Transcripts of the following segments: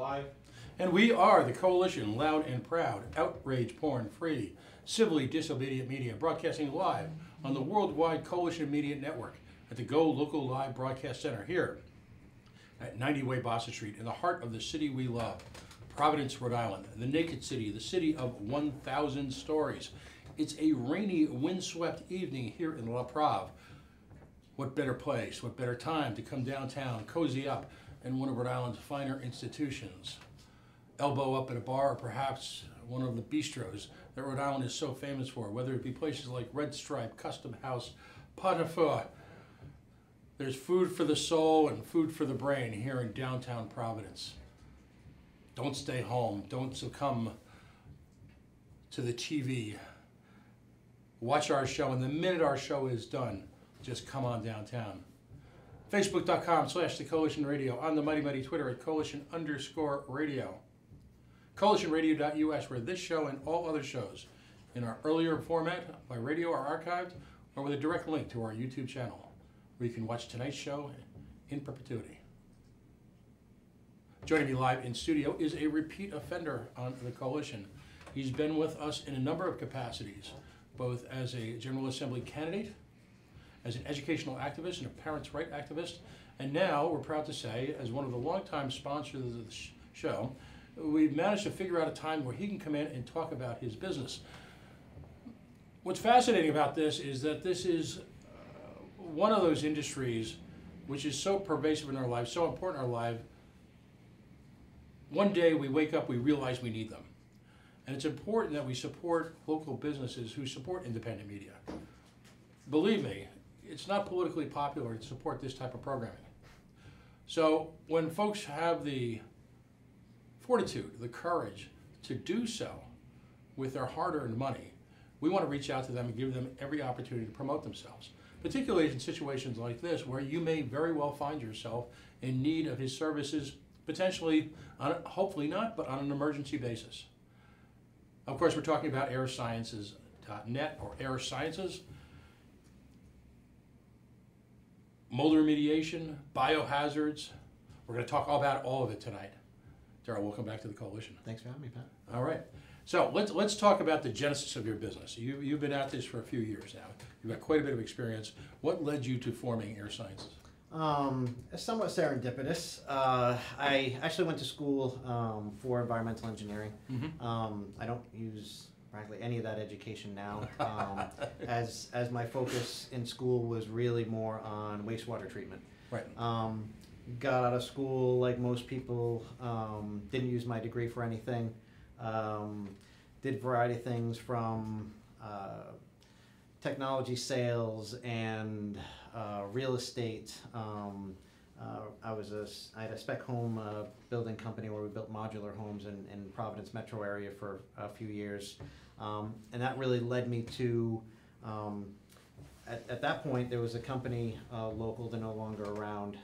Live. And we are the Coalition, loud and proud, outrage porn free, civilly disobedient media, broadcasting live on the worldwide Coalition Media Network at the GoLocal Live Broadcast Center here at 90 Way Boston Street in the heart of the city we love, Providence, Rhode Island, the naked city, the city of 1,000 stories. It's a rainy, windswept evening here in La Prave. What better place, what better time to come downtown, cozy up in one of Rhode Island's finer institutions. Elbow up at a bar, or perhaps one of the bistros that Rhode Island is so famous for, whether it be places like Red Stripe, Custom House, Pot au Feu. There's food for the soul and food for the brain here in downtown Providence. Don't stay home. Don't succumb to the TV. Watch our show, and the minute our show is done, just come on downtown. Facebook.com/The Coalition Radio, on the mighty Twitter at Coalition_radio. CoalitionRadio.us, where this show and all other shows in our earlier format by radio are archived, or with a direct link to our YouTube channel, where you can watch tonight's show in perpetuity. Joining me live in studio is a repeat offender on the Coalition. He's been with us in a number of capacities, both as a General Assembly candidate, as an educational activist and a parents' rights activist, and now, we're proud to say, as one of the longtime sponsors of the show, we've managed to figure out a time where he can come in and talk about his business. What's fascinating about this is that this is one of those industries which is so pervasive in our lives, so important in our life. One day we wake up, we realize we need them. And it's important that we support local businesses who support independent media. Believe me, it's not politically popular to support this type of programming. So when folks have the fortitude, the courage to do so with their hard-earned money, we want to reach out to them and give them every opportunity to promote themselves, particularly in situations like this where you may very well find yourself in need of his services, potentially, hopefully not, but on an emergency basis. Of course, we're talking about airsciences.net or Air Sciences, mold remediation, biohazards. We're going to talk all about all of it tonight. Daryl, welcome back to the Coalition. Thanks for having me, Pat. All right. So let's talk about the genesis of your business. You've been at this for a few years now. You've got quite a bit of experience. What led you to forming Air Sciences? Somewhat serendipitous. I actually went to school for environmental engineering. Mm-hmm. I don't use practically any of that education now, as my focus in school was really more on wastewater treatment. Right. Got out of school like most people, didn't use my degree for anything, did a variety of things from technology sales and real estate. I had a spec home building company where we built modular homes in Providence metro area for a few years, and that really led me to at that point, there was a company local, they're no longer around,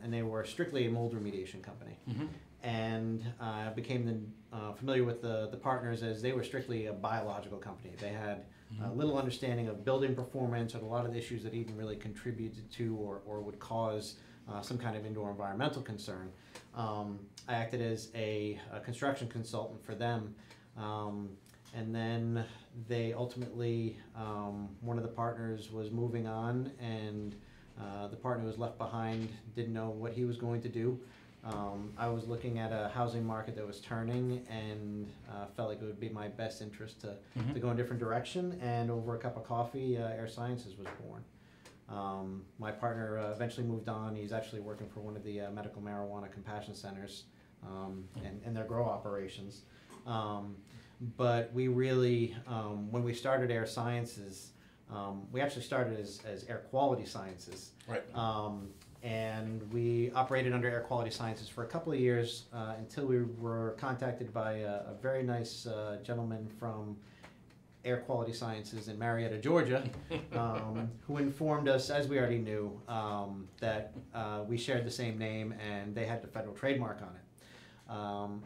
and they were strictly a mold remediation company. Mm-hmm. And I became familiar with the partners, as they were strictly a biological company. They had little understanding of building performance and a lot of the issues that even really contributed to or would cause some kind of indoor environmental concern. I acted as a construction consultant for them. And then they ultimately, one of the partners was moving on, and the partner who was left behind didn't know what he was going to do. I was looking at a housing market that was turning, and felt like it would be my best interest to go in a different direction. And over a cup of coffee, Air Sciences was born. My partner eventually moved on. He's actually working for one of the medical marijuana compassion centers and their grow operations. But we really, when we started Air Sciences, we actually started as Air Quality Sciences. Right. And we operated under Air Quality Sciences for a couple of years until we were contacted by a very nice gentleman from Air Quality Sciences in Marietta, Georgia, who informed us, as we already knew, that we shared the same name and they had the federal trademark on it.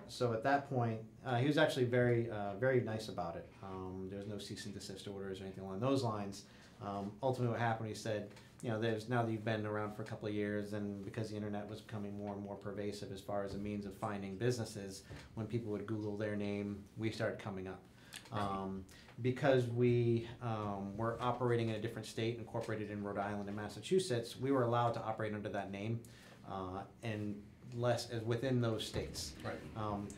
So at that point, he was actually very nice about it. There was no cease and desist orders or anything along those lines. Ultimately what happened, he said, there's now that you've been around for a couple of years, and because the internet was becoming more and more pervasive as far as a means of finding businesses, when people would Google their name, we started coming up. Because we were operating in a different state, incorporated in Rhode Island and Massachusetts, we were allowed to operate under that name, and less as within those states. Right.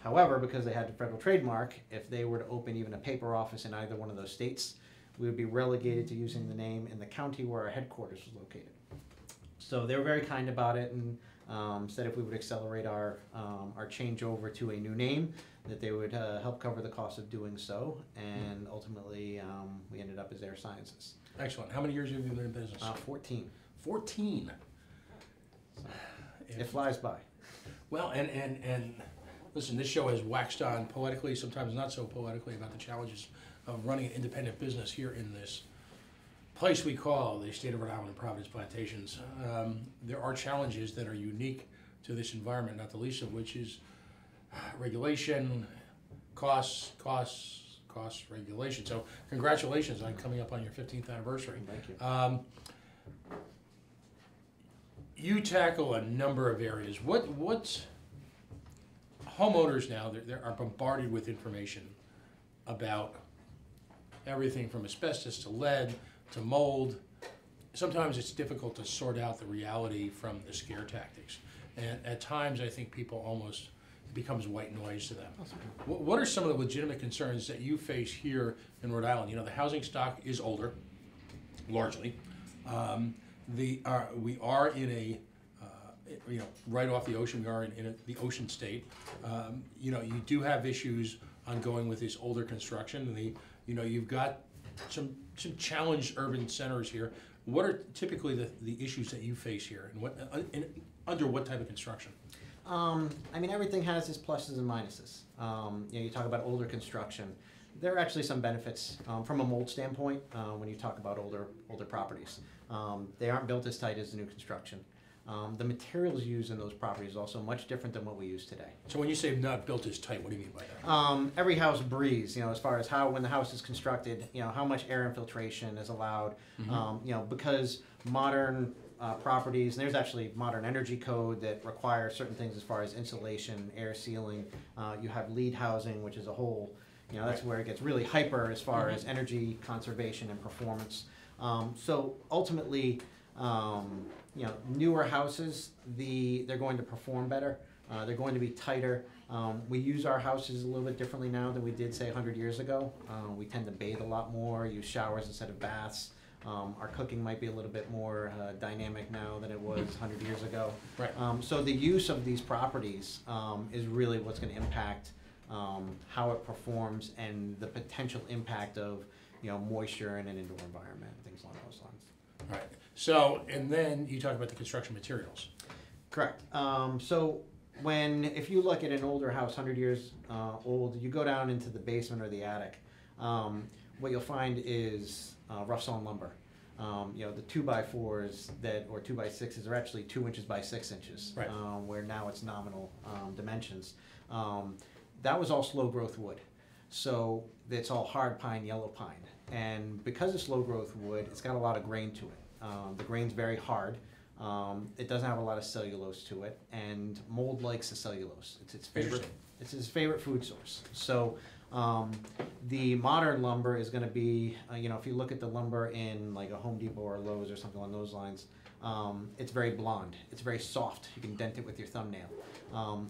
However, because they had the federal trademark, if they were to open even a paper office in either one of those states, we would be relegated to using the name in the county where our headquarters was located. So they were very kind about it, and said if we would accelerate our changeover to a new name, that they would help cover the cost of doing so, and ultimately we ended up as Air Sciences. Excellent. How many years have you been in business? 14. 14. So it flies by. Well, and listen, this show has waxed on poetically, sometimes not so poetically, about the challenges of running an independent business here in this place we call the state of Rhode Island and Providence Plantations. There are challenges that are unique to this environment, not the least of which is regulation, costs, regulation. So congratulations on coming up on your 15th anniversary. Thank you. You tackle a number of areas. What homeowners now, they are bombarded with information about everything from asbestos to lead to mold. Sometimes it's difficult to sort out the reality from the scare tactics. And at times I think people almost, it becomes white noise to them. What are some of the legitimate concerns that you face here in Rhode Island? The housing stock is older, largely. We are in a, right off the ocean, we are in the ocean state. You do have issues ongoing with this older construction, and you've got some challenged urban centers here. What are typically the issues that you face here, and under what type of construction? Everything has its pluses and minuses. You talk about older construction. There are actually some benefits from a mold standpoint when you talk about older properties. They aren't built as tight as the new construction. The materials used in those properties are also much different than what we use today. So when you say not built as tight, what do you mean by that? Every house breathes, as far as when the house is constructed, how much air infiltration is allowed, because modern properties, and there's actually modern energy code that requires certain things as far as insulation, air sealing. You have lead housing, which is a whole, that's where it gets really hyper as far as energy conservation and performance. So ultimately, newer houses, they're going to perform better. They're going to be tighter. We use our houses a little bit differently now than we did, say, 100 years ago. We tend to bathe a lot more, use showers instead of baths. Our cooking might be a little bit more dynamic now than it was 100 years ago. Right. So the use of these properties is really what's going to impact how it performs and the potential impact of moisture in an indoor environment, things along those lines. Right. So, and then you talk about the construction materials. Correct. So if you look at an older house, 100 years old, you go down into the basement or the attic, what you'll find is rough sawn lumber. The 2x4s or 2x6s are actually 2 inches by 6 inches, right. Where now it's nominal dimensions. That was all slow growth wood. So it's all hard pine, yellow pine. And because it's slow growth wood, it's got a lot of grain to it. The grain's very hard. It doesn't have a lot of cellulose to it, and mold likes the cellulose. It's its favorite food source. So the modern lumber is going to be, if you look at the lumber in like a Home Depot or a Lowe's or something along those lines, it's very blonde. It's very soft. You can dent it with your thumbnail.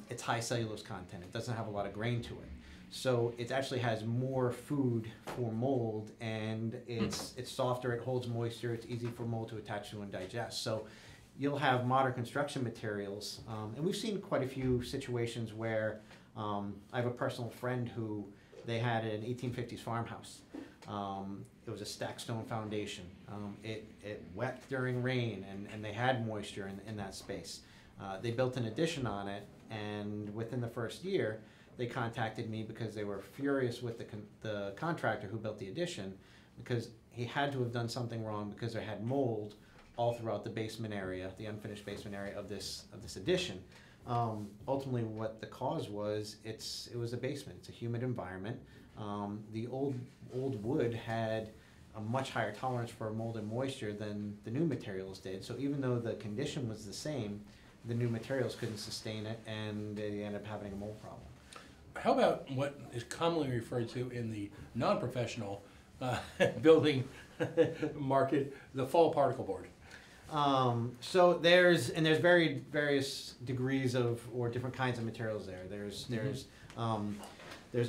It's high cellulose content. It doesn't have a lot of grain to it. So it actually has more food for mold, and it's softer, it holds moisture, it's easy for mold to attach to and digest. So you'll have modern construction materials, and we've seen quite a few situations where I have a personal friend who they had an 1850s farmhouse. It was a stacked stone foundation. It wet during rain, and they had moisture in that space. They built an addition on it, and within the first year, they contacted me because they were furious with the contractor who built the addition, because he had to have done something wrong because they had mold all throughout the basement area, the unfinished basement area of this addition. Ultimately, what the cause was, it was a basement. It's a humid environment. The old wood had a much higher tolerance for mold and moisture than the new materials did. So even though the condition was the same, the new materials couldn't sustain it, and they ended up having a mold problem. How about what is commonly referred to in the non-professional building market, the fall particle board? So there's various degrees of or different kinds of materials there. There's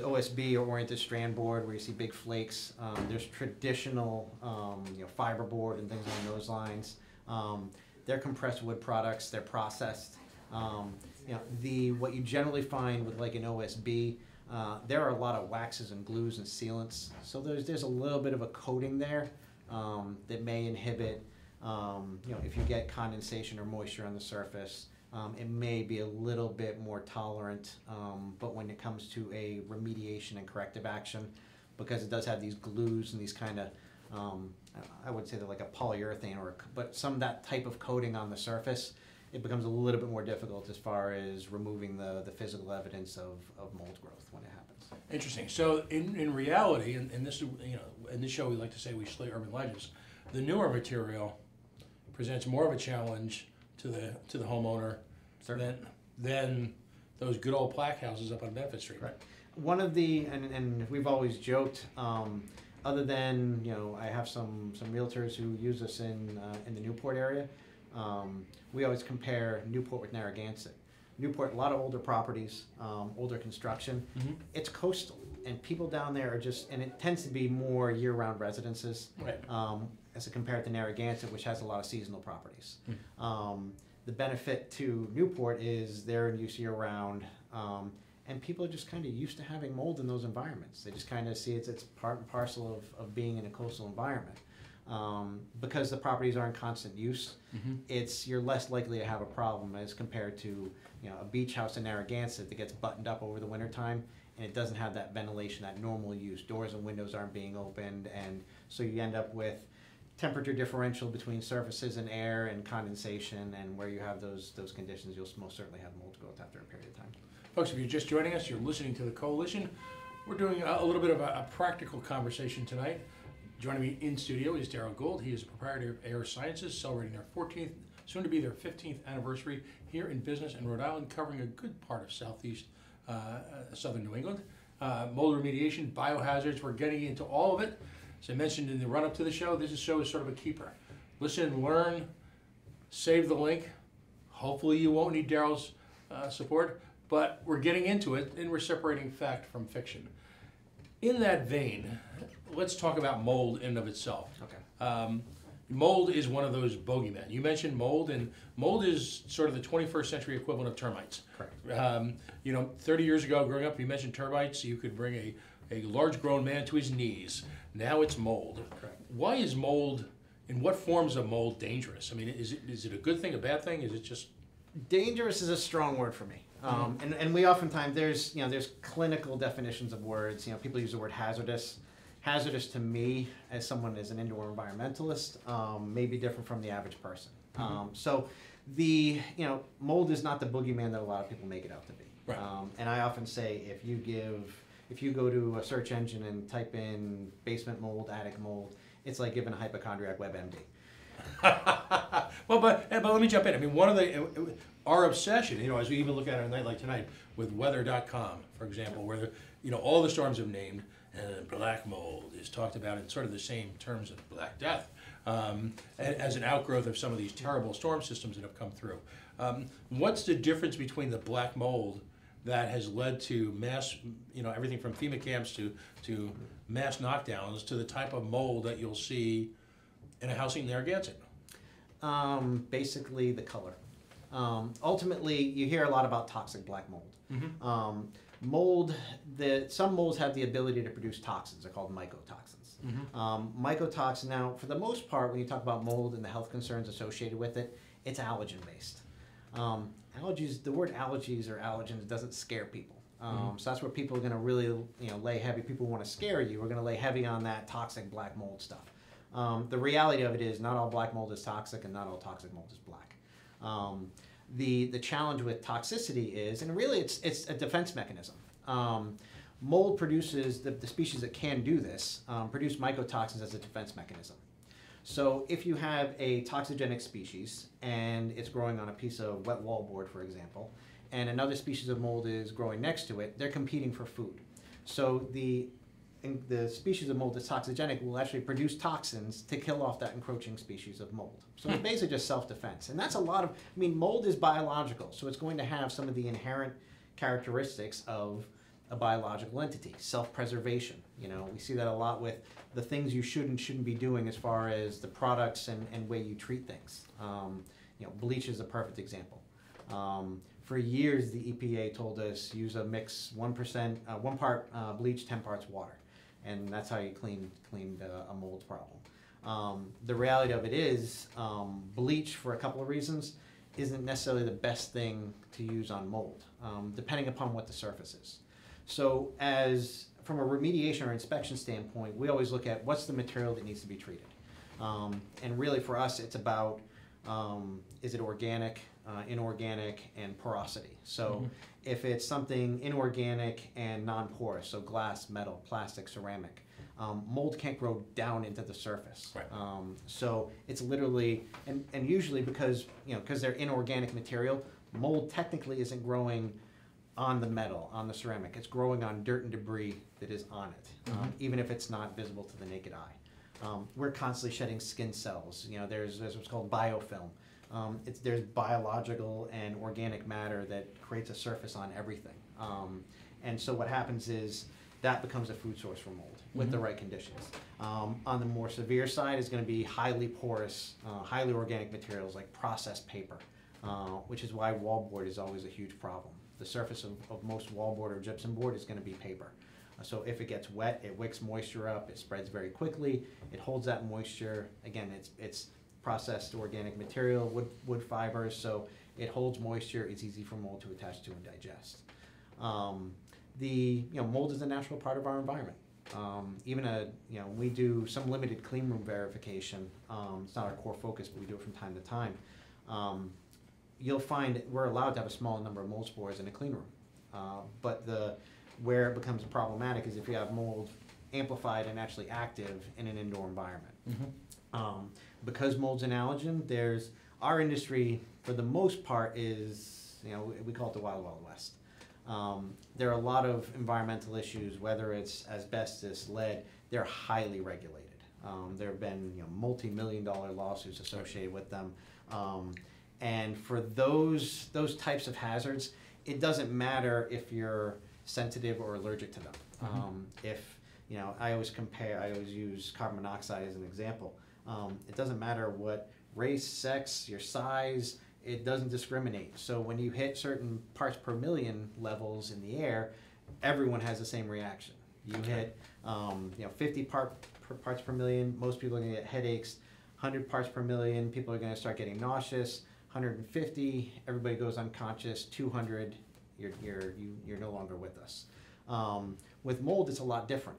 OSB or oriented strand board where you see big flakes. There's traditional fiber board and things along those lines. They're compressed wood products. They're processed. What you generally find with like an OSB, there are a lot of waxes and glues and sealants. So there's a little bit of a coating there that may inhibit. If you get condensation or moisture on the surface, it may be a little bit more tolerant, but when it comes to a remediation and corrective action, because it does have these glues and these kind of, I would say they're like a polyurethane, but some of that type of coating on the surface, it becomes a little bit more difficult as far as removing the physical evidence of mold growth when it happens. Interesting. So in reality, in this in this show we like to say we slay urban legends, the newer material presents more of a challenge to the homeowner than those good old plaque houses up on Bedford Street. Right. One of the and we've always joked, other than I have some realtors who use us in the Newport area. We always compare Newport with Narragansett. Newport, a lot of older properties, older construction. Mm-hmm. It's coastal, and people down there are and it tends to be more year-round residences. Right. As compared to Narragansett, which has a lot of seasonal properties. Mm. The benefit to Newport is they're in use year-round, and people are just kind of used to having mold in those environments. They just kind of see it's part and parcel of being in a coastal environment. Because the properties are in constant use, mm-hmm. You're less likely to have a problem as compared to a beach house in Narragansett that gets buttoned up over the wintertime, and it doesn't have that ventilation, that normal use. Doors and windows aren't being opened, and so you end up with temperature differential between surfaces and air and condensation, and where you have those conditions, you'll most certainly have mold growth after a period of time. Folks, if you're just joining us, you're listening to the Coalition. We're doing a little bit of a practical conversation tonight. Joining me in studio is Darryl Gould. He is a proprietor of Air Sciences, celebrating their 14th, soon to be their 15th anniversary here in business in Rhode Island, covering a good part of southeast, southern New England. Mold remediation, biohazards, we're getting into all of it. As I mentioned in the run-up to the show, this show is sort of a keeper. Listen, learn, save the link. Hopefully you won't need Darryl's support, but we're getting into it, and we're separating fact from fiction. In that vein, let's talk about mold in and of itself. Okay. Mold is one of those bogeymen. You mentioned mold, and mold is sort of the 21st century equivalent of termites. Correct. 30 years ago, growing up, you mentioned termites. You could bring a large grown man to his knees. Now it's mold. Correct. Why is mold, in what forms of mold, dangerous? I mean, is it a good thing, a bad thing? Is it just... Dangerous is a strong word for me. And we oftentimes, there's clinical definitions of words. People use the word hazardous. Hazardous to me, as someone as an indoor environmentalist, may be different from the average person. So the mold is not the boogeyman that a lot of people make it out to be. Right. And I often say if you go to a search engine and type in basement mold, attic mold, it's like giving a hypochondriac WebMD. but let me jump in. I mean, one of our obsession, as we even look at it a night like tonight with weather.com, for example, where all the storms have named, and black mold is talked about in sort of the same terms of Black Death, as an outgrowth of some of these terrible storm systems that have come through. What's the difference between the black mold that has led to mass, everything from FEMA camps to mass knockdowns to the type of mold that you'll see in a housing in Narragansett? Basically the color. Ultimately, you hear a lot about toxic black mold. Mm-hmm. Some molds have the ability to produce toxins. They're called mycotoxins. Mm-hmm. Mycotoxin, now, for the most part, when you talk about mold and the health concerns associated with it, it's allergen-based. Allergies, the word allergies or allergens doesn't scare people. So that's where people are going to really, lay heavy. People who want to scare you are going to lay heavy on that toxic black mold stuff. The reality of it is not all black mold is toxic, and not all toxic mold is black. The challenge with toxicity is, and really it's a defense mechanism. mold produces, the species that can do this, produce mycotoxins as a defense mechanism. So if you have a toxigenic species and it's growing on a piece of wet wallboard, for example, and another species of mold is growing next to it, they're competing for food. So the species of mold that's toxigenic will actually produce toxins to kill off that encroaching species of mold. So it's basically just self-defense. And that's a lot of, I mean, mold is biological, so it's going to have some of the inherent characteristics of a biological entity, self-preservation. You know, we see that a lot with the things you should and shouldn't be doing as far as the products and way you treat things. You know, bleach is a perfect example. For years, the EPA told us use a mix 1%, 1 part bleach, 10 parts water, and that's how you cleaned a mold problem. The reality of it is, bleach, for a couple of reasons, isn't necessarily the best thing to use on mold, depending upon what the surface is. So from a remediation or inspection standpoint, we always look at what's the material that needs to be treated. And really for us, it's about, is it organic, inorganic, and porosity. So if it's something inorganic and non-porous, so glass, metal, plastic, ceramic, mold can't grow down into the surface. Right. So it's literally, and usually because they're inorganic material, mold technically isn't growing on the metal, on the ceramic. It's growing on dirt and debris that is on it, even if it's not visible to the naked eye. We're constantly shedding skin cells. You know, there's what's called biofilm. There's biological and organic matter that creates a surface on everything. And so what happens is that becomes a food source for mold with the right conditions. On the more severe side is going to be highly porous, highly organic materials like processed paper, which is why wallboard is always a huge problem. The surface of most wallboard or gypsum board is going to be paper. So if it gets wet, it wicks moisture up, it spreads very quickly, it holds that moisture. Again, it's processed organic material, wood fibers, so it holds moisture, it's easy for mold to attach to and digest. Mold is a natural part of our environment. We do some limited clean room verification. It's not our core focus, but we do it from time to time. You'll find we're allowed to have a small number of mold spores in a clean room. But where it becomes problematic is if you have mold amplified and actually active in an indoor environment. Because mold's an allergen, our industry, for the most part, is, we call it the Wild Wild West. There are a lot of environmental issues, whether it's asbestos, lead, they're highly regulated. There have been multi-million-dollar lawsuits associated with them. And for those types of hazards, it doesn't matter if you're sensitive or allergic to them. I always use carbon monoxide as an example. It doesn't matter what race, sex, your size, it doesn't discriminate. So when you hit certain parts per million levels in the air, everyone has the same reaction. You hit 50 parts per million, most people are going to get headaches. 100 parts per million, people are going to start getting nauseous. 150, everybody goes unconscious. 200, you're no longer with us. With mold, it's a lot different.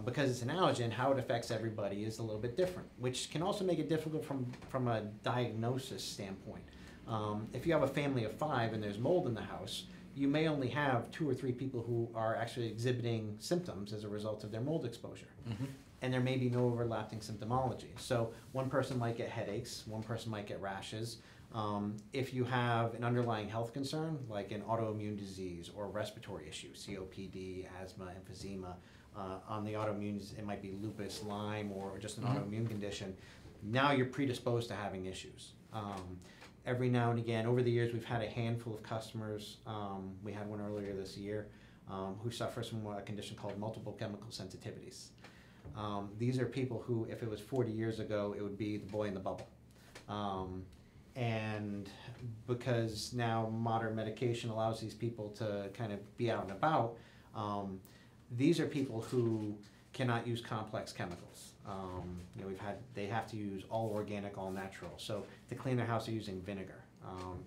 Because it's an allergen, how it affects everybody is a little bit different, which can also make it difficult from a diagnosis standpoint. If you have a family of 5 and there's mold in the house, you may only have 2 or 3 people who are actually exhibiting symptoms as a result of their mold exposure. And there may be no overlapping symptomology. So one person might get headaches, one person might get rashes. If you have an underlying health concern, like an autoimmune disease or respiratory issue, COPD, asthma, emphysema, on the autoimmune, it might be lupus, Lyme, or just an autoimmune condition. Now you're predisposed to having issues. Every now and again, over the years, we've had a handful of customers. We had one earlier this year who suffers from a condition called multiple chemical sensitivities. These are people who, if it was 40 years ago, it would be the boy in the bubble. And because now modern medication allows these people to kind of be out and about, these are people who cannot use complex chemicals. They have to use all organic, all natural. So to clean their house, they're using vinegar.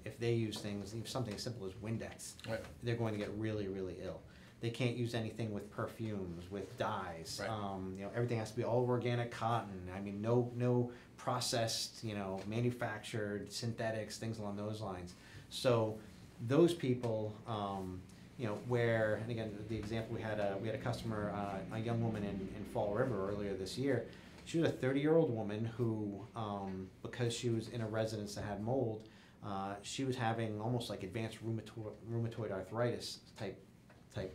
If they use something as simple as Windex, right, they're going to get really, really ill. They can't use anything with perfumes, with dyes. Right. Everything has to be all organic cotton. I mean, no processed, manufactured synthetics, things along those lines. So those people, where, and again, the example we had a customer, a young woman in Fall River earlier this year. She was a 30-year-old woman who, because she was in a residence that had mold, she was having almost like advanced rheumatoid arthritis type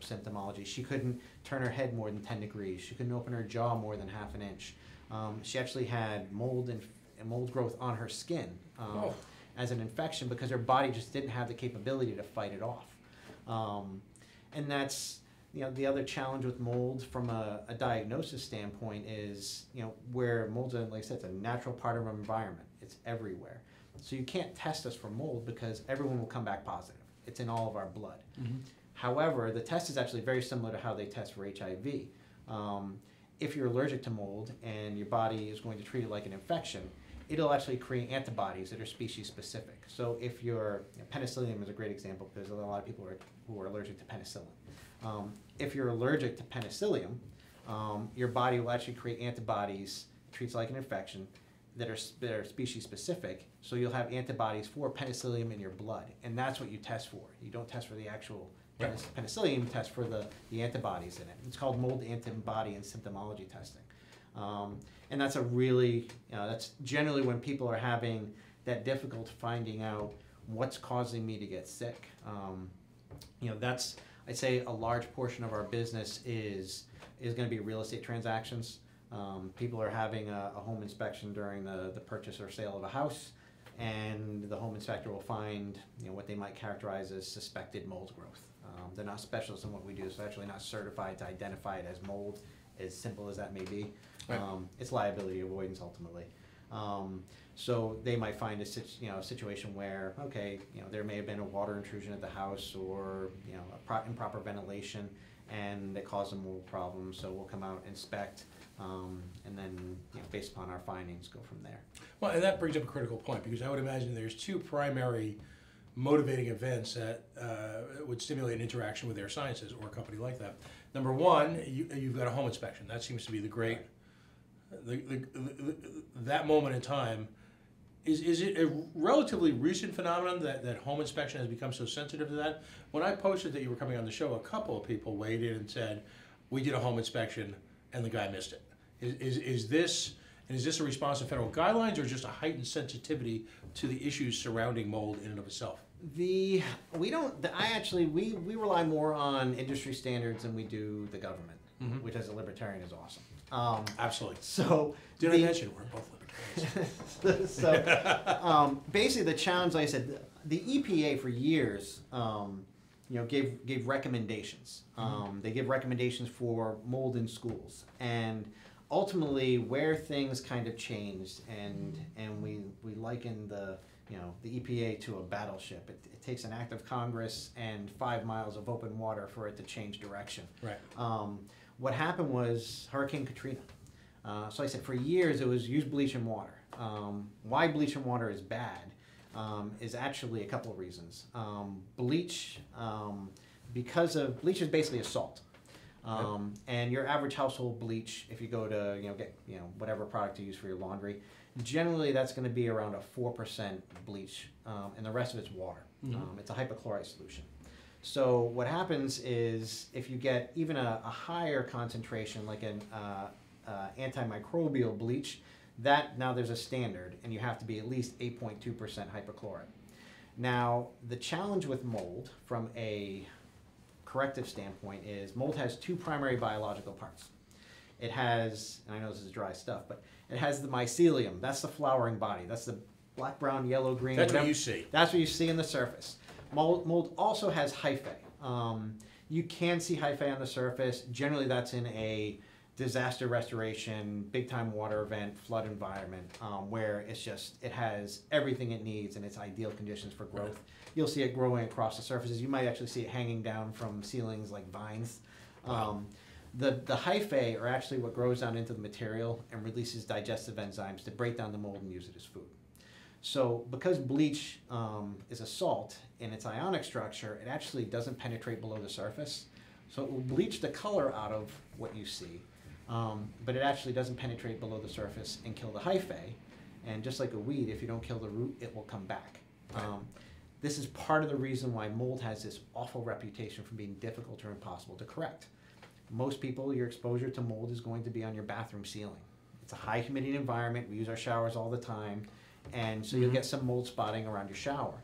symptomology. She couldn't turn her head more than 10 degrees. She couldn't open her jaw more than half an inch. She actually had mold and mold growth on her skin as an infection because her body just didn't have the capability to fight it off. And that's, the other challenge with mold from a diagnosis standpoint is, where mold's, like I said, it's a natural part of our environment. It's everywhere. So you can't test us for mold because everyone will come back positive. It's in all of our blood. Mm-hmm. However, the test is actually very similar to how they test for HIV. If you're allergic to mold and your body is going to treat it like an infection, it'll actually create antibodies that are species specific. So if penicillium is a great example because there are a lot of people who are allergic to penicillin. If you're allergic to penicillium, your body will actually create antibodies, treats like an infection, that are species specific. So you'll have antibodies for penicillium in your blood, and that's what you test for. You don't test for the actual penicillium, you test for the antibodies in it. It's called mold antibody and symptomology testing. And that's a really, that's generally when people are having that difficult finding out what's causing me to get sick. That's, I'd say a large portion of our business is going to be real estate transactions. People are having a home inspection during the purchase or sale of a house, and the home inspector will find what they might characterize as suspected mold growth. They're not specialists in what we do, so actually not certified to identify it as mold, as simple as that may be. Right. It's liability avoidance ultimately. So they might find a situation where, okay, there may have been a water intrusion at the house or improper ventilation, and it caused a mold problem. So we'll come out, inspect, and then based upon our findings, go from there. Well, and that brings up a critical point because I would imagine there's two primary motivating events that would stimulate an interaction with Air Sciences or a company like that. Number one, you've got a home inspection. That seems to be the great, that moment in time. Is it a relatively recent phenomenon that home inspection has become so sensitive to that? When I posted that you were coming on the show, a couple of people weighed in and said, we did a home inspection and the guy missed it. Is this a response to federal guidelines or just a heightened sensitivity to the issues surrounding mold in and of itself? We rely more on industry standards than we do the government, mm-hmm. which as a libertarian is awesome. Absolutely. So did I mention we're both libertarians? So basically the challenge, like I said, the EPA for years gave recommendations. They give recommendations for mold in schools, and ultimately where things kind of changed, and we liken the EPA to a battleship. It takes an act of Congress and 5 miles of open water for it to change direction. Right. What happened was Hurricane Katrina. So I said for years it was use bleach and water. Why bleach and water is bad is actually a couple of reasons. Bleach, bleach is basically a salt. And your average household bleach, if you go to get whatever product you use for your laundry, generally that's going to be around a 4% bleach, and the rest of it's water. Mm-hmm. It's a hypochlorite solution. So what happens is if you get even a higher concentration, like an antimicrobial bleach, now there's a standard, and you have to be at least 8.2% hypochlorite. Now the challenge with mold from a corrective standpoint is mold has two primary biological parts. It has, and I know this is dry stuff, but it has the mycelium. That's the flowering body. That's the black, brown, yellow, green. That's what you see. That's what you see on the surface. Mold also has hyphae. You can see hyphae on the surface. Generally, that's in a disaster restoration, big-time water event, flood environment, where it has everything it needs and its ideal conditions for growth. Right. You'll see it growing across the surfaces. You might actually see it hanging down from ceilings like vines. Wow. The hyphae are actually what grows down into the material and releases digestive enzymes to break down the mold and use it as food. So because bleach is a salt in its ionic structure, it actually doesn't penetrate below the surface. So it will bleach the color out of what you see, but it actually doesn't penetrate below the surface and kill the hyphae. And just like a weed, if you don't kill the root, it will come back. Right. this is part of the reason why mold has this awful reputation for being difficult or impossible to correct. Most people, your exposure to mold is going to be on your bathroom ceiling. It's a high humidity environment. We use our showers all the time, and so you'll get some mold spotting around your shower.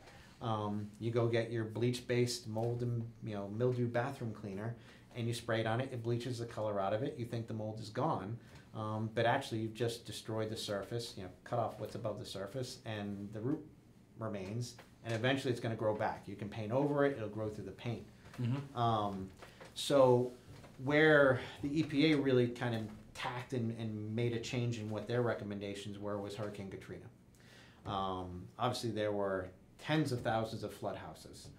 You go get your bleach-based mold and mildew bathroom cleaner, and you spray it on it. It bleaches the color out of it. You think the mold is gone, but actually you've just destroyed the surface. Cut off what's above the surface, and the root remains. And eventually it's going to grow back. You can paint over it. It'll grow through the paint. So where the EPA really kind of tacked and made a change in what their recommendations were was Hurricane Katrina. Obviously there were tens of thousands of flood houses.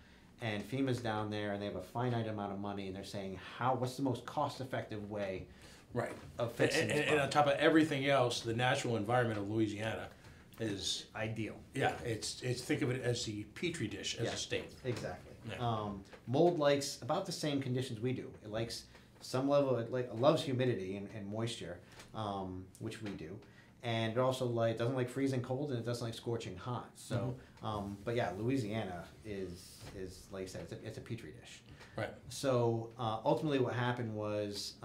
And FEMA's down there and they have a finite amount of money and they're saying, what's the most cost-effective way of fixing this problem? And on top of everything else, the natural environment of Louisiana is ideal. Yeah, it's think of it as the petri dish as a state. Exactly. Yeah. Mold likes about the same conditions we do. It likes some level. It loves humidity and moisture, which we do, and it also doesn't like freezing cold and it doesn't like scorching hot. So, but yeah, Louisiana is like I said, it's a petri dish. Right. So ultimately, what happened was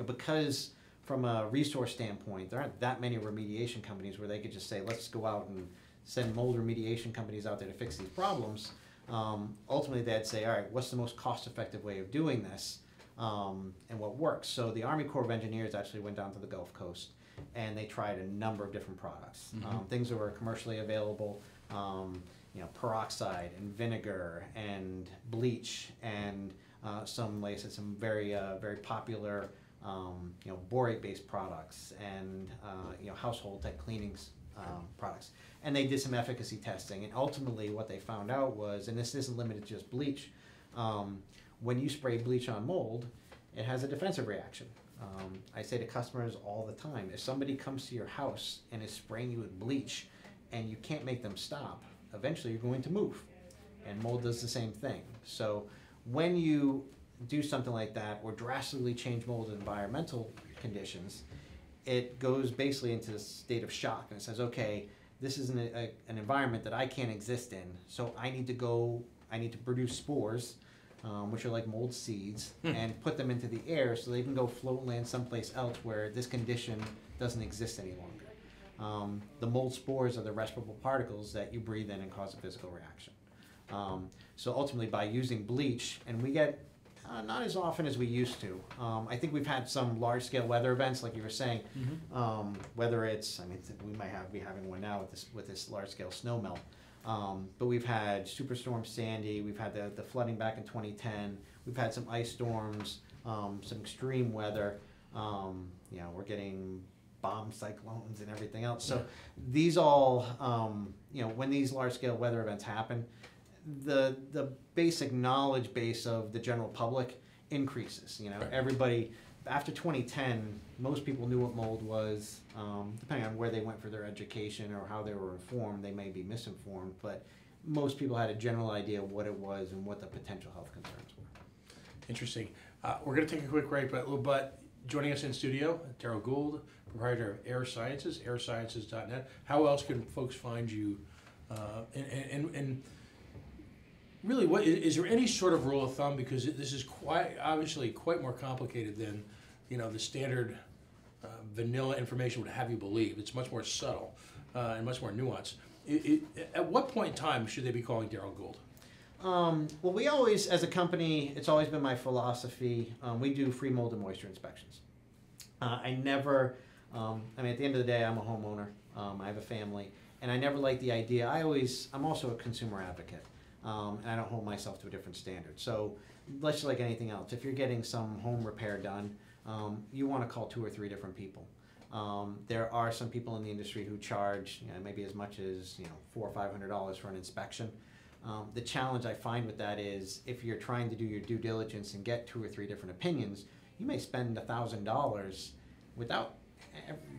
because from a resource standpoint, there aren't that many remediation companies where they could just say, let's go out and send mold remediation companies out there to fix these problems. Ultimately, they'd say, all right, what's the most cost-effective way of doing this and what works? So the Army Corps of Engineers actually went down to the Gulf Coast and they tried a number of different products. Things that were commercially available, peroxide and vinegar and bleach and some very very popular borate-based products and household type cleanings products, and they did some efficacy testing. And ultimately, what they found out was, and this isn't limited to just bleach, when you spray bleach on mold, it has a defensive reaction. I say to customers all the time, if somebody comes to your house and is spraying you with bleach, and you can't make them stop, eventually you're going to move. And mold does the same thing. So when you do something like that or drastically change mold environmental conditions, it goes basically into a state of shock and it says, okay, this is an environment that I can't exist in, so I need to produce spores, which are like mold seeds, and put them into the air so they can go float and land someplace else where this condition doesn't exist any longer. The mold spores are the respirable particles that you breathe in and cause a physical reaction. So ultimately, by using bleach, and we get not as often as we used to. I think we've had some large-scale weather events, like you were saying. Whether it's, we might be having one now with this large-scale snow melt. But we've had Superstorm Sandy. We've had the flooding back in 2010. We've had some ice storms, some extreme weather. We're getting bomb cyclones and everything else. So these all, when these large-scale weather events happen, the basic knowledge base of the general public increases. Everybody after 2010, most people knew what mold was. Depending on where they went for their education or how they were informed, they may be misinformed, but most people had a general idea of what it was and what the potential health concerns were. Interesting. We're going to take a quick break, but joining us in studio, Daryl Gould, proprietor of Air Sciences, airsciences.net. How else can folks find you? And really, what is there any sort of rule of thumb, because this is obviously quite more complicated than the standard vanilla information would have you believe. It's much more subtle and much more nuanced. At what point in time should they be calling Daryl Gould? Well, we always, as a company, it's always been my philosophy. We do free mold and moisture inspections. I never, at the end of the day, I'm a homeowner. I have a family, and I never like the idea. I'm also a consumer advocate. And I don't hold myself to a different standard. So, just like anything else, if you're getting some home repair done, you want to call 2 or 3 different people. There are some people in the industry who charge maybe as much as $400 or $500 for an inspection. The challenge I find with that is if you're trying to do your due diligence and get 2 or 3 different opinions, you may spend $1,000 without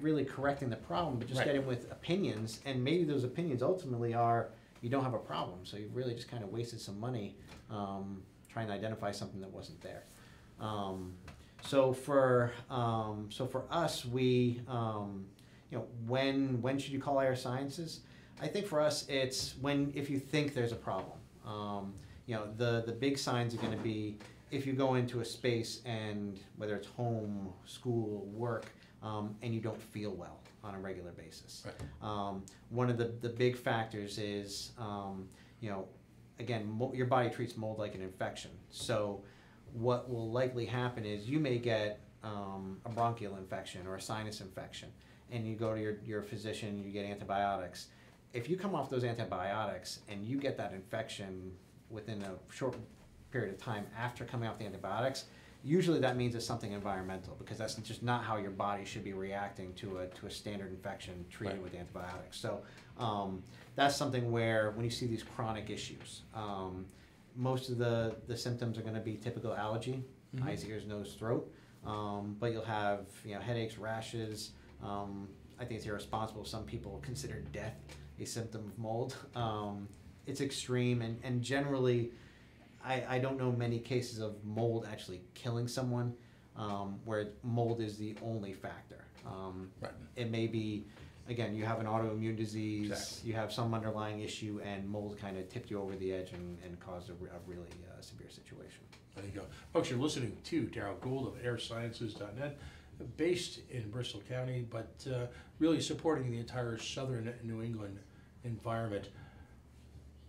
really correcting the problem, but just getting with opinions, and maybe those opinions ultimately are you don't have a problem, so you've really just kind of wasted some money trying to identify something that wasn't there. So for us, we when should you call Air Sciences? I think for us it's if you think there's a problem. The big signs are going to be if you go into a space and whether it's home, school, work, and you don't feel well on a regular basis. Right. One of the big factors is, again, your body treats mold like an infection. So what will likely happen is you may get a bronchial infection or a sinus infection, and you go to your physician, you get antibiotics. If you come off those antibiotics and you get that infection within a short period of time after coming off the antibiotics, usually that means it's something environmental, because that's just not how your body should be reacting to a standard infection treated Right. with antibiotics. So that's something where when you see these chronic issues, most of the symptoms are going to be typical allergy, eyes, ears, nose, throat, but you'll have headaches, rashes. I think it's irresponsible. Some people consider death a symptom of mold. It's extreme, and generally, I don't know many cases of mold actually killing someone where mold is the only factor. Right. It may be, again, you have an autoimmune disease, Exactly. you have some underlying issue, and mold kind of tipped you over the edge and caused a really severe situation. There you go. Folks, you're listening to Daryl Gould of airsciences.net, based in Bristol County, but really supporting the entire southern New England environment.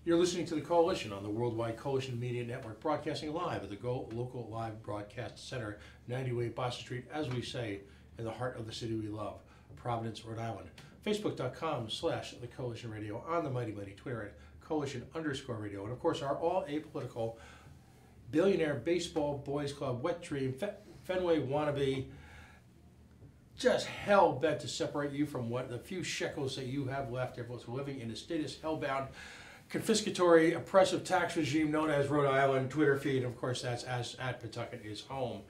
You're listening to the Coalition on the Worldwide Coalition Media Network, broadcasting live at the GoLocal Live Broadcast Center, 98 Boston Street, as we say, in the heart of the city we love, Providence, Rhode Island. Facebook.com/The Coalition Radio, on the mighty Twitter at Coalition_radio, and of course our all apolitical billionaire baseball boys club, Wet Dream, Fenway wannabe, just hell bent to separate you from what the few shekels that you have left. Everyone's living in a status hellbound, confiscatory, oppressive tax regime known as Rhode Island. Twitter feed, and of course that's as at Pawtucket is home.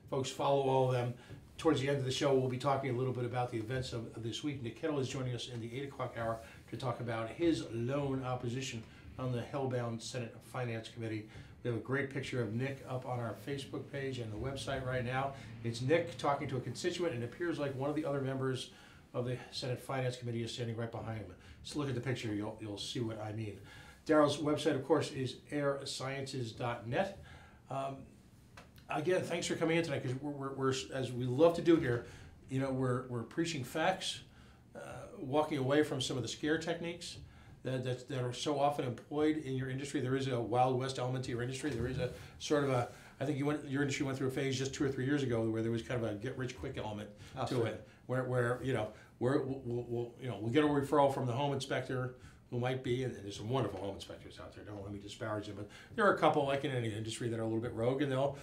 Folks, follow all of them. Towards the end of the show, we'll be talking a little bit about the events of this week. Nick Kettle is joining us in the 8 o'clock hour to talk about his lone opposition on the hellbound Senate Finance Committee. We have a great picture of Nick up on our Facebook page and the website right now. It's Nick talking to a constituent, and it appears like one of the other members of the Senate Finance Committee is standing right behind him. Just look at the picture, you'll see what I mean. Daryl's website, of course, is airsciences.net. Again, thanks for coming in tonight, because we're as we love to do here, we're preaching facts, walking away from some of the scare techniques that are so often employed in your industry. There is a Wild West element to your industry. There is a sort of I think your industry went through a phase just 2 or 3 years ago where there was kind of a get-rich-quick element to it, where we'll get a referral from the home inspector, who might be, and there's some wonderful home inspectors out there, don't let me disparage them, but there are a couple, like in any industry, that are a little bit rogue, and they'll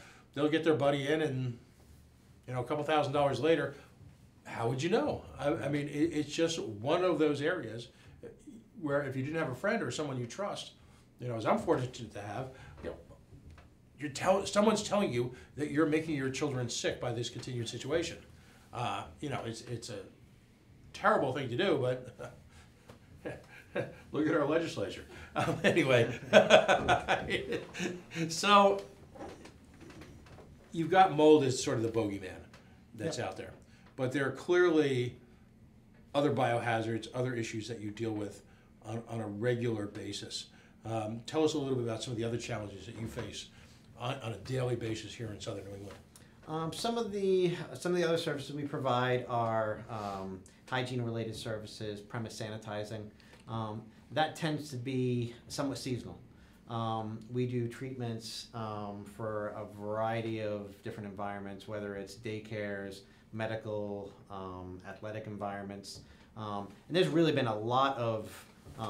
get their buddy in, and a couple $1,000s later, how would you know? I mean, it's just one of those areas where if you didn't have a friend or someone you trust, as I'm fortunate to have, someone's telling you that you're making your children sick by this continued situation. It's a terrible thing to do, but look at our legislature. Anyway, so you've got mold as sort of the bogeyman that's out there, but there are clearly other biohazards, other issues that you deal with on a regular basis. Tell us a little bit about some of the other challenges that you face on a daily basis here in Southern New England. Some of the other services we provide are hygiene-related services, premise sanitizing. That tends to be somewhat seasonal. We do treatments for a variety of different environments, whether it's daycares, medical, athletic environments, and there's really been a lot of a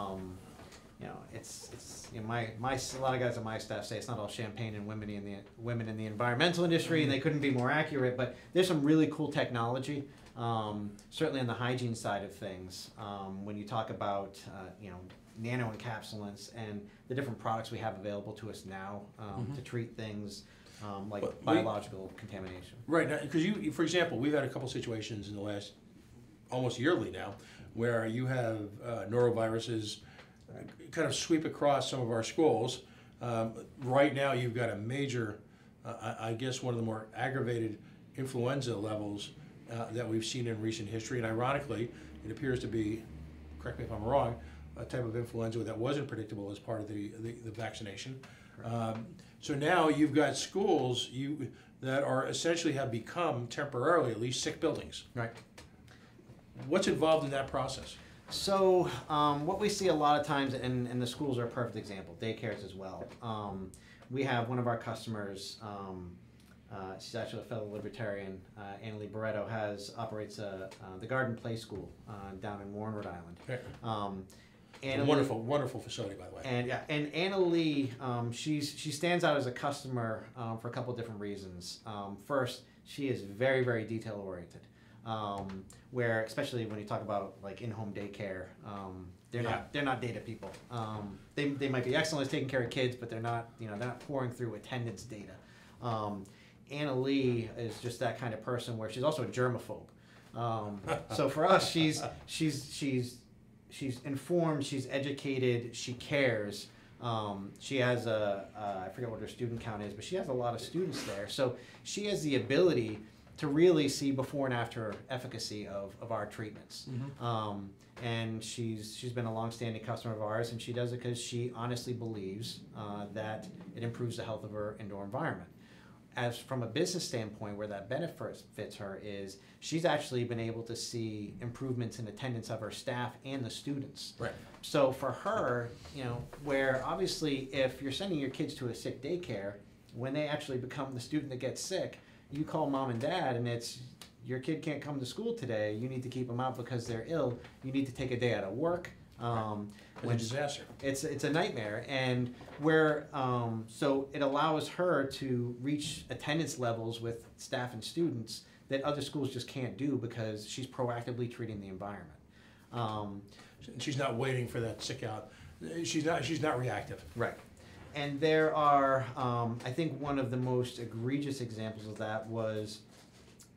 lot of guys on my staff say it's not all champagne and women in the environmental industry, and they couldn't be more accurate. But there's some really cool technology, certainly on the hygiene side of things. When you talk about nano encapsulants and the different products we have available to us now to treat things like biological contamination. Right, because for example, we've had a couple situations in the last almost yearly now where you have noroviruses kind of sweep across some of our schools. Right now you've got a major, I guess one of the more aggravated influenza levels that we've seen in recent history, and ironically, it appears to be, correct me if I'm wrong, a type of influenza that wasn't predictable as part of the vaccination. So now you've got schools that are essentially have become temporarily at least sick buildings. Right. What's involved in that process? So what we see a lot of times, and the schools are a perfect example, daycares as well. We have one of our customers, she's actually a fellow libertarian, Annalie Barretto, operates the Garden Play School down in Warren, Rhode Island. Okay. Wonderful facility, by the way. And Annalie, she stands out as a customer for a couple of different reasons. First, she is very, very detail oriented. Where especially when you talk about like in-home daycare, they're not data people. They might be excellent at taking care of kids, but they're not pouring through attendance data. Anna Lee is just that kind of person where she's also a germaphobe. So for us, she's informed, she's educated, she cares. She has I forget what her student count is, but she has a lot of students there. So she has the ability to really see before and after efficacy of our treatments. And she's been a longstanding customer of ours, and she does it because she honestly believes that it improves the health of her indoor environment. As from a business standpoint, where that benefits her is she's actually been able to see improvements in attendance of her staff and the students. Right. So for her, where obviously if you're sending your kids to a sick daycare, when they actually become the student that gets sick, you call mom and dad and it's, your kid can't come to school today, you need to keep them out because they're ill, you need to take a day out of work. It's a disaster. It's a nightmare, and where so it allows her to reach attendance levels with staff and students that other schools just can't do because she's proactively treating the environment. She's not waiting for that sick out. She's not reactive. Right. And there are, I think one of the most egregious examples of that was,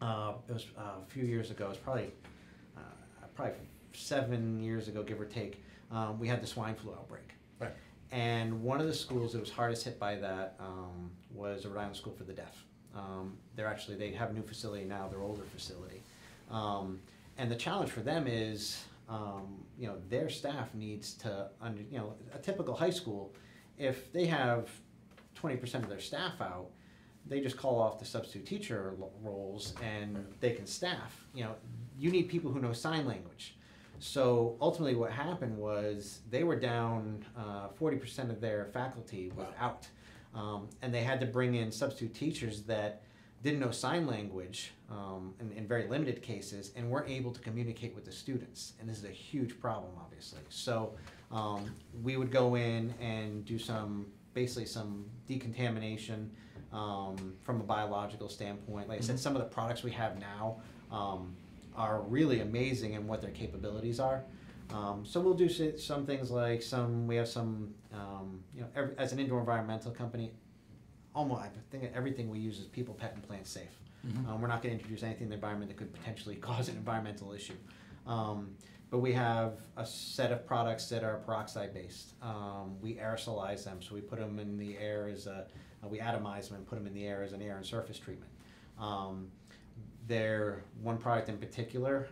it was a few years ago. It was probably 7 years ago, give or take. We had the swine flu outbreak. Right. And one of the schools that was hardest hit by that was a Rhode Island School for the Deaf. They have a new facility now, their older facility. And the challenge for them is, their staff needs to, a typical high school, if they have 20% of their staff out, they just call off the substitute teacher roles and they can staff. You need people who know sign language. So ultimately what happened was they were down 40% of their faculty was out. And they had to bring in substitute teachers that didn't know sign language in very limited cases and weren't able to communicate with the students. And this is a huge problem, obviously. So we would go in and do basically some decontamination from a biological standpoint. Like I said, some of the products we have now are really amazing in what their capabilities are. So we'll do some things like we have some, as an indoor environmental company, I think everything we use is people, pet, and plant safe. We're not going to introduce anything in the environment that could potentially cause an environmental issue. But we have a set of products that are peroxide based. We aerosolize them, so we put them in the air we atomize them and put them in the air as an air and surface treatment. They're one product in particular.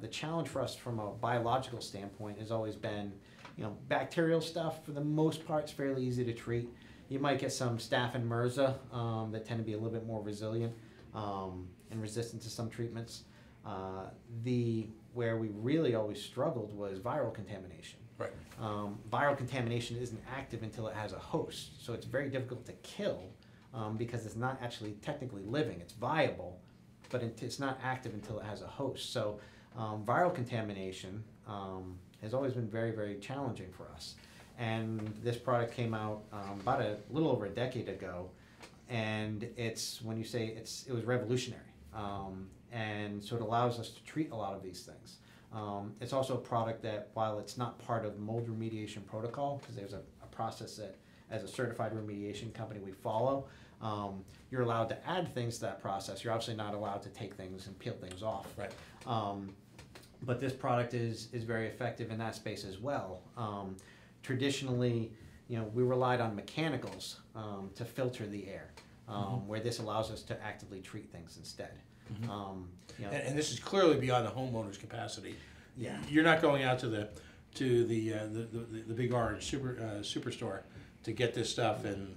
The challenge for us from a biological standpoint has always been, bacterial stuff for the most part is fairly easy to treat. You might get some staph and MRSA that tend to be a little bit more resilient and resistant to some treatments. Where we really always struggled was viral contamination. Right. Viral contamination isn't active until it has a host, so it's very difficult to kill because it's not actually technically living. It's viable, but it's not active until it has a host. So viral contamination has always been very, very challenging for us. And this product came out about a little over a decade ago, and it was revolutionary. And so it allows us to treat a lot of these things. It's also a product that, while it's not part of mold remediation protocol, because there's a process that, as a certified remediation company, we follow, you're allowed to add things to that process. You're obviously not allowed to take things and peel things off. Right. But this product is very effective in that space as well. Traditionally, we relied on mechanicals to filter the air, where this allows us to actively treat things instead. And this is clearly beyond the homeowner's capacity. Yeah. You're not going out to to the big orange superstore to get this stuff. And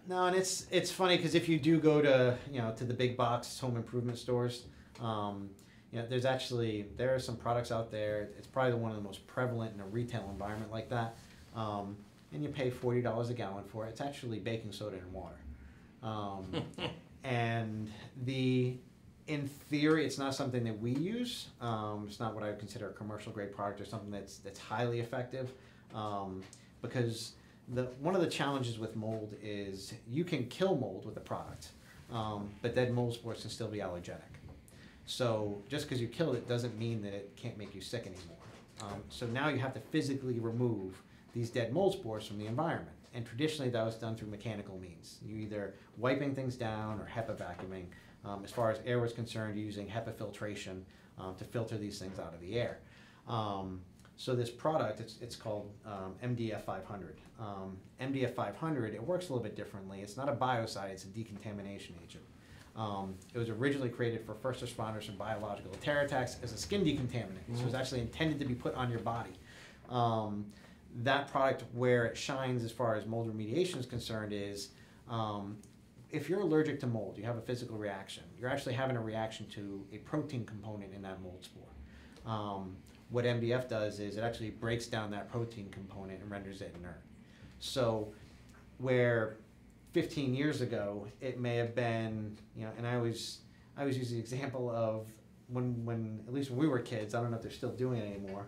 no, and it's funny because if you do go to to the big box home improvement stores, there are some products out there. It's probably one of the most prevalent in a retail environment like that, and you pay $40 a gallon for it. It's actually baking soda and water, and in theory, it's not something that we use. It's not what I would consider a commercial grade product or something that's highly effective, because one of the challenges with mold is you can kill mold with the product, but dead mold spores can still be allergenic. So just because you killed it doesn't mean that it can't make you sick anymore. So now you have to physically remove these dead mold spores from the environment. And traditionally that was done through mechanical means. You either wiping things down or HEPA vacuuming. As far as air was concerned, you're using HEPA filtration to filter these things out of the air. So this product, it's called MDF 500. MDF 500, it works a little bit differently. It's not a biocide, it's a decontamination agent. It was originally created for first responders from biological terror attacks as a skin decontaminant. So it was actually intended to be put on your body. That product, where it shines as far as mold remediation is concerned, is if you're allergic to mold, you have a physical reaction. You're actually having a reaction to a protein component in that mold spore. What MDF does is it actually breaks down that protein component and renders it inert. So where 15 years ago it may have been, and I always use the example of when at least when we were kids, I don't know if they're still doing it anymore,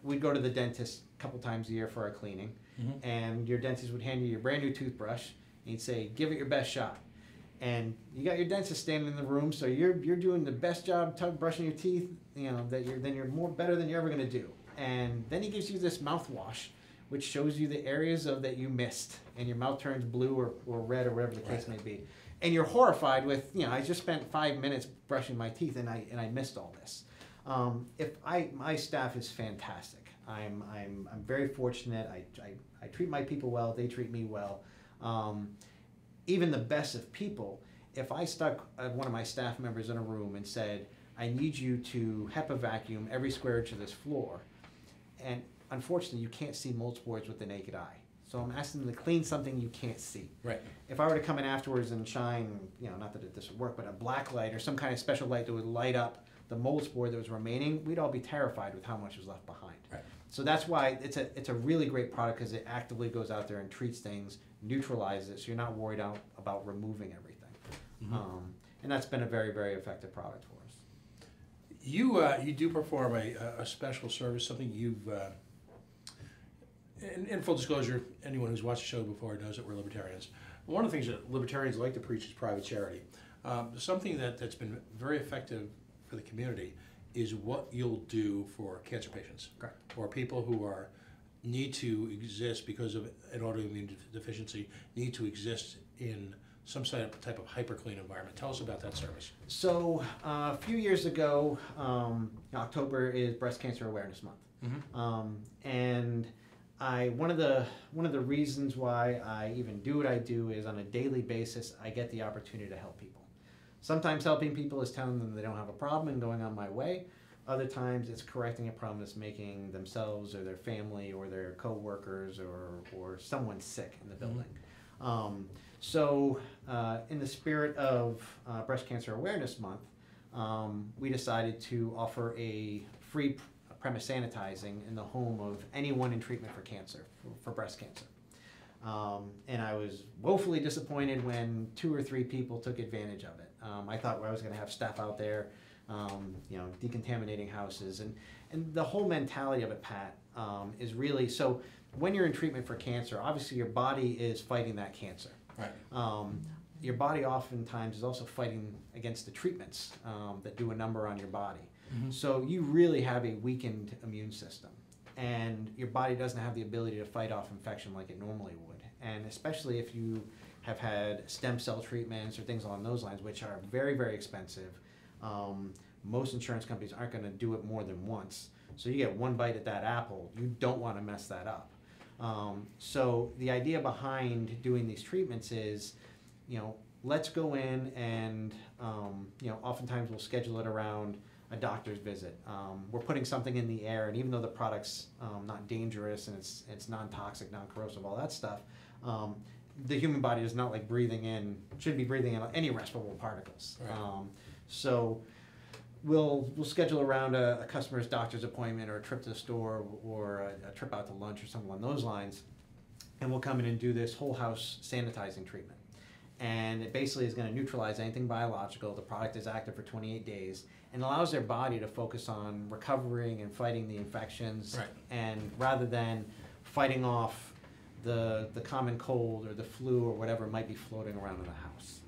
we'd go to the dentist a couple times a year for our cleaning, and your dentist would hand you your brand new toothbrush, and he'd say, give it your best shot. And you got your dentist standing in the room, so you're doing the best job brushing your teeth, then you're better than you're ever gonna do. And then he gives you this mouthwash, which shows you the areas that you missed, and your mouth turns blue or red or whatever the case may be. And you're horrified with, I just spent 5 minutes brushing my teeth and I missed all this. My staff is fantastic. I'm very fortunate. I treat my people well. They treat me well. Even the best of people, if I stuck one of my staff members in a room and said, I need you to HEPA vacuum every square inch of this floor, and unfortunately you can't see mold spores with the naked eye. So I'm asking them to clean something you can't see. Right. If I were to come in afterwards and shine, not that this would work, but a black light or some kind of special light that would light up the mold spore that was remaining, we'd all be terrified with how much was left behind. Right. So that's why it's a really great product, because it actively goes out there and treats things, neutralizes it, so you're not worried about removing everything. And that's been a very, very effective product for us. You do perform a special service, something you've, in full disclosure, anyone who's watched the show before knows that we're libertarians. One of the things that libertarians like to preach is private charity. Something that's been very effective for the community is what you'll do for cancer patients. Correct. Or people who need to exist because of an autoimmune deficiency, need to exist in some type of hyper-clean environment. Tell us about that service. So a few years ago, October is Breast Cancer Awareness Month. And one of the reasons why I even do what I do is on a daily basis, I get the opportunity to help people. Sometimes helping people is telling them they don't have a problem and going on my way. Other times it's correcting a problem that's making themselves or their family or their co-workers or someone sick in the building. So in the spirit of Breast Cancer Awareness Month, we decided to offer a free premise sanitizing in the home of anyone in treatment for cancer, for breast cancer. And I was woefully disappointed when 2 or 3 people took advantage of it. I thought I was going to have staff out there, decontaminating houses. And the whole mentality of it, Pat, is really, so when you're in treatment for cancer, obviously your body is fighting that cancer. Right. Your body oftentimes is also fighting against the treatments that do a number on your body. So you really have a weakened immune system. And your body doesn't have the ability to fight off infection like it normally would. And especially if you have had stem cell treatments or things along those lines, which are very, very expensive. Most insurance companies aren't going to do it more than once. So you get one bite at that apple. You don't want to mess that up. So the idea behind doing these treatments is, let's go in and, oftentimes we'll schedule it around a doctor's visit. We're putting something in the air, and even though the product's not dangerous and it's non-toxic, non-corrosive, all that stuff, the human body is not like should be breathing in any respirable particles. Right. So we'll schedule around a customer's doctor's appointment or a trip to the store or a trip out to lunch or something along those lines, and we'll come in and do this whole house sanitizing treatment. And it basically is going to neutralize anything biological. The product is active for 28 days and allows their body to focus on recovering and fighting the infections, Right. and rather than fighting off the common cold or the flu or whatever might be floating around in the house.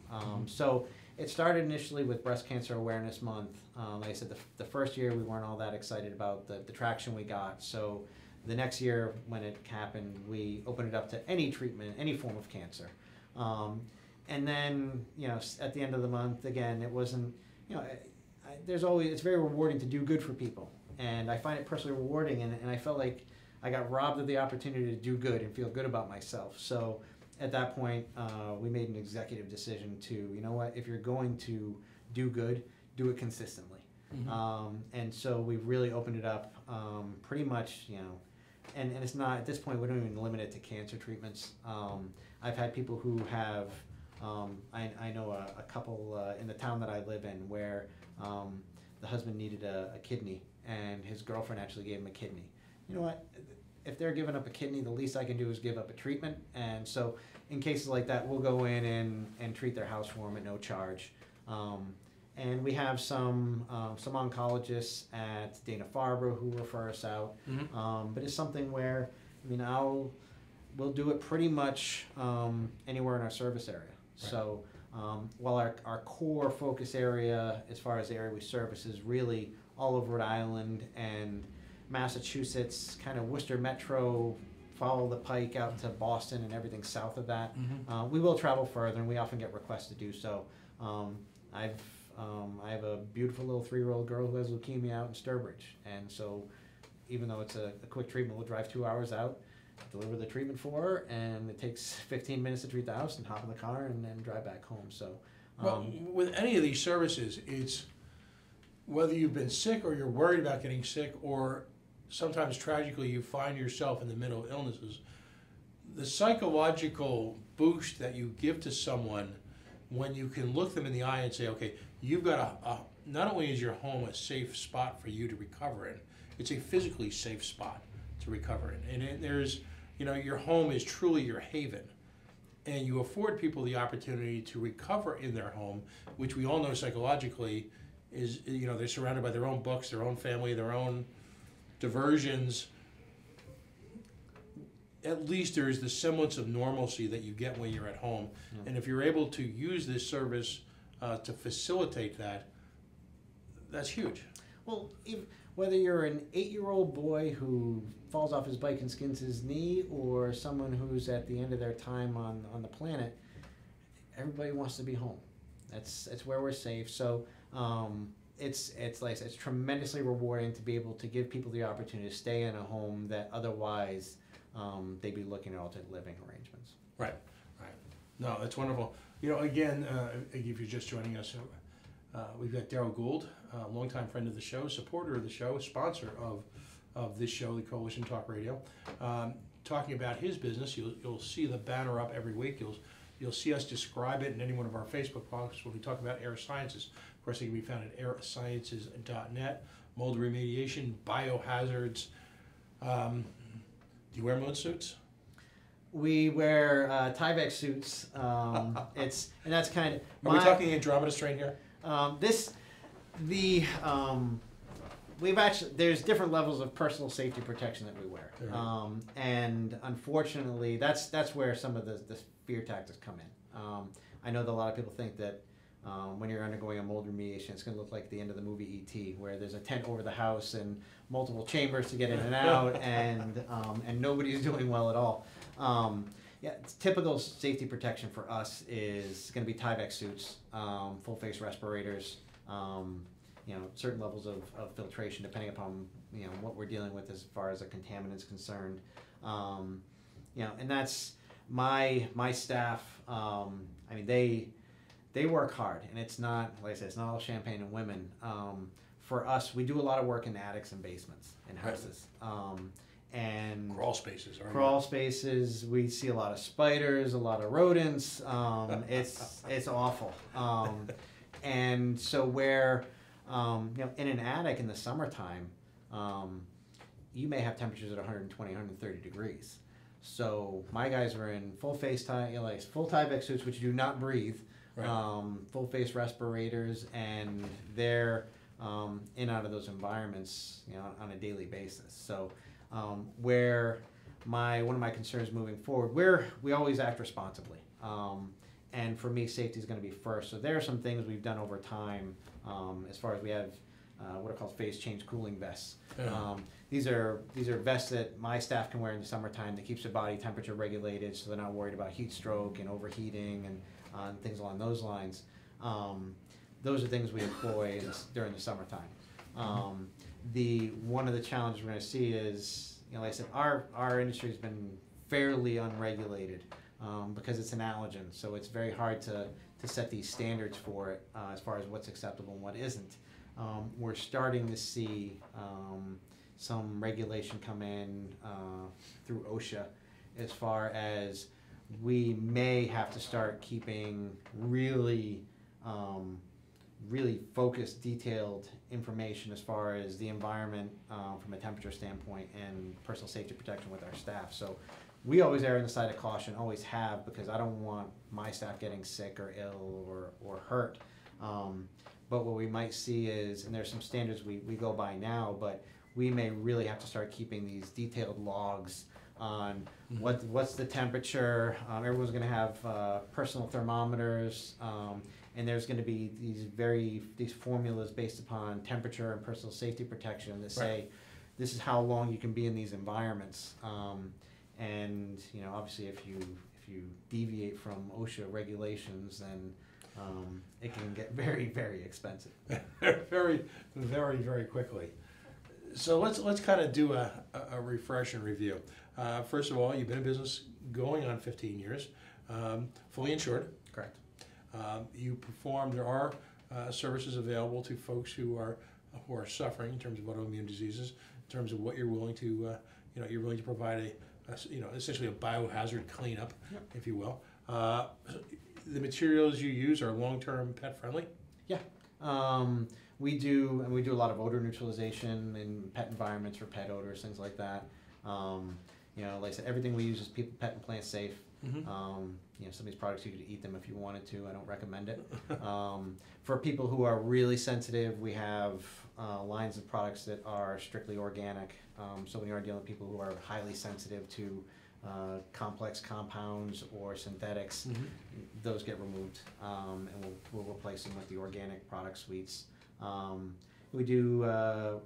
So it started initially with Breast Cancer Awareness Month. Like I said, the first year we weren't all that excited about the traction we got. So the next year when it happened, we opened it up to any treatment, any form of cancer. And then, at the end of the month, again, it wasn't, it's very rewarding to do good for people. And I find it personally rewarding, and I felt like I got robbed of the opportunity to do good and feel good about myself. So at that point, we made an executive decision to, you know what, if you're going to do good, do it consistently. And so we've really opened it up pretty much, and it's not, at this point, we don't even limit it to cancer treatments. I've had people who have, I know a couple in the town that I live in where the husband needed a kidney, and his girlfriend actually gave him a kidney. You know what? If they're giving up a kidney, the least I can do is give up a treatment. And so in cases like that, we'll go in and treat their house for them at no charge. And we have some oncologists at Dana-Farber who refer us out. But it's something where, we'll do it pretty much anywhere in our service area. Right. So while our core focus area, as far as the area we service, is really all of Rhode Island and Massachusetts, kind of Worcester Metro, follow the pike out to Boston and everything south of that. We will travel further, and we often get requests to do so. I have a beautiful little 3-year-old girl who has leukemia out in Sturbridge, and so even though it's a quick treatment, we'll drive 2 hours out, deliver the treatment for her, and it takes 15 minutes to treat the house and hop in the car and then drive back home. So, well, with any of these services, it's whether you've been sick or you're worried about getting sick, or sometimes tragically you find yourself in the middle of illnesses, the psychological boost that you give to someone when you can look them in the eye and say, okay, you've got not only is your home a safe spot for you to recover in, it's a physically safe spot to recover in. And there's, your home is truly your haven. And you afford people the opportunity to recover in their home, which we all know psychologically is, they're surrounded by their own books, their own family, their own diversions. At least there is the semblance of normalcy that you get when you're at home. And if you're able to use this service to facilitate that, that's huge. Well, whether you're an 8-year-old boy who falls off his bike and skins his knee, or someone who's at the end of their time on the planet, everybody wants to be home. It's where we're safe. So it's tremendously rewarding to be able to give people the opportunity to stay in a home that otherwise they'd be looking at alternate living arrangements. Right. No, that's wonderful. Again, if you're just joining us, we've got Darryl Gould, a longtime friend of the show, supporter of the show, sponsor of this show, the Coalition Talk Radio, talking about his business. You'll see the banner up every week. You'll see us describe it in any one of our Facebook posts when we talk about air sciences. Of course, they can be found at airsciences.net, mold remediation, biohazards. Do you wear mold suits? We wear Tyvek suits. And that's kind of. Are we talking Andromeda strain here? We've actually, there's different levels of personal safety protection that we wear. Right. And unfortunately, that's where some of the fear tactics come in. I know that a lot of people think that when you're undergoing a mold remediation, it's going to look like the end of the movie E.T., where there's a tent over the house and multiple chambers to get in and out, and nobody's doing well at all. Typical safety protection for us is going to be Tyvek suits, full face respirators, certain levels of filtration depending upon what we're dealing with as far as a contaminant is concerned. And that's my staff. They work hard, and it's not, like I said, it's not all champagne and women. for us, we do a lot of work in attics and basements in houses. And Crawl spaces. Crawl spaces. We see a lot of spiders, a lot of rodents. It's awful. And so where, in an attic in the summertime, you may have temperatures at 120, 130 degrees. So my guys were in full face full Tyvek suits, which do not breathe, full face respirators, and they're in and out of those environments, on a daily basis. So where one of my concerns moving forward, we always act responsibly. And for me, safety is going to be first. So there are some things we've done over time, as far as we have what are called phase change cooling vests. Yeah. These are vests that my staff can wear in the summertime that keeps their body temperature regulated, so they're not worried about heat stroke and overheating and things along those lines. Those are things we employ during the summertime. One of the challenges we're going to see is, like I said, our industry has been fairly unregulated because it's an allergen, so it's very hard to set these standards for it as far as what's acceptable and what isn't. We're starting to see some regulation come in through OSHA as far as we may have to start keeping really focused, detailed information as far as the environment from a temperature standpoint and personal safety protection with our staff. So we always err on the side of caution, always have, because I don't want my staff getting sick or ill or hurt. But what we might see is, and there's some standards we go by now, but we may really have to start keeping these detailed logs on what's the temperature. Everyone's going to have personal thermometers, and there's going to be these formulas based upon temperature and personal safety protection that say this is how long you can be in these environments. And obviously, if you deviate from OSHA regulations, then it can get very, very expensive. Very, very, very quickly. So let's kind of do a refresh and review. First of all, you've been in business going on 15 years, fully insured. Correct. There are services available to folks who are suffering in terms of autoimmune diseases, in terms of what you're willing to, you're willing to provide essentially a biohazard cleanup, if you will. The materials you use are long-term pet friendly? Yeah. We do a lot of odor neutralization in pet environments for pet odors, things like that. Like I said, everything we use is pet and plant safe. Some of these products you could eat them if you wanted to. I don't recommend it. For people who are really sensitive, we have lines of products that are strictly organic. So when you are dealing with people who are highly sensitive to complex compounds or synthetics, those get removed, and we'll replace them with the organic product suites. We do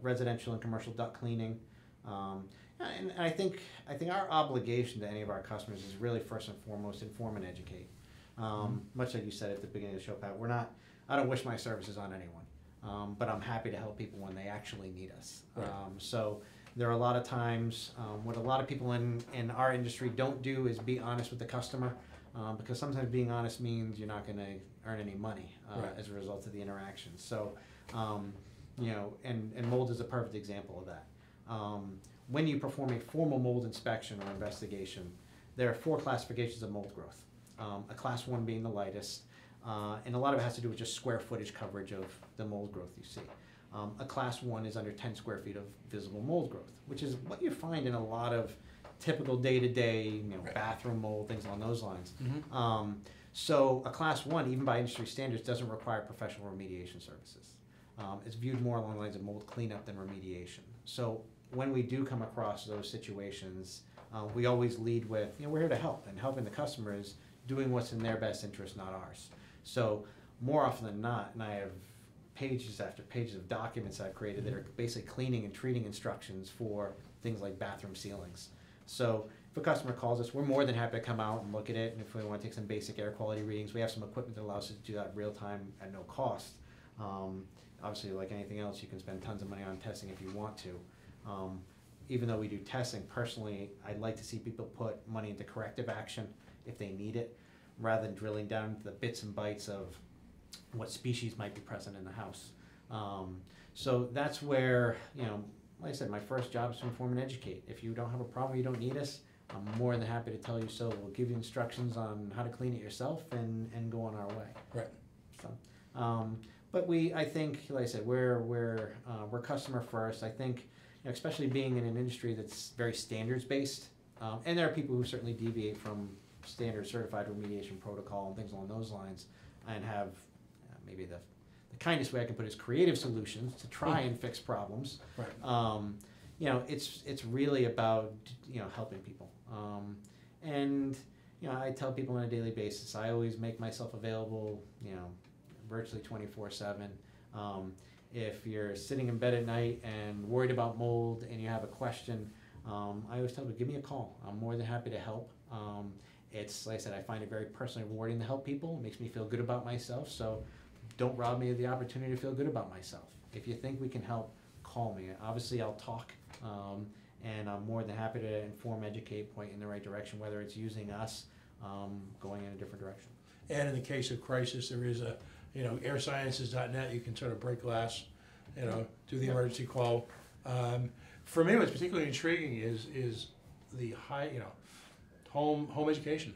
residential and commercial duct cleaning, and I think our obligation to any of our customers is really first and foremost inform and educate. Much like you said at the beginning of the show, Pat, I don't wish my services on anyone, but I'm happy to help people when they actually need us. Right. So there are a lot of times what a lot of people in our industry don't do is be honest with the customer, because sometimes being honest means you're not going to earn any money as a result of the interaction. So, and mold is a perfect example of that. When you perform a formal mold inspection or investigation, there are 4 classifications of mold growth. A class 1 being the lightest, and a lot of it has to do with just square footage coverage of the mold growth you see. A class 1 is under 10 square feet of visible mold growth, which is what you find in a lot of typical day-to-day, bathroom mold, things along those lines. So a class 1, even by industry standards, doesn't require professional remediation services. It's viewed more along the lines of mold cleanup than remediation. So when we do come across those situations, we always lead with, we're here to help, and helping the customer is doing what's in their best interest, not ours. So more often than not, and I have pages after pages of documents I've created that are basically cleaning and treating instructions for things like bathroom ceilings. So if a customer calls us, we're more than happy to come out and look at it, and if we want to take some basic air quality readings, we have some equipment that allows us to do that real time at no cost. Obviously, like anything else, you can spend tons of money on testing if you want to. Even though we do testing, personally, I'd like to see people put money into corrective action if they need it, rather than drilling down into the bits and bytes of what species might be present in the house. So that's where, like I said, my first job is to inform and educate. If you don't have a problem, you don't need us, I'm more than happy to tell you so. We'll give you instructions on how to clean it yourself and go on our way. Right. So, but I think, like I said, we're customer first. I think, especially being in an industry that's very standards based, and there are people who certainly deviate from standard certified remediation protocol and things along those lines, and have maybe the kindest way I can put it is creative solutions to try and fix problems. Right. It's really about helping people. And I tell people on a daily basis, I always make myself available, virtually 24/7. If you're sitting in bed at night and worried about mold and you have a question, I always tell people, give me a call. I'm more than happy to help. It's, like I said, I find it very personally rewarding to help people. It makes me feel good about myself. So don't rob me of the opportunity to feel good about myself. If you think we can help, call me. Obviously, I'll talk, and I'm more than happy to inform, educate, point in the right direction, whether it's using us, going in a different direction. And in the case of crisis, there is a, airsciences.net, you can sort of break glass, do the emergency call. For me, what's particularly intriguing is the high, home education.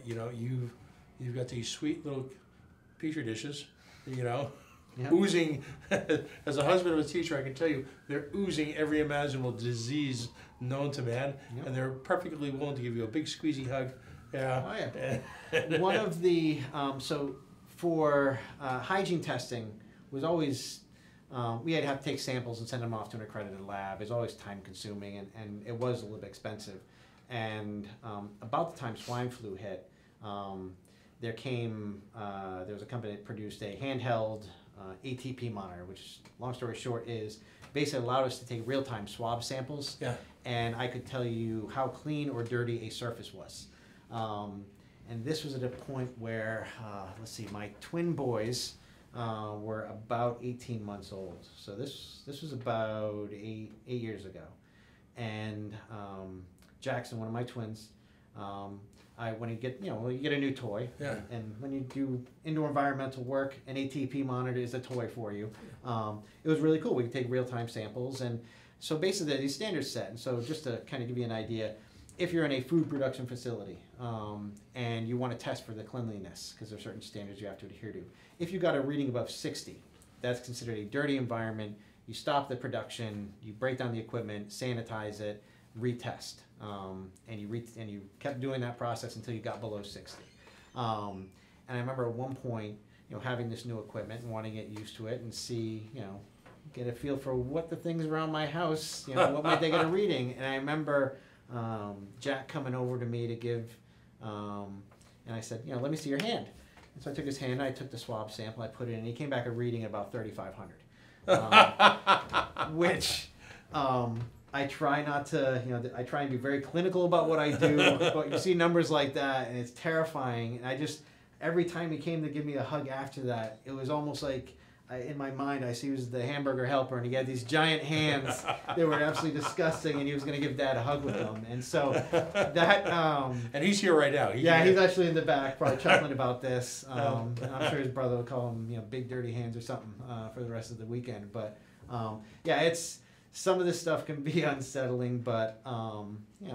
You've got these sweet little petri dishes, Yep. oozing. As a husband of a teacher, I can tell you they're oozing every imaginable disease known to man, Yep. and they're perfectly willing to give you a big squeezy hug. Yeah. Oh, yeah. One of the for hygiene testing was always we had to have to take samples and send them off to an accredited lab. It's always time consuming and it was a little bit expensive. And about the time swine flu hit, there was a company that produced a handheld ATP monitor, which, long story short, is basically allowed us to take real-time swab samples. Yeah. And I could tell you how clean or dirty a surface was. And this was at a point where, let's see, my twin boys were about 18 months old. So this was about eight years ago. And Jackson, one of my twins, when you get a new toy, Yeah. and when you do indoor environmental work, an ATP monitor is a toy for you. It was really cool. We could take real-time samples, and so basically these standards set. And so just to kind of give you an idea, if you're in a food production facility and you want to test for the cleanliness, because there are certain standards you have to adhere to, if you got a reading above 60, that's considered a dirty environment. You stop the production, you break down the equipment, sanitize it, retest, and you kept doing that process until you got below 60. And I remember at one point, having this new equipment and wanting to get used to it and see, get a feel for what the things around my house, what might they get a reading. And I remember Jack coming over to me to give, and I said, let me see your hand. And so I took his hand, I took the swab sample, I put it in, and he came back a reading about 3,500, which I try not to, I try and be very clinical about what I do, but you see numbers like that, and it's terrifying. And every time he came to give me a hug after that, it was almost like, in my mind, I see he was the hamburger helper, and he had these giant hands that were absolutely disgusting, and he was going to give Dad a hug with them. And so that... and he's here right now. He's actually in the back, probably chuckling about this. I'm sure his brother will call him, big dirty hands or something for the rest of the weekend. But it's... Some of this stuff can be unsettling, but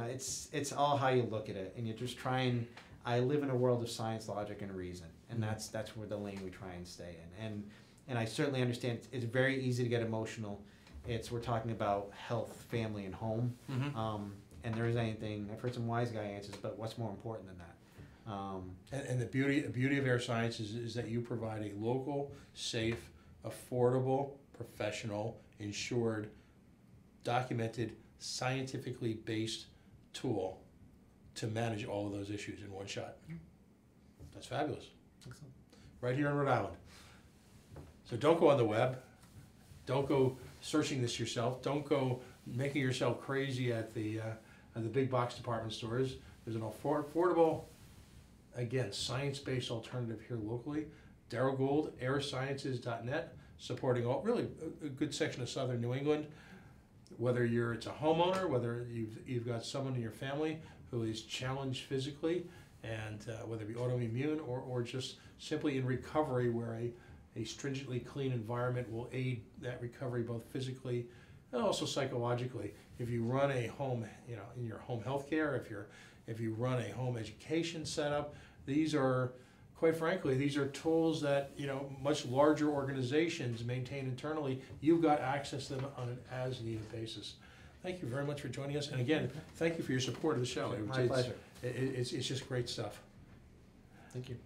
it's all how you look at it, and you just try and... I live in a world of science, logic, and reason, and that's where the lane we try and stay in. And I certainly understand it's very easy to get emotional. We're talking about health, family, and home. Mm-hmm. And there is anything, I've heard some wise guy answers, but what's more important than that? And the beauty of Air Sciences is that you provide a local, safe, affordable, professional, insured, documented, scientifically based tool to manage all of those issues in one shot. That's fabulous. Excellent. Right here in Rhode Island. So don't go on the web. Don't go searching this yourself. Don't go making yourself crazy at the big box department stores. There's an affordable, again, science-based alternative here locally. Darryl Gould, airsciences.net, supporting really a good section of southern New England. Whether it's a homeowner, whether you've got someone in your family who is challenged physically, and whether it be autoimmune or just simply in recovery where A stringently clean environment will aid that recovery both physically and also psychologically. If you run a home, in your home health care, if you run a home education setup, these are, quite frankly, these are tools that, much larger organizations maintain internally. You've got access to them on an as-needed basis. Thank you very much for joining us. And again, thank you for your support of the show. My pleasure. It's just great stuff. Thank you.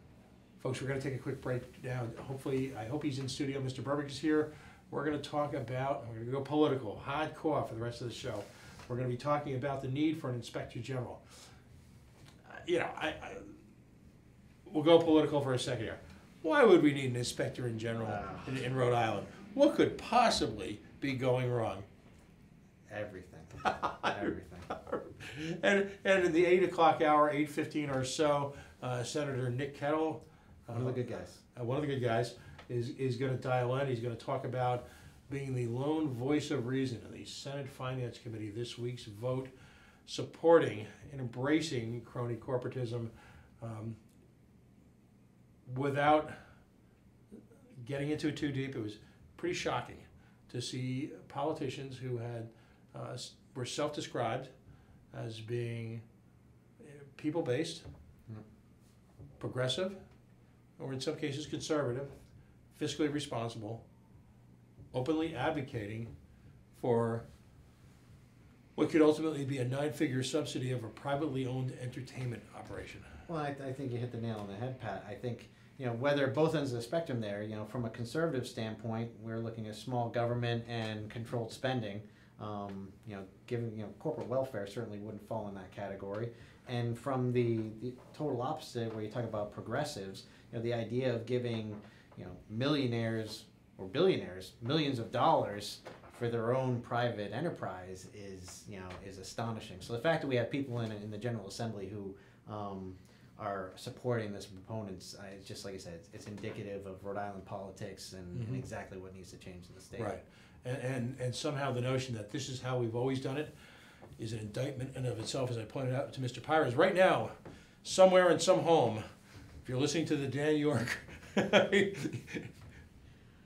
Folks, we're going to take a quick break now. I hope he's in studio. Mr. Burbridge is here. We're going to talk about, we're going to go political, hardcore for the rest of the show. We're going to be talking about the need for an inspector general. We'll go political for a second here. Why would we need an inspector in general in Rhode Island? What could possibly be going wrong? Everything. Everything. And in the 8 o'clock hour, 8:15 or so, Senator Nick Kettle, One of the good guys. is going to dial in. He's going to talk about being the lone voice of reason in the Senate Finance Committee this week's vote supporting and embracing crony corporatism without getting into it too deep. It was pretty shocking to see politicians who were self-described as being people-based, progressive, or in some cases conservative, fiscally responsible, openly advocating for what could ultimately be a 9-figure subsidy of a privately owned entertainment operation. Well, I think you hit the nail on the head, Pat. I think, whether both ends of the spectrum there, from a conservative standpoint, we're looking at small government and controlled spending. Given, corporate welfare certainly wouldn't fall in that category. And from the total opposite, where you talk about progressives, the idea of giving, millionaires or billionaires millions of dollars for their own private enterprise is astonishing. So the fact that we have people in the General Assembly who are supporting this proponents, it's just like I said, it's indicative of Rhode Island politics and exactly what needs to change in the state. Right, and somehow the notion that this is how we've always done it is an indictment in of itself, as I pointed out to Mr. Pires. Right now, somewhere in some home, if you're listening to the Dan York,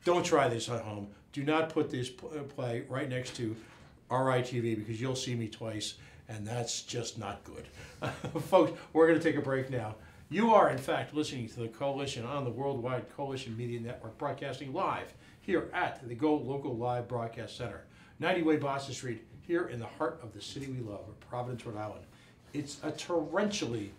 don't try this at home. Do not put this play right next to RITV because you'll see me twice, and that's just not good. Folks, we're going to take a break now. You are, in fact, listening to the Coalition on the Worldwide Coalition Media Network, broadcasting live here at the GoLocal Live Broadcast Center, 90 Way Boston Street, here in the heart of the city we love, Providence, Rhode Island. It's a torrentially,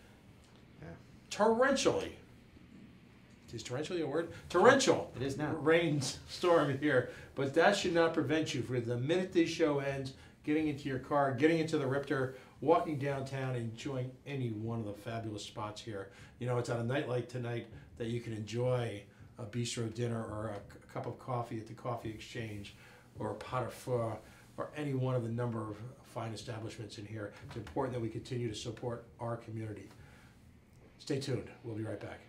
is torrentially a word? Torrential. It is now. Rainstorm here, but that should not prevent you from the minute this show ends, getting into your car, getting into the Ripter, walking downtown, enjoying any one of the fabulous spots here. It's on a night like tonight that you can enjoy a bistro dinner or a cup of coffee at the Coffee Exchange or a pot of pho or any one of the number of fine establishments in here. It's important that we continue to support our community. Stay tuned. We'll be right back.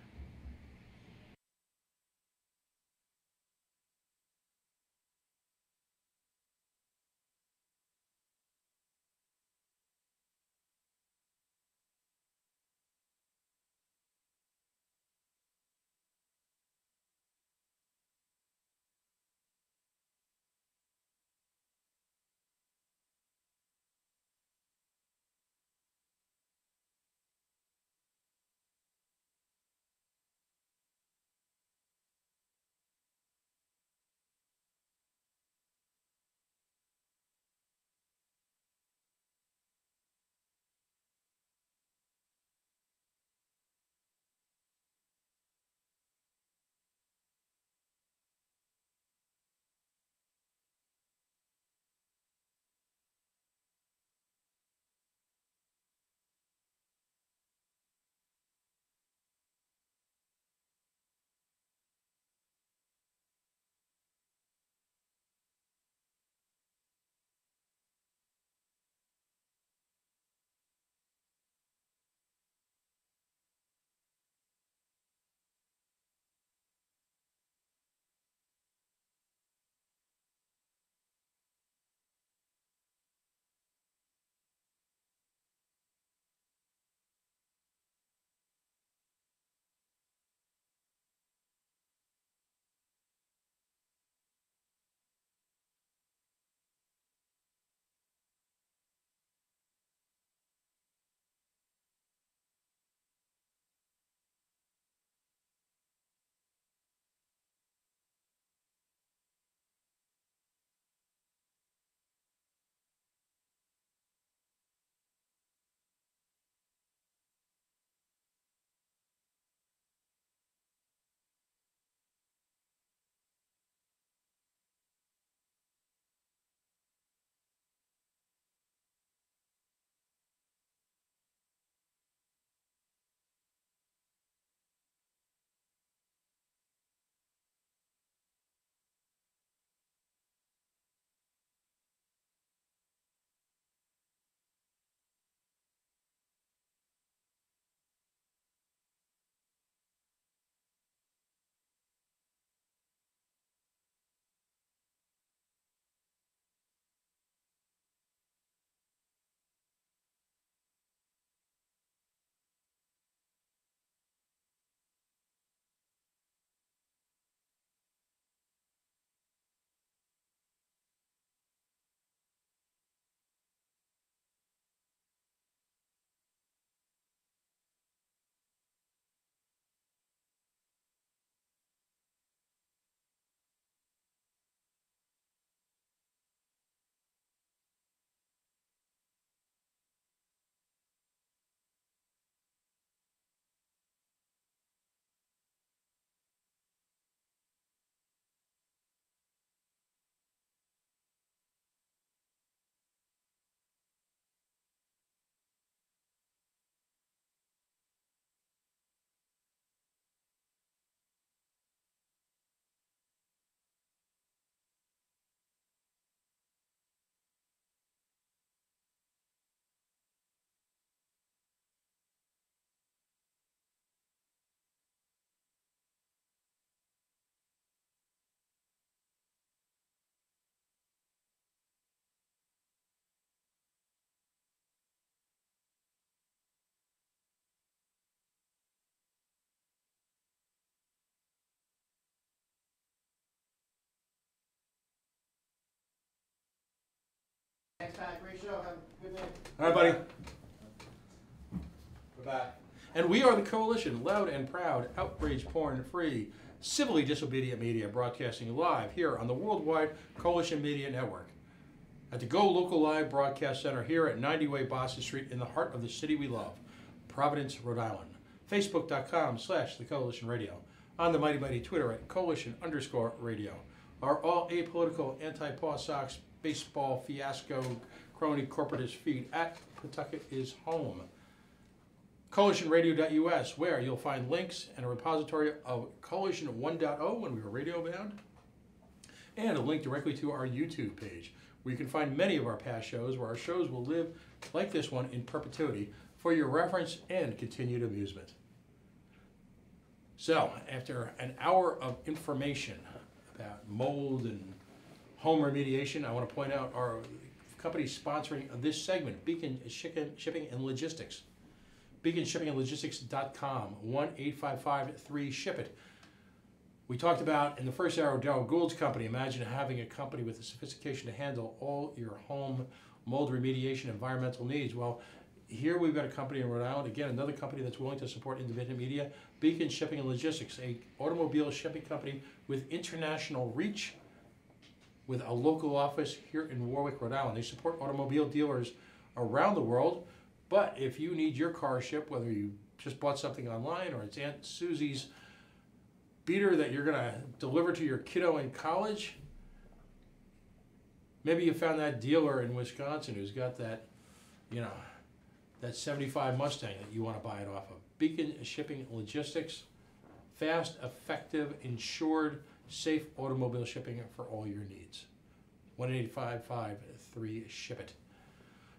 Pat. Great show. Have a good day. All right, buddy. Bye-bye. And we are the Coalition, loud and proud, outrage porn free, civilly disobedient media, broadcasting live here on the worldwide Coalition Media Network at the GoLocal Live Broadcast Center here at 90 Way Boston Street in the heart of the city we love, Providence, Rhode Island. Facebook.com/The Coalition Radio. On the mighty Twitter at Coalition_radio. Our all apolitical anti-paw Sox baseball fiasco crony corporatist feed at Pawtucket is home. CoalitionRadio.us, where you'll find links and a repository of Coalition 1.0 when we were radio bound, and a link directly to our YouTube page, where you can find many of our past shows, where our shows will live like this one in perpetuity for your reference and continued amusement. So, after an hour of information about mold and home remediation, I want to point out our company sponsoring this segment, Beacon Shipping and Logistics. BeaconShippingandLogistics.com, 1-855-3-SHIP-IT. We talked about in the first hour of Darrell Gould's company. Imagine having a company with the sophistication to handle all your home mold remediation environmental needs. Well, here we've got a company in Rhode Island, again, another company that's willing to support independent media, Beacon Shipping and Logistics, a automobile shipping company with international reach, with a local office here in Warwick, Rhode Island. They support automobile dealers around the world, but if you need your car shipped, whether you just bought something online or it's Aunt Susie's beater that you're gonna deliver to your kiddo in college, maybe you found that dealer in Wisconsin who's got that, you know, that 75 Mustang that you want to buy it off of. Beacon Shipping Logistics, fast, effective, insured, safe automobile shipping for all your needs. 1-855-3-SHIP-IT.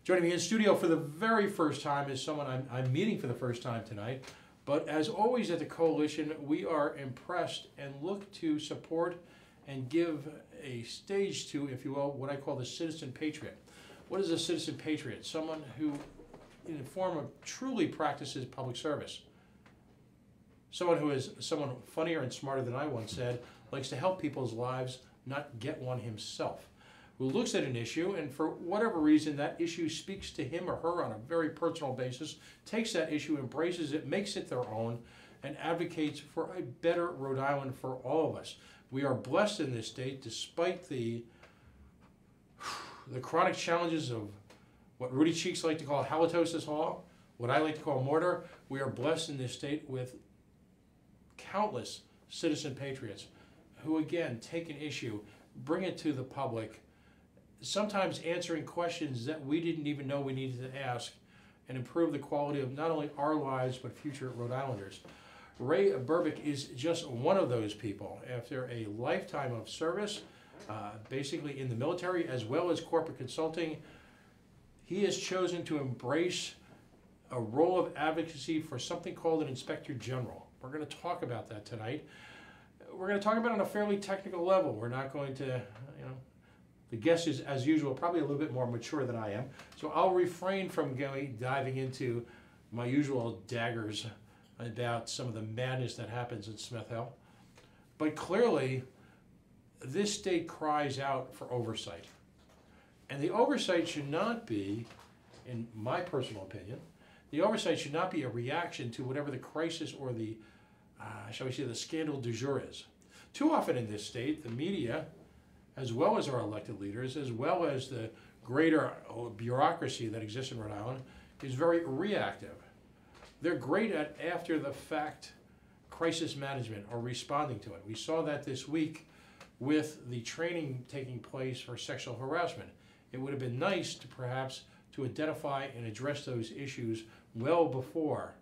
Joining me in studio for the very first time is someone I'm meeting for the first time tonight. But as always at the Coalition, we are impressed and look to support and give a stage to, if you will, what I call the citizen patriot. What is a citizen patriot? Someone who, in the form of truly practices public service. Someone who is someone funnier and smarter than I once said, likes to help people's lives, not get one himself. Who looks at an issue and for whatever reason that issue speaks to him or her on a very personal basis, takes that issue, embraces it, makes it their own, and advocates for a better Rhode Island for all of us. We are blessed in this state despite the chronic challenges of what Rudy Cheeks like to call halitosis hall, what I like to call mortar. We are blessed in this state with countless citizen patriots who, again, take an issue, bring it to the public, sometimes answering questions that we didn't even know we needed to ask, and improve the quality of not only our lives, but future Rhode Islanders. Ray Burbick is just one of those people. After a lifetime of service, basically in the military as well as corporate consulting, he has chosen to embrace a role of advocacy for something called an Inspector General. We're going to talk about that tonight. We're going to talk about it on a fairly technical level. We're not going to, you know, the guest is, as usual, probably a little bit more mature than I am. So I'll refrain from diving into my usual daggers about some of the madness that happens in Smith Hill. But clearly, this state cries out for oversight. And the oversight should not be, in my personal opinion, the oversight should not be a reaction to whatever the crisis or the, shall we say, the scandal du jour is. Too often in this state, the media, as well as our elected leaders, as well as the greater bureaucracy that exists in Rhode Island, is very reactive. They're great at after-the-fact crisis management or responding to it. We saw that this week with the training taking place for sexual harassment. It would have been nice to perhaps to identify and address those issues well before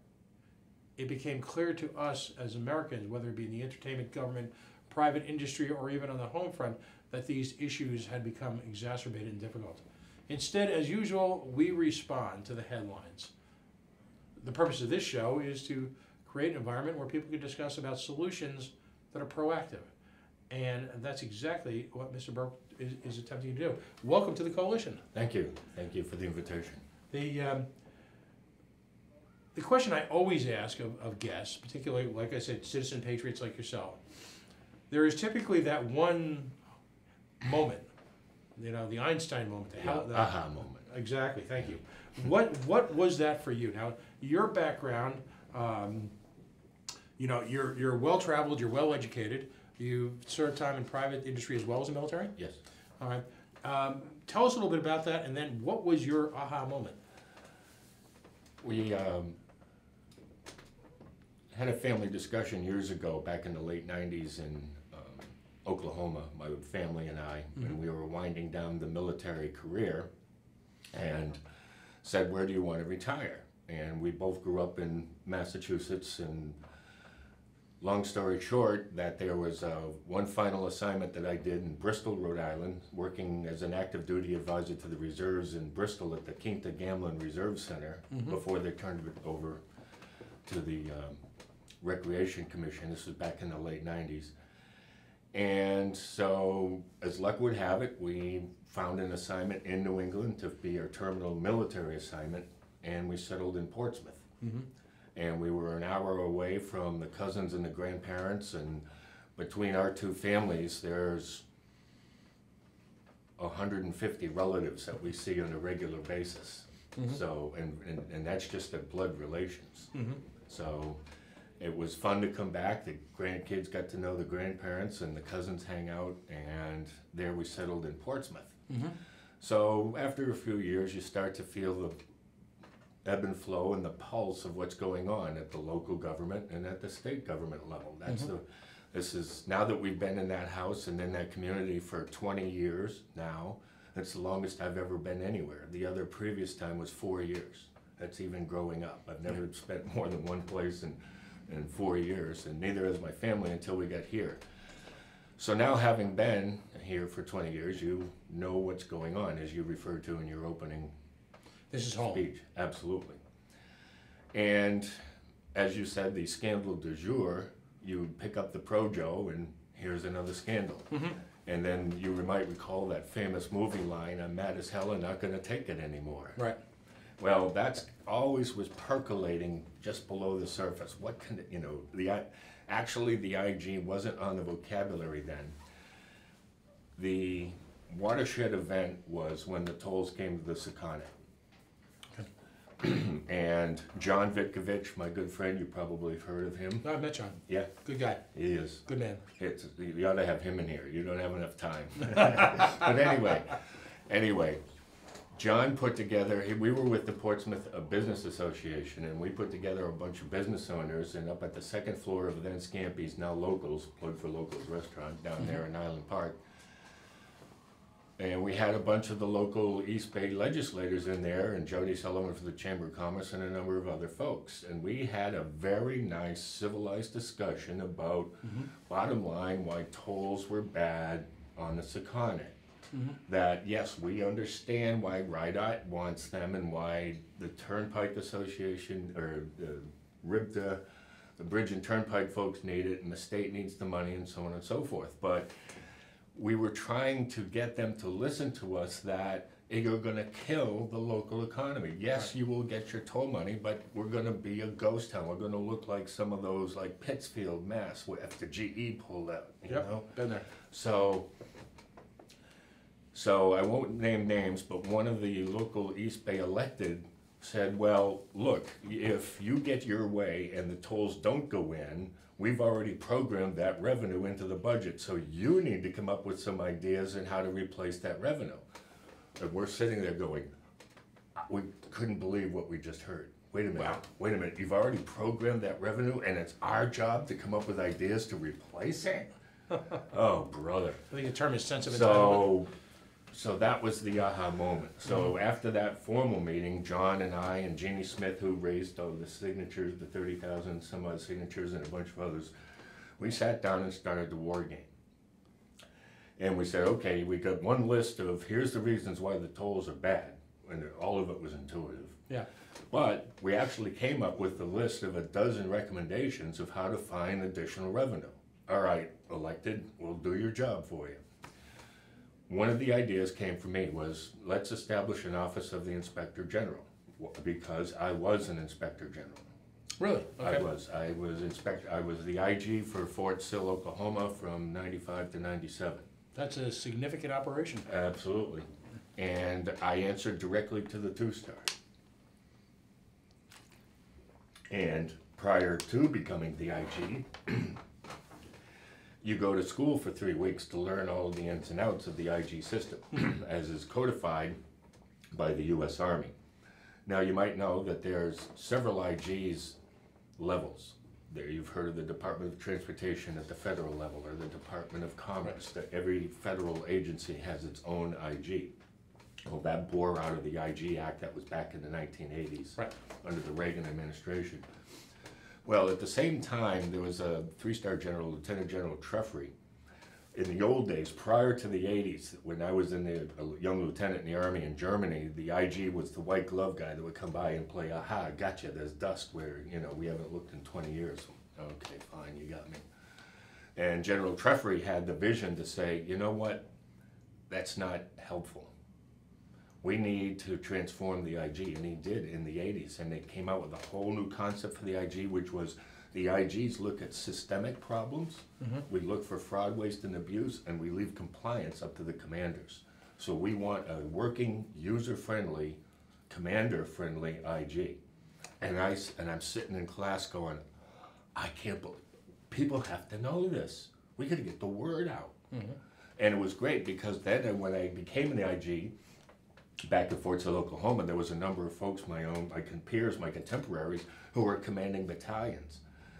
it became clear to us as Americans, whether it be in the entertainment, government, private industry, or even on the home front, that these issues had become exacerbated and difficult. Instead, as usual, we respond to the headlines. The purpose of this show is to create an environment where people can discuss about solutions that are proactive. And that's exactly what Mr. Burke is attempting to do. Welcome to the Coalition. Thank you. Thank you for the invitation. The question I always ask of guests, particularly, like I said, citizen patriots like yourself, there is typically that one moment, you know, the Einstein moment, the aha moment. Exactly. Thank you. What was that for you? Now, your background, you know, you're well traveled, you're well educated. You served time in private industry as well as the military. Yes. All right. Tell us a little bit about that, and then what was your aha moment? We had a family discussion years ago, back in the late 90s in Oklahoma, my family and I, when we were winding down the military career, and said, where do you want to retire? And we both grew up in Massachusetts, and long story short, that there was one final assignment that I did in Bristol, Rhode Island, working as an active duty advisor to the reserves in Bristol at the Quinta Gamblin Reserve Center before they turned it over to the Recreation Commission. This was back in the late 90s. And so, as luck would have it, we found an assignment in New England to be our terminal military assignment, and we settled in Portsmouth. And we were an hour away from the cousins and the grandparents, and between our two families, there's 150 relatives that we see on a regular basis. So, and that's just their blood relations. So, it was fun to come back. The grandkids got to know the grandparents, and the cousins hang out, and there we settled in Portsmouth. So after a few years, you start to feel the ebb and flow and the pulse of what's going on at the local government and at the state government level. That's this is, now that we've been in that house and in that community for 20 years now, that's the longest I've ever been anywhere. The other previous time was 4 years. That's even growing up. I've never spent more than one place in 4 years, and neither has my family until we got here. So now, having been here for 20 years, you know what's going on, as you referred to in your opening This is home. speech. Absolutely. And as you said, the scandal du jour, you pick up the Projo, and here's another scandal. And then you might recall that famous movie line, I'm mad as hell and not going to take it anymore. Right. Well, that's always was percolating just below the surface. What can, you know, actually the IG wasn't on the vocabulary then. The watershed event was when the tolls came to the Secana. And John Vitkovich, my good friend, you probably have heard of him. No, I've met John. Yeah, Good guy. he is. Good man. You ought to have him in here. You don't have enough time. But anyway, John put together, we were with the Portsmouth Business Association, and we put together a bunch of business owners, and up at the second floor of then Scampi's, now Locals, plug for Locals restaurant down there in Island Park. And we had a bunch of the local East Bay legislators in there, and Jody Sullivan from the Chamber of Commerce and a number of other folks. And we had a very nice civilized discussion about, bottom line, why tolls were bad on the Secana. That yes, we understand why RIDOT wants them and why the Turnpike Association or the Bridge and Turnpike folks need it, and the state needs the money, and so on and so forth. But we were trying to get them to listen to us that you're going to kill the local economy. Yes, you will get your toll money, but we're going to be a ghost town. We're going to look like some of those, like Pittsfield, Mass, where after GE pulled out. You know? Been there. So I won't name names, but one of the local East Bay elected said, well, look, if you get your way and the tolls don't go in, we've already programmed that revenue into the budget, so you need to come up with some ideas on how to replace that revenue. And we're sitting there going, we couldn't believe what we just heard. Wait a minute, you've already programmed that revenue and it's our job to come up with ideas to replace it? Oh, brother. I think the term is sense of entitlement. So that was the aha moment. So after that formal meeting, John and I and Jeannie Smith, who raised all the signatures, the 30,000 some odd signatures and a bunch of others, we sat down and started the war game. And we said, okay, we got one list of here's the reasons why the tolls are bad, and all of it was intuitive. Yeah. But we actually came up with a list of a dozen recommendations of how to find additional revenue. All right, elected, we'll do your job for you. One of the ideas came from me was, let's establish an office of the Inspector General, because I was an Inspector General. Really? Okay. I was the IG for Fort Sill, Oklahoma from 95 to 97. That's a significant operation. Absolutely. And I answered directly to the two-star. And prior to becoming the IG, you go to school for 3 weeks to learn all the ins and outs of the IG system, as is codified by the U.S. Army. Now, you might know that there's several IGs levels. There, you've heard of the Department of Transportation at the federal level, or the Department of Commerce, that every federal agency has its own IG. Well, that bore out of the IG Act that was back in the 1980s, Right. under the Reagan administration. Well, at the same time, there was a three-star general, Lieutenant General Treffery. In the old days, prior to the 80s, when I was a young lieutenant in the Army in Germany, the IG was the white glove guy that would come by and play, aha, gotcha, there's dust where, you know, we haven't looked in 20 years. Okay, fine, you got me. And General Treffery had the vision to say, you know what, that's not helpful. We need to transform the IG, and he did in the 80s, and they came out with a whole new concept for the IG, which was the IGs look at systemic problems, we look for fraud, waste, and abuse, and we leave compliance up to the commanders. So we want a working, user-friendly, commander-friendly IG. And I'm sitting in class going, I can't believe, people have to know this. We gotta get the word out. And it was great because then when I became an IG, back in Fort Sill, Oklahoma, there was a number of folks, my peers, my contemporaries, who were commanding battalions.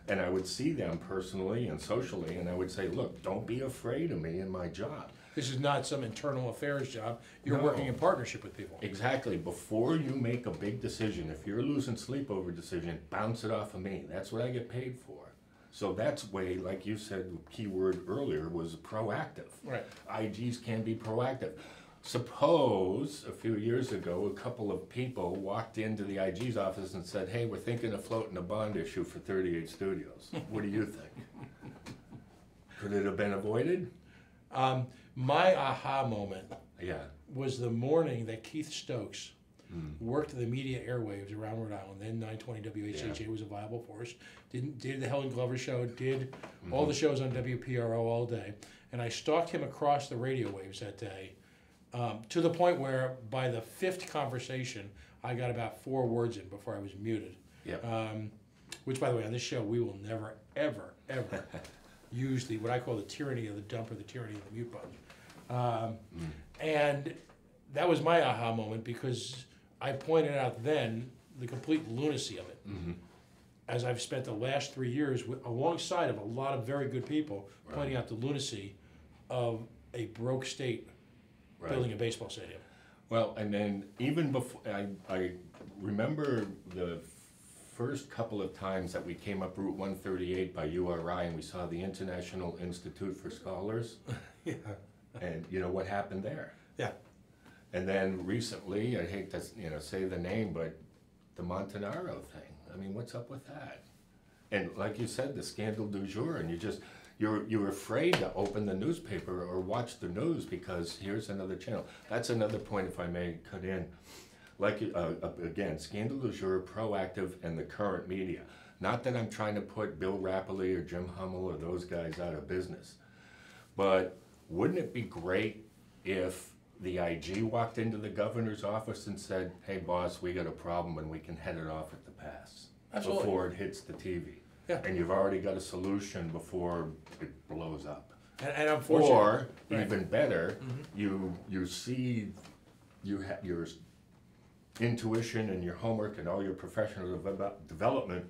And I would see them personally and socially, and I would say, look, don't be afraid of me in my job. This is not some internal affairs job. You're No. working in partnership with people. Exactly. Before you make a big decision, if you're losing sleep over a decision, bounce it off of me. That's what I get paid for. So that's way, like you said, the key word earlier was proactive. Right. IGs can be proactive. Suppose a few years ago, a couple of people walked into the IG's office and said, hey, we're thinking of floating a bond issue for 38 studios. What do you think? Could it have been avoided? My aha moment Yeah. was the morning that Keith Stokes worked the media airwaves around Rhode Island. Then 920 WHHA was a viable force. Did the Helen Glover show, did all the shows on WPRO all day. And I stalked him across the radio waves that day. To the point where by the fifth conversation, I got about 4 words in before I was muted. Yep. Which, by the way, on this show, we will never, ever, ever use what I call the tyranny of the dump or the tyranny of the mute button. And that was my aha moment because I pointed out then the complete lunacy of it. As I've spent the last 3 years alongside of a lot of very good people pointing out the lunacy of a broke state building a baseball stadium. Well, and then even before, I remember the first couple of times that we came up Route 138 by URI and we saw the International Institute for Scholars. Yeah. And you know what happened there? Yeah. And then recently, I hate to say the name, but the Montanaro thing. I mean, what's up with that? And like you said, the scandal du jour, and you're afraid to open the newspaper or watch the news because here's another channel. That's another point, if I may cut in. Like, again, scandal du jour, proactive, and the current media. Not that I'm trying to put Bill Rappley or Jim Hummel or those guys out of business, but wouldn't it be great if the IG walked into the governor's office and said, hey, boss, we got a problem and we can head it off at the pass before it hits the TV. Yeah. And you've already got a solution before it blows up. And unfortunately, or even better, you see your intuition and your homework and all your professional development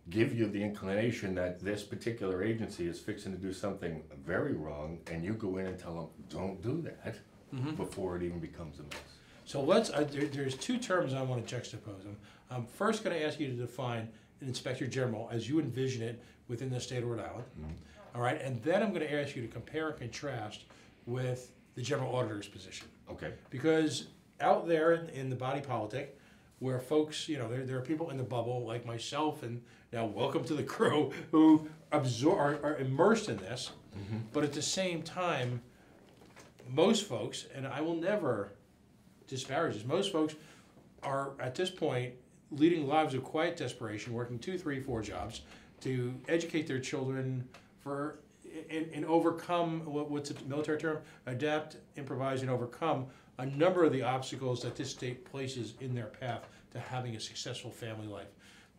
give you the inclination that this particular agency is fixing to do something very wrong, and you go in and tell them, don't do that before it even becomes a mess. So there's 2 terms I want to juxtapose. I'm first going to ask you to define an inspector general as you envision it within the state of Rhode Island. All right, and then I'm going to ask you to compare and contrast with the general auditor's position. Okay. Because out there in the body politic, where folks, there are people in the bubble like myself, and now welcome to the crew, who are immersed in this. But at the same time, most folks, and I will never disparage this, most folks are at this point leading lives of quiet desperation, working 2, 3, 4 jobs to educate their children for and overcome, what's the military term? Adapt, improvise, and overcome a number of the obstacles that this state places in their path to having a successful family life.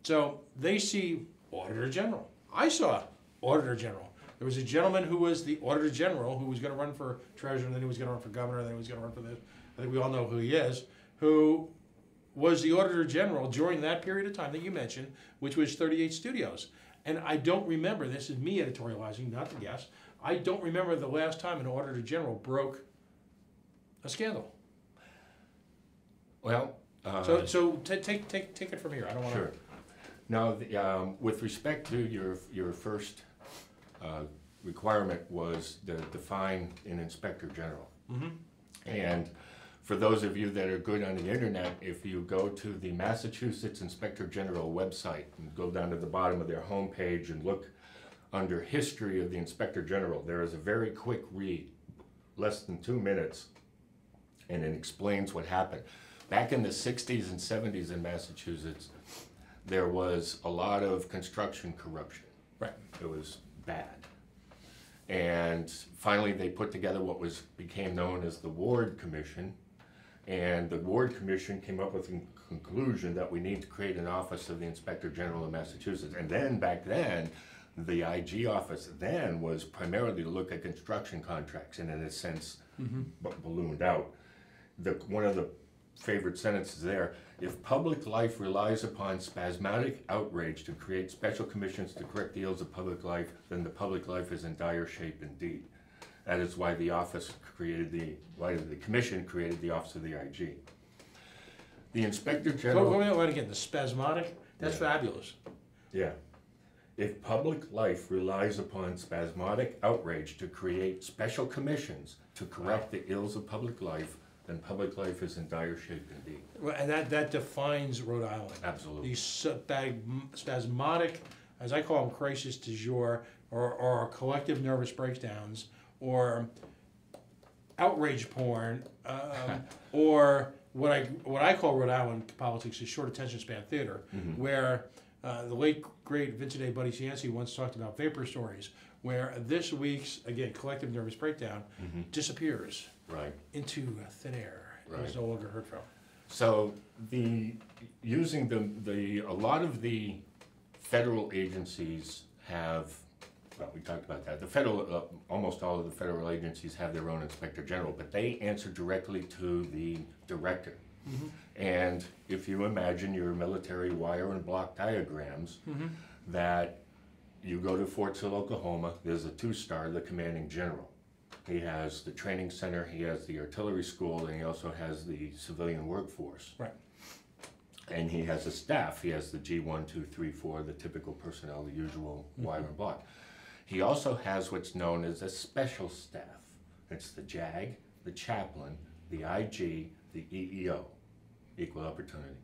So they see Auditor General. I saw Auditor General. There was a gentleman who was the Auditor General who was going to run for treasurer, and then he was going to run for governor, and then he was going to run for this. I think we all know who he is, who was the Auditor General during that period of time that you mentioned, which was 38 Studios. And I don't remember, this is me editorializing, not the guest, I don't remember the last time an Auditor General broke a scandal. Well, so take it from here. I don't want to. sure. Now, with respect to your first requirement was to define an inspector general. Mm-hmm. And for those of you that are good on the internet, if you go to the Massachusetts Inspector General website and go down to the bottom of their homepage and look under history of the Inspector General, there is a very quick read, less than 2 minutes, and it explains what happened. Back in the 60s and 70s in Massachusetts, there was a lot of construction corruption. Right. It was bad. And finally they put together what became known as the Ward Commission. And the Ward Commission came up with a conclusion that we need to create an office of the Inspector General of Massachusetts. And then back then, the IG office then was primarily to look at construction contracts, and in a sense, ballooned out. One of the favorite sentences there, if public life relies upon spasmodic outrage to create special commissions to correct the ills of public life, then the public life is in dire shape indeed. That is why the commission created the Office of the IG. The Inspector General... Go ahead again, the spasmodic, that's fabulous. Yeah. If public life relies upon spasmodic outrage to create special commissions to correct the ills of public life, then public life is in dire shape indeed. Well, and that defines Rhode Island. Absolutely. These spasmodic, as I call them, crisis du jour, or collective nervous breakdowns, or outrage porn, or what I call Rhode Island politics is short attention span theater, where the late great Vincent A. Buddy Cianci once talked about vapor stories, where this week's, again, collective nervous breakdown disappears into thin air. Right. It is no longer heard from. So using a lot of the federal agencies have, well, we talked about that. The federal, almost all of the federal agencies have their own inspector general, but they answer directly to the director. And if you imagine your military wire and block diagrams, that you go to Fort Sill, Oklahoma, there's a 2-star, the commanding general. He has the training center, he has the artillery school, and he also has the civilian workforce. Right. And he has a staff. He has the G1, 2, 3, 4, the typical personnel, the usual wire and block. He also has what's known as a special staff. It's the JAG, the chaplain, the IG, the EEO, equal opportunity.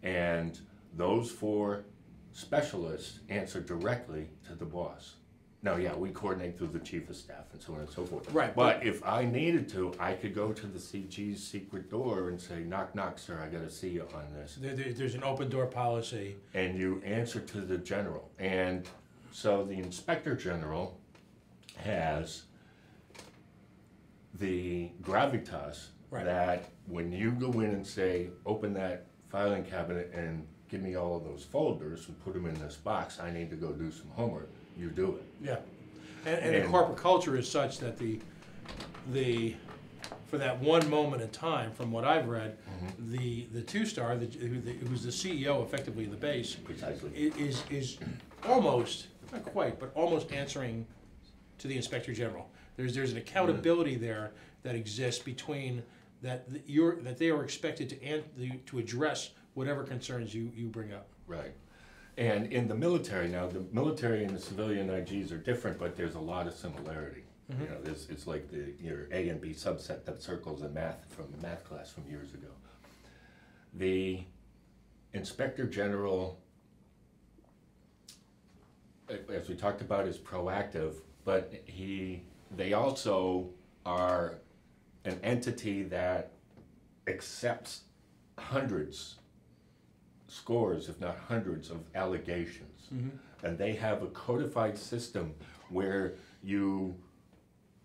And those 4 specialists answer directly to the boss. Now, yeah, we coordinate through the chief of staff and so on and so forth. Right. But if I needed to, I could go to the CG's secret door and say, knock, knock, sir, I gotta see you on this. There's an open door policy. And you answer to the general. And so the inspector general has the gravitas that when you go in and say, open that filing cabinet and give me all of those folders and put them in this box, I need to go do some homework. You do it. Yeah, and the corporate culture is such that for that one moment in time, from what I've read, the 2-star, who's the CEO effectively of the base, Precisely. is almost, not quite, but almost answering to the inspector general. There's an accountability there that exists between that they are expected to address whatever concerns you bring up. Right. And in the military now, the military and the civilian IGs are different, but there's a lot of similarity. You know, it's like your A and B subset that circles in math from the math class from years ago. The inspector general, as we talked about, is proactive, but they also are an entity that accepts scores, if not hundreds, of allegations. And they have a codified system where you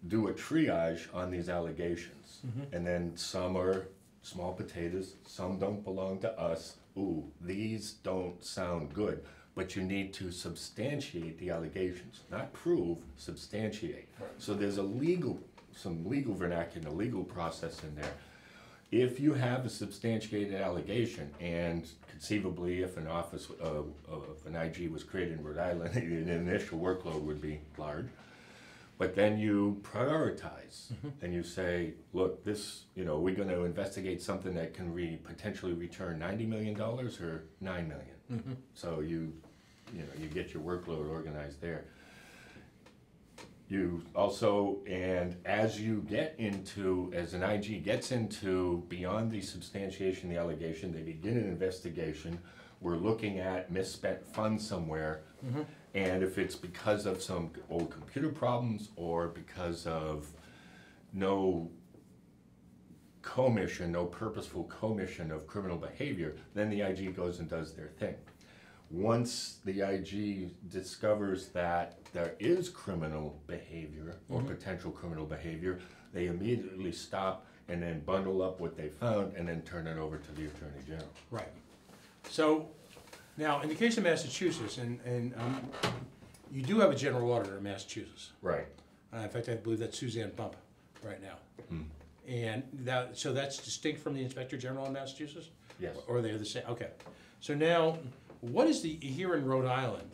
do a triage on these allegations. And then some are small potatoes, some don't belong to us. Ooh, these don't sound good. But you need to substantiate the allegations, not prove, substantiate. So there's some legal vernacular, legal process in there. If you have a substantiated allegation, and conceivably if an office of an IG was created in Rhode Island, the initial workload would be large. But then you prioritize and you say, look, this, we're going to investigate something that can potentially return $90 million or $9 million. So you get your workload organized there. You also, and as you get into, as an IG gets into beyond the substantiation of the allegation, they begin an investigation. We're looking at misspent funds somewhere. And if it's because of some old computer problems or because of no commission, no purposeful commission of criminal behavior, then the IG goes and does their thing. Once the IG discovers that there is criminal behavior or potential criminal behavior, they immediately stop and then bundle up what they found and then turn it over to the Attorney General. Right. So now, in the case of Massachusetts, and you do have a general auditor in Massachusetts. Right. In fact, I believe that's Suzanne Bump right now. And so that's distinct from the Inspector General in Massachusetts? Yes. Or they're the same? Okay. So now, what is here in Rhode Island,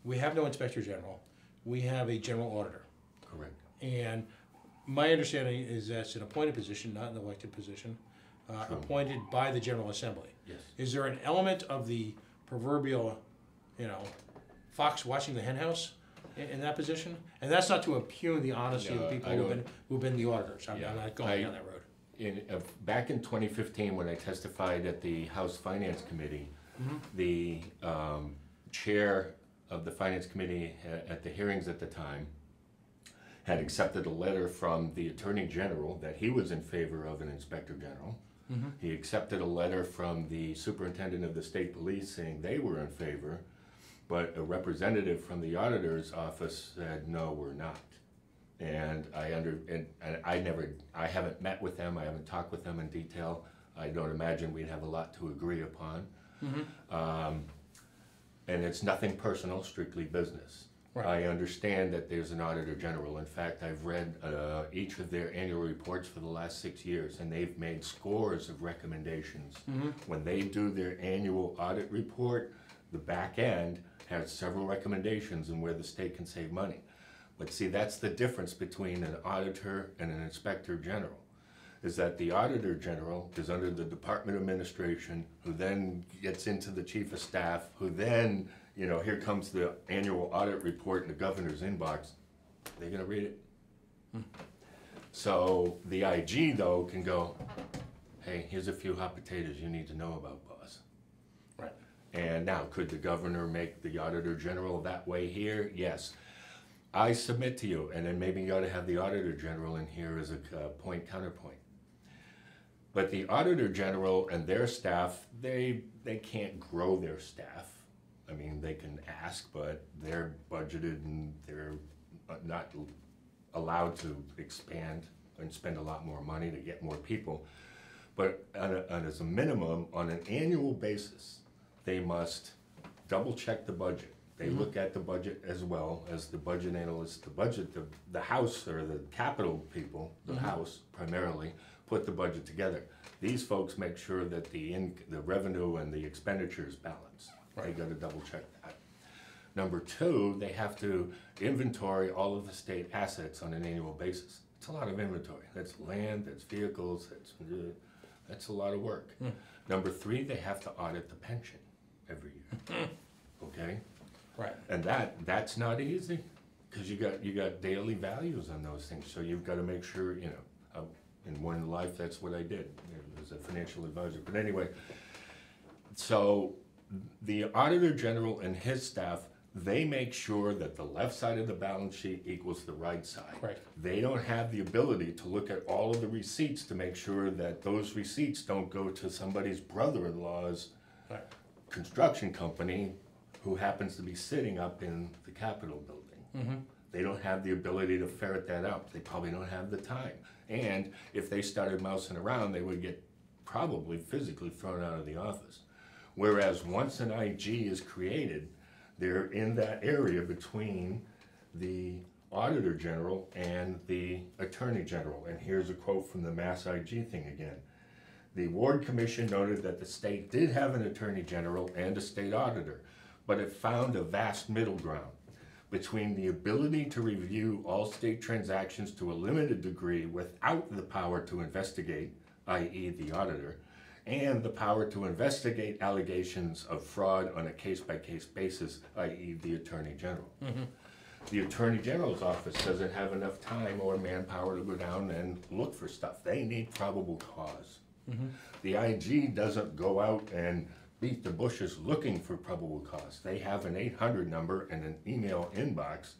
we have no Inspector General. We have a general auditor. Correct. And my understanding is that's an appointed position, not an elected position, appointed by the General Assembly. Yes. Is there an element of the proverbial, fox watching the henhouse in that position? And that's not to impugn the honesty of the people who've been the auditors. I'm not going down that road. Back in 2015, when I testified at the House Finance Committee, the chair of the Finance Committee at the hearings at the time had accepted a letter from the Attorney General that he was in favor of an Inspector General. He accepted a letter from the Superintendent of the State Police saying they were in favor, but a representative from the Auditor's Office said, no, we're not. And I haven't met with them, I haven't talked with them in detail. I don't imagine we'd have a lot to agree upon. And it's nothing personal, strictly business. Right. I understand that there's an Auditor General. In fact, I've read each of their annual reports for the last 6 years, and they've made scores of recommendations. When they do their annual audit report, the back end has several recommendations on where the state can save money. But see, that's the difference between an auditor and an Inspector General, is that the Auditor General is under the Department of Administration, who then gets into the Chief of Staff, who then, here comes the annual audit report in the governor's inbox. They're gonna read it. So the IG, though, can go, hey, here's a few hot potatoes you need to know about, boss. Right. And now, could the governor make the Auditor General that way here? Yes. I submit to you, and then maybe you ought to have the Auditor General in here as a counterpoint. But the Auditor General and their staff, they can't grow their staff. I mean, they can ask, but they're budgeted and they're not allowed to expand and spend a lot more money to get more people. But as a minimum, on an annual basis, they must double check the budget. They look at the budget as well as the budget analysts, the House or the capital people, the House primarily, put the budget together. These folks make sure that the revenue and the expenditures balance. Right. They got to double check that. Number two, they have to inventory all of the state assets on an annual basis. It's a lot of inventory. That's land, that's vehicles, that's a lot of work. Number three, they have to audit the pension every year. Okay? Right. And that's not easy, because you got daily values on those things. So you've got to make sure, in one life, that's what I did as a financial advisor. But anyway, so the Auditor General and his staff, they make sure that the left side of the balance sheet equals the right side. Right. They don't have the ability to look at all of the receipts to make sure that those receipts don't go to somebody's brother-in-law's construction company who happens to be sitting up in the Capitol building. They don't have the ability to ferret that out. They probably don't have the time. And if they started mousing around, they would get probably physically thrown out of the office. Whereas once an IG is created, they're in that area between the Auditor General and the Attorney General. And here's a quote from the Mass IG thing again. The Ward Commission noted that the state did have an Attorney General and a state auditor, but it found a vast middle ground between the ability to review all state transactions to a limited degree without the power to investigate, i.e. the auditor, and the power to investigate allegations of fraud on a case-by-case basis, i.e. the Attorney General. Mm-hmm. The Attorney General's office doesn't have enough time or manpower to go down and look for stuff. They need probable cause. Mm-hmm. The IG doesn't go out and beat the bushes looking for probable cause. They have an 800 number and an email inbox,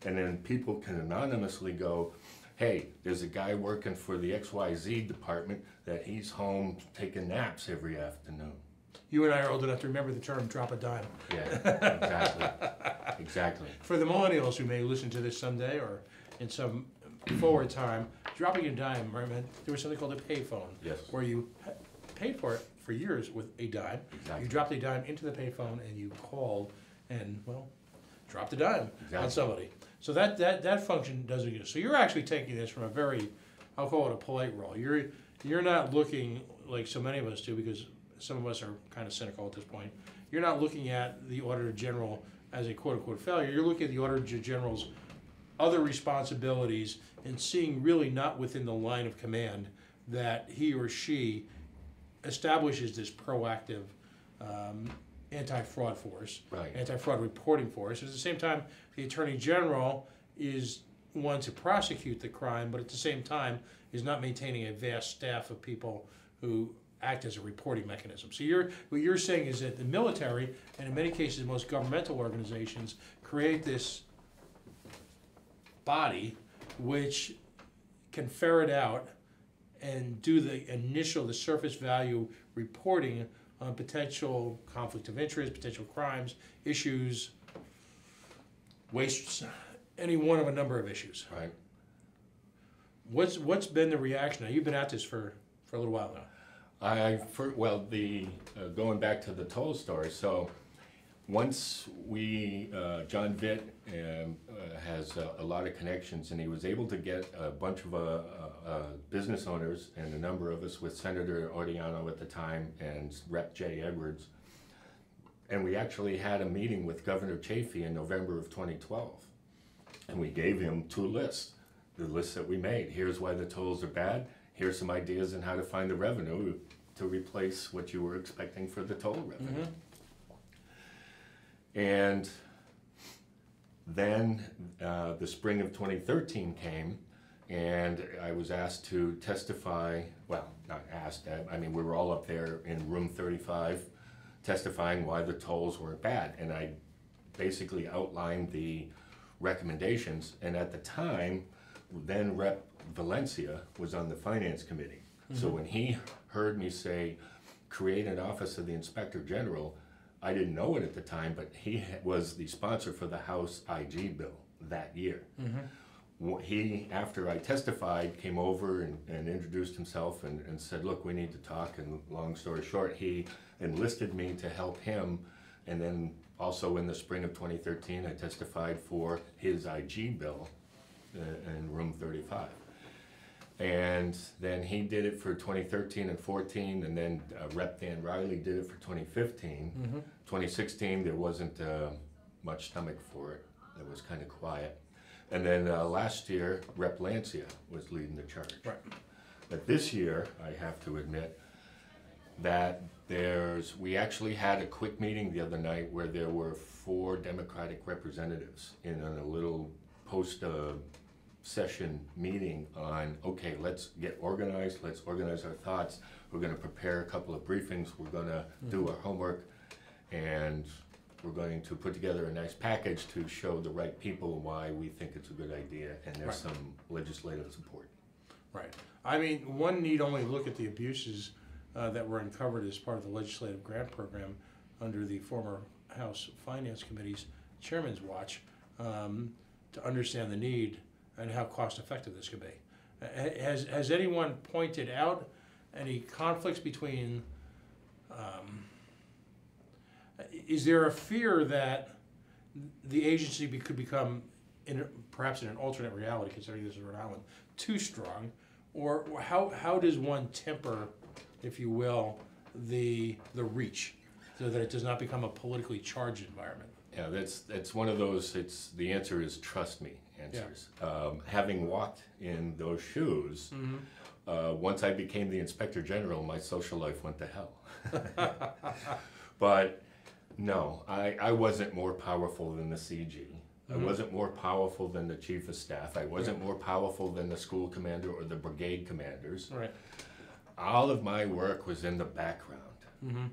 and then people can anonymously go, hey, there's a guy working for the XYZ department that he's home taking naps every afternoon. You and I are old enough to remember the term drop a dime. Yeah, exactly. Exactly. For the millennials who may listen to this someday or in some forward time, dropping a dime, remember, there was something called a payphone. Yes. Where you paid for it for years with a dime. Exactly. You dropped a dime into the payphone and you called and, well, dropped a dime on somebody. So that function does exist. So you're actually taking this from a very, I'll call it a polite role. You're not looking like so many of us do, because some of us are kind of cynical at this point. You're not looking at the Auditor General as a quote-unquote failure. You're looking at the Auditor General's other responsibilities and seeing really not within the line of command that he or she establishes this proactive anti-fraud force, right, anti-fraud reporting force. At the same time, the Attorney General is one to prosecute the crime, but at the same time is not maintaining a vast staff of people who act as a reporting mechanism. So what you're saying is that the military, and in many cases most governmental organizations, create this body which can ferret out and do the surface value reporting on potential conflict of interest, potential crimes, issues, wastes, any one of a number of issues. right. What's been the reaction? Now, you've been at this for a little while now. Going back to the toll story, so once John Vitt has a lot of connections, and he was able to get a bunch of business owners and a number of us with Senator Ordiano at the time and Rep. Jay Edwards, and we actually had a meeting with Governor Chafee in November of 2012, and we gave him two lists, the lists that we made. Here's why the tolls are bad. Here's some ideas on how to find the revenue to replace what you were expecting for the toll revenue. Mm-hmm. And then the spring of 2013 came, and I was asked to testify, well, not asked, I mean, we were all up there in room 35 testifying why the tolls weren't bad. And I basically outlined the recommendations, and at the time, then Rep. Valencia was on the Finance Committee. Mm-hmm. So when he heard me say, create an office of the Inspector General, I didn't know it at the time, but he was the sponsor for the House IG bill that year. Mm-hmm. He, after I testified, came over and introduced himself and said, look, we need to talk, and long story short, he enlisted me to help him, and then also in the spring of 2013, I testified for his IG bill in room 35. And then he did it for 2013 and 14, and then Rep. Dan Riley did it for 2015. Mm-hmm. 2016, there wasn't much stomach for it. It was kind of quiet. And then last year, Rep. Lancia was leading the charge. Right. But this year, I have to admit that we actually had a quick meeting the other night where there were 4 Democratic representatives in a little post-session meeting on, okay, let's get organized, let's organize our thoughts, we're going to prepare a couple of briefings, we're going to do our homework, and we're going to put together a nice package to show the right people why we think it's a good idea, and there's some legislative support. Right. I mean, one need only look at the abuses that were uncovered as part of the legislative grant program under the former House Finance Committee's chairman's watch. to understand the need and how cost effective this could be. Has anyone pointed out any conflicts between, is there a fear that the agency could become, perhaps in an alternate reality, considering this is Rhode Island, too strong? Or how does one temper, if you will, the reach so that it does not become a politically charged environment? Yeah, that's one of those, the answer is trust me answers. Yeah. Having walked in those shoes, once I became the Inspector General, my social life went to hell. But no, I wasn't more powerful than the CG. I wasn't more powerful than the Chief of Staff. I wasn't more powerful than the school commander or the brigade commanders. Right. All of my work was in the background.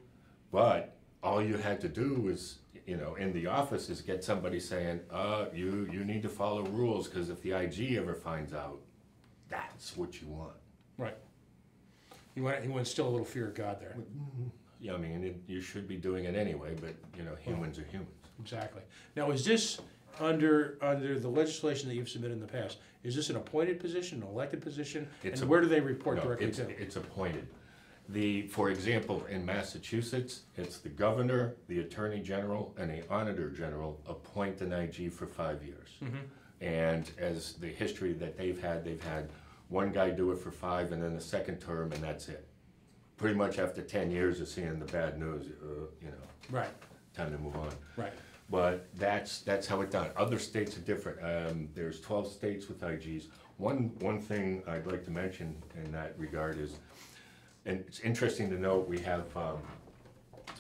But all you had to do was, in the office, is get somebody saying, you need to follow rules, because if the IG ever finds out, that's what you want. Right. He wants still a little fear of God there. Yeah, I mean, you should be doing it anyway, but, humans are humans. Exactly. Now, is this under the legislation that you've submitted in the past, is this an appointed position, an elected position? And where do they report directly to? It's appointed. For example, in Massachusetts, it's the governor, the attorney general, and the auditor general appoint an IG for 5 years. And as the history that they've had one guy do it for 5 and then the second term, and that's it. Pretty much after 10 years of seeing the bad news, Right. time to move on. Right. But that's how it's done. Other states are different. There's 12 states with IGs. One thing I'd like to mention in that regard is, and it's interesting to note, we have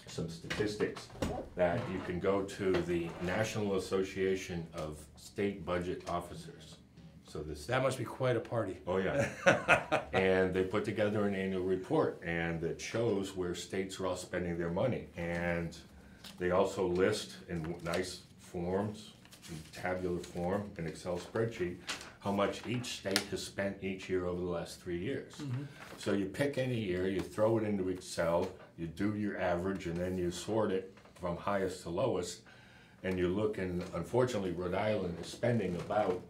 some statistics that you can go to the National Association of State Budget Officers. So that must be quite a party. Oh yeah. And they put together an annual report, and it shows where states are all spending their money. And they also list in nice forms, in tabular form, an Excel spreadsheet, how much each state has spent each year over the last 3 years. So you pick any year, you throw it into Excel, you do your average, and then you sort it from highest to lowest, and you look, and unfortunately Rhode Island is spending about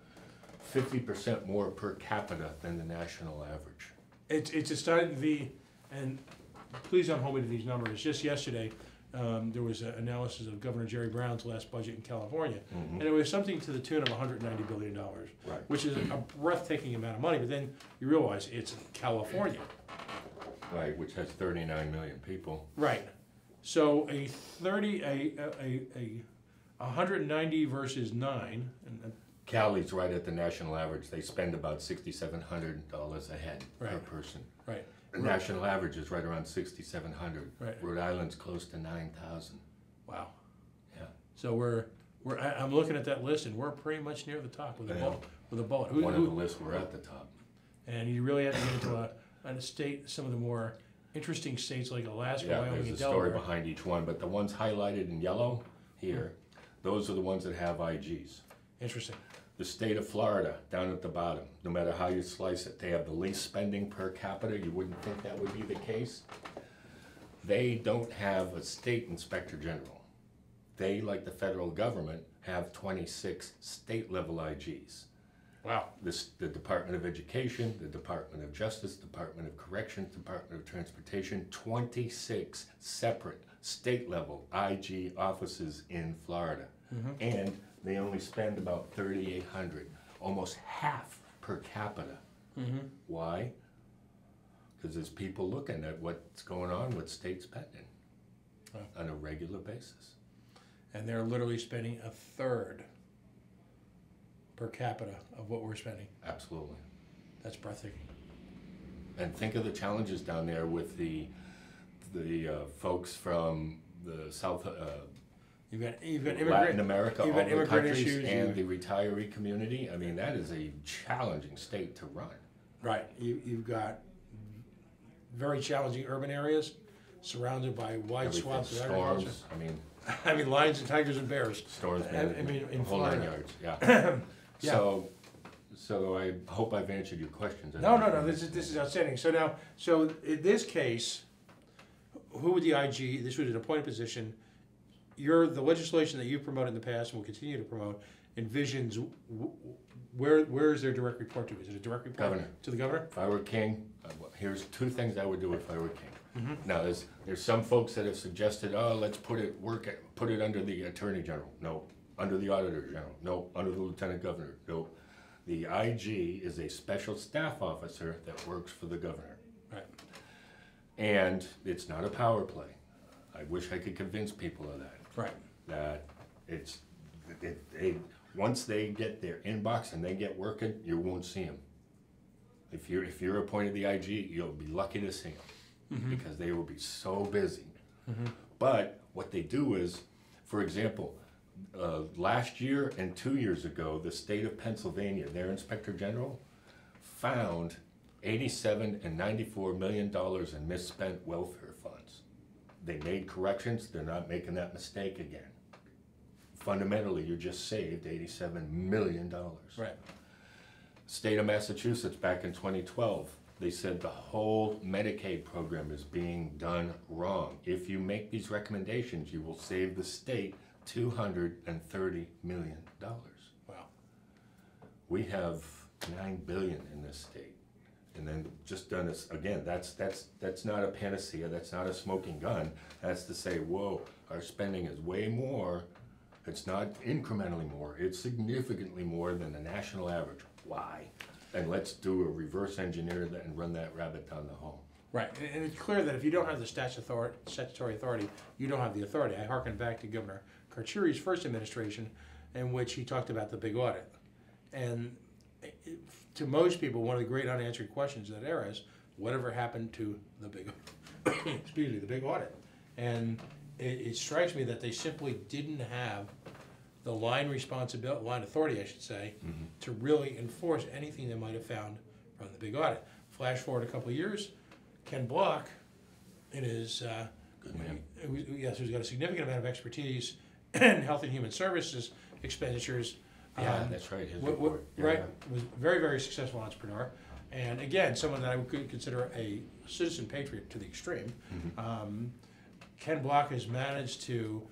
50% more per capita than the national average. It's astounding. And please don't hold me to these numbers. Just yesterday, there was an analysis of Governor Jerry Brown's last budget in California, and it was something to the tune of $190 billion, Right. which is a breathtaking amount of money. But then you realize it's California, Right, which has 39 million people. right? So a 190 versus 9, and Cali's right at the national average. They spend about $6,700 a head per Right. person. right. The national average is right around 6,700. Right. Rhode Island's close to 9,000. Wow. Yeah. So I'm looking at that list, and we're pretty much near the top with a Yeah. bullet. With a bullet. One of the lists, we're at the top. And you really have to get into a state, some of the more interesting states like Alaska, Yeah, Wyoming, there's and a story Delaware. behind each one, but the ones highlighted in yellow here, those are the ones that have IGs. Interesting. The state of Florida, down at the bottom, no matter how you slice it, they have the least spending per capita. You wouldn't think that would be the case. They don't have a state inspector general. They, like the federal government, have 26 state-level IGs. Wow. The Department of Education, the Department of Justice, Department of Corrections, Department of Transportation, 26 separate state-level IG offices in Florida. And they only spend about $3,800, almost half per capita. Why? Because there's people looking at what's going on with state spending on a regular basis. And they're literally spending a third per capita of what we're spending. Absolutely. That's breathtaking. And think of the challenges down there with the folks from the South, You've got immigrant, Latin America, you've all got the immigrant countries, issues, and the retiree community. I mean, that is a challenging state to run. right. You've got very challenging urban areas surrounded by wide Everything, swaths of agriculture. storms, I mean, lions and tigers and bears. storms, I mean, in the whole 9 Florida. yards, yeah. Yeah. So I hope I've answered your questions. No. This is outstanding. So in this case, who would the IG? This was an appointed position. The legislation that you promoted in the past and will continue to promote envisions where is their direct report to? Is it a direct report Governor. to the governor? If I were king, here's two things I would do if I were king. Mm-hmm. Now, there's some folks that have suggested, oh, let's put it under the Attorney General. No. Under the Auditor General. No. Under the Lieutenant Governor. No. The IG is a special staff officer that works for the governor. Right. And it's not a power play. I wish I could convince people of that. Right. That once they get their inbox and they get working, you won't see them. If you're appointed the IG, you'll be lucky to see them. Mm-hmm. Because they will be so busy. Mm-hmm. But what they do is, for example, last year and 2 years ago, the state of Pennsylvania, their Inspector General, found $87 and $94 million in misspent welfare funds. They made corrections. They're not making that mistake again. Fundamentally, you just saved $87 million. Right. State of Massachusetts, back in 2012, they said the whole Medicaid program is being done wrong. If you make these recommendations, you will save the state $230 million. Wow. We have $9 billion in this state. And then just done this, again, that's not a panacea, that's not a smoking gun. That's to say, whoa, our spending is way more. It's not incrementally more, it's significantly more than the national average. Why? And let's do a reverse engineer that and run that rabbit down the hole. Right, and it's clear that if you don't have the statutory authority, you don't have the authority. I hearken back to Governor Carcieri's first administration, in which he talked about the big audit. And to most people, one of the great unanswered questions of that era is, whatever happened to the big, excuse me, the big audit? And it strikes me that they simply didn't have the line authority, I should say, mm-hmm. to really enforce anything they might have found from the big audit. Flash forward a couple of years, Ken Block, in his, who's got a significant amount of expertise in health and human services expenditures. Yeah, that's right. His report. Right, was a very, very successful entrepreneur. And again, someone that I would consider a citizen patriot to the extreme. Mm-hmm. Ken Block has managed to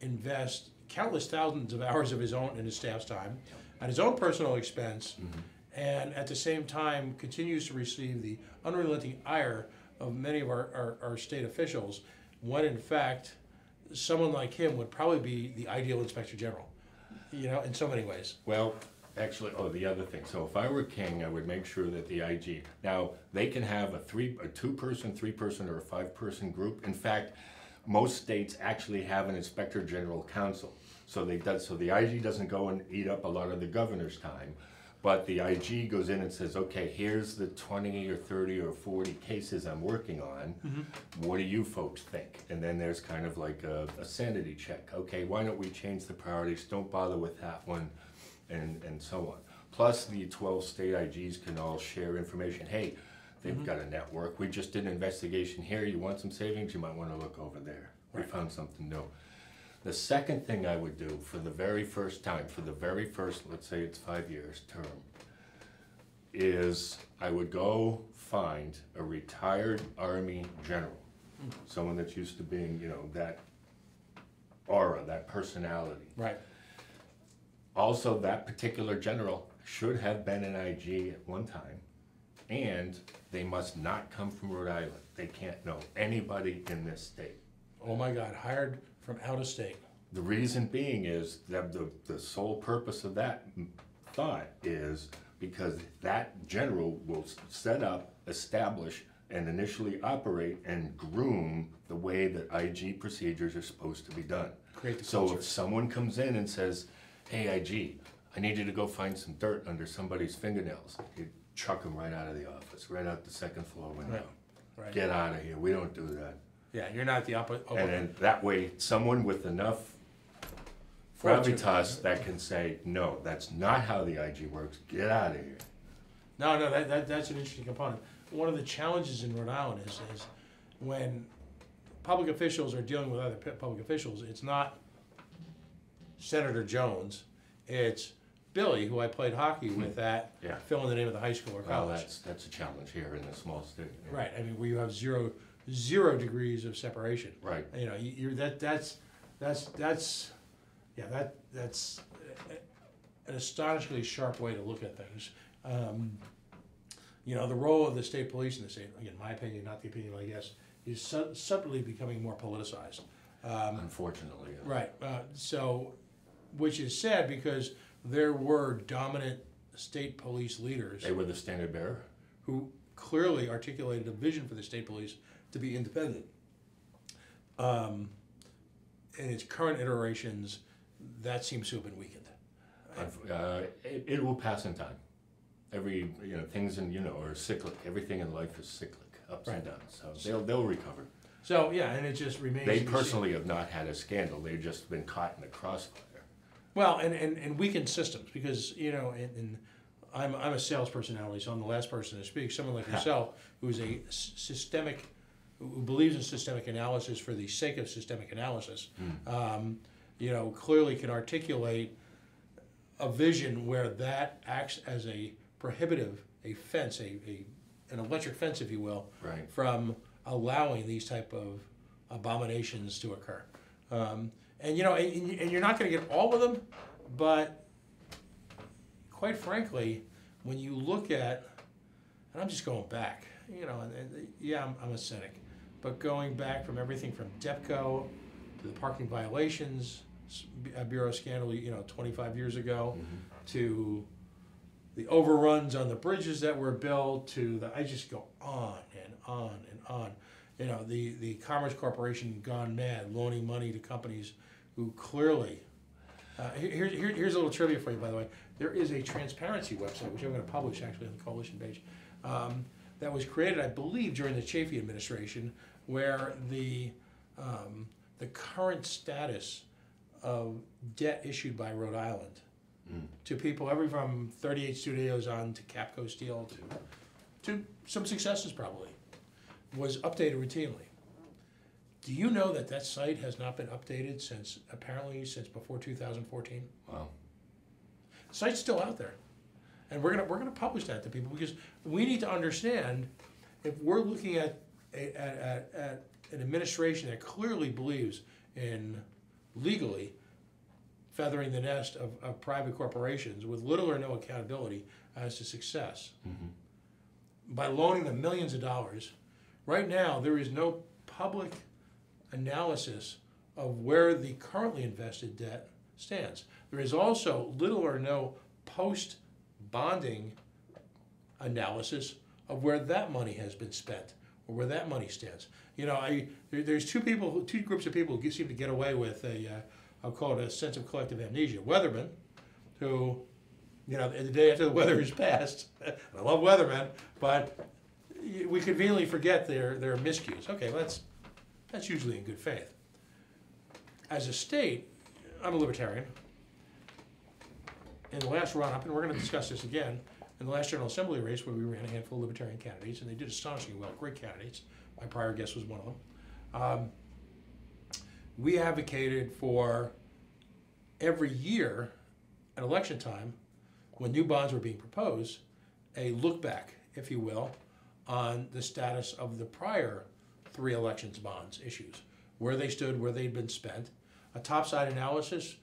invest countless thousands of hours of his own and his staff's time at his own personal expense, mm-hmm. and at the same time continues to receive the unrelenting ire of many of our state officials, when in fact someone like him would probably be the ideal Inspector General, in so many ways. Well, actually, the other thing. So if I were king, I would make sure that the IG, now they can have a 2-person, 3-person, or a 5-person group. In fact, most states actually have an Inspector General Council. So the IG doesn't go and eat up a lot of the governor's time, but the IG goes in and says, okay, here's the 20 or 30 or 40 cases I'm working on. Mm-hmm. What do you folks think? And then there's kind of like a sanity check. Okay, why don't we change the priorities? Don't bother with that one, and so on. Plus the 12 state IGs can all share information. Hey, they've mm-hmm. got a network. We just did an investigation here. You want some savings? You might want to look over there. Right. We found something new. The second thing I would do for the very first time, let's say it's 5 years term, is I would go find a retired Army general, someone that's used to being, that aura, that personality. Right. Also, that particular general should have been an IG at one time, and they must not come from Rhode Island. They can't know anybody in this state. Oh my God, hired from out of state. The reason being is that the sole purpose of that thought is because that general will set up, establish, and initially operate and groom the way that IG procedures are supposed to be done. So if someone comes in and says, hey IG, I need you to go find some dirt under somebody's fingernails, you chuck them right out of the office, right out the second floor window. Right. Get out of here, we don't do that. Yeah, you're not the opposite. And then that way, someone with enough gravitas that can say, no, that's not how the IG works, get out of here. No, that's an interesting component. One of the challenges in Rhode Island is when public officials are dealing with other public officials, it's not Senator Jones, it's Billy, who I played hockey with at, fill in the name of the high school or college. Well, that's a challenge here in a small state. Yeah. Right, I mean, where you have zero degrees of separation. Right. That's an astonishingly sharp way to look at things. You know, the role of the state police in the state, again, my opinion, not the opinion of my guests, is subtly becoming more politicized. Unfortunately. Yeah. Right. So, which is sad because there were dominant state police leaders They were the standard bearer. who clearly articulated a vision for the state police to be independent. In its current iterations, that seems to have been weakened. It will pass in time. Every things are cyclic. Everything in life is cyclic, ups and downs. So they'll recover. So yeah, and it just remains. They personally have not had a scandal. They've just been caught in the crossfire. Well, and weakened systems because I'm a sales personality, so I'm the last person to speak. Someone like yourself, who's a systemic, who believes in systemic analysis for the sake of systemic analysis, clearly can articulate a vision where that acts as a prohibitive, a fence, an electric fence, if you will, Right. from allowing these type of abominations to occur. And you're not going to get all of them, but quite frankly, when you look at, and I'm just going back, I'm a cynic, but going back from everything from DEPCO to the parking violations bureau scandal, 25 years ago, to the overruns on the bridges that were built, I just go on and on and on. The Commerce Corporation gone mad, loaning money to companies who clearly. Here's a little trivia for you, by the way. There is a transparency website, which I'm going to publish actually on the coalition page, that was created, I believe, during the Chafee administration, where the current status of debt issued by Rhode Island to people, from 38 Studios on to Capco Steel to some successes probably, was updated routinely. Do you know that site has not been updated since before 2014? Wow. The site's still out there, and we're gonna publish that to people because we need to understand if we're looking at an administration that clearly believes in legally feathering the nest of private corporations with little or no accountability as to success by loaning them millions of dollars. Right now, there is no public analysis of where the currently invested debt stands. There is also little or no post-bonding analysis of where that money has been spent or where that money stands. There's two groups of people who seem to get away with I'll call it a sense of collective amnesia. Weathermen, who, the day after the weather is passed, I love weathermen, but we conveniently forget their miscues. Okay, that's usually in good faith. As a state, I'm a libertarian. In the last run-up, and we're going to discuss this again, in the last General Assembly race where we ran a handful of libertarian candidates, and they did astonishingly well, great candidates. My prior guest was one of them. We advocated for every year at election time, when new bonds were being proposed, a look back, if you will, on the status of the prior 3 elections bonds issues, where they stood, where they'd been spent, a topside analysis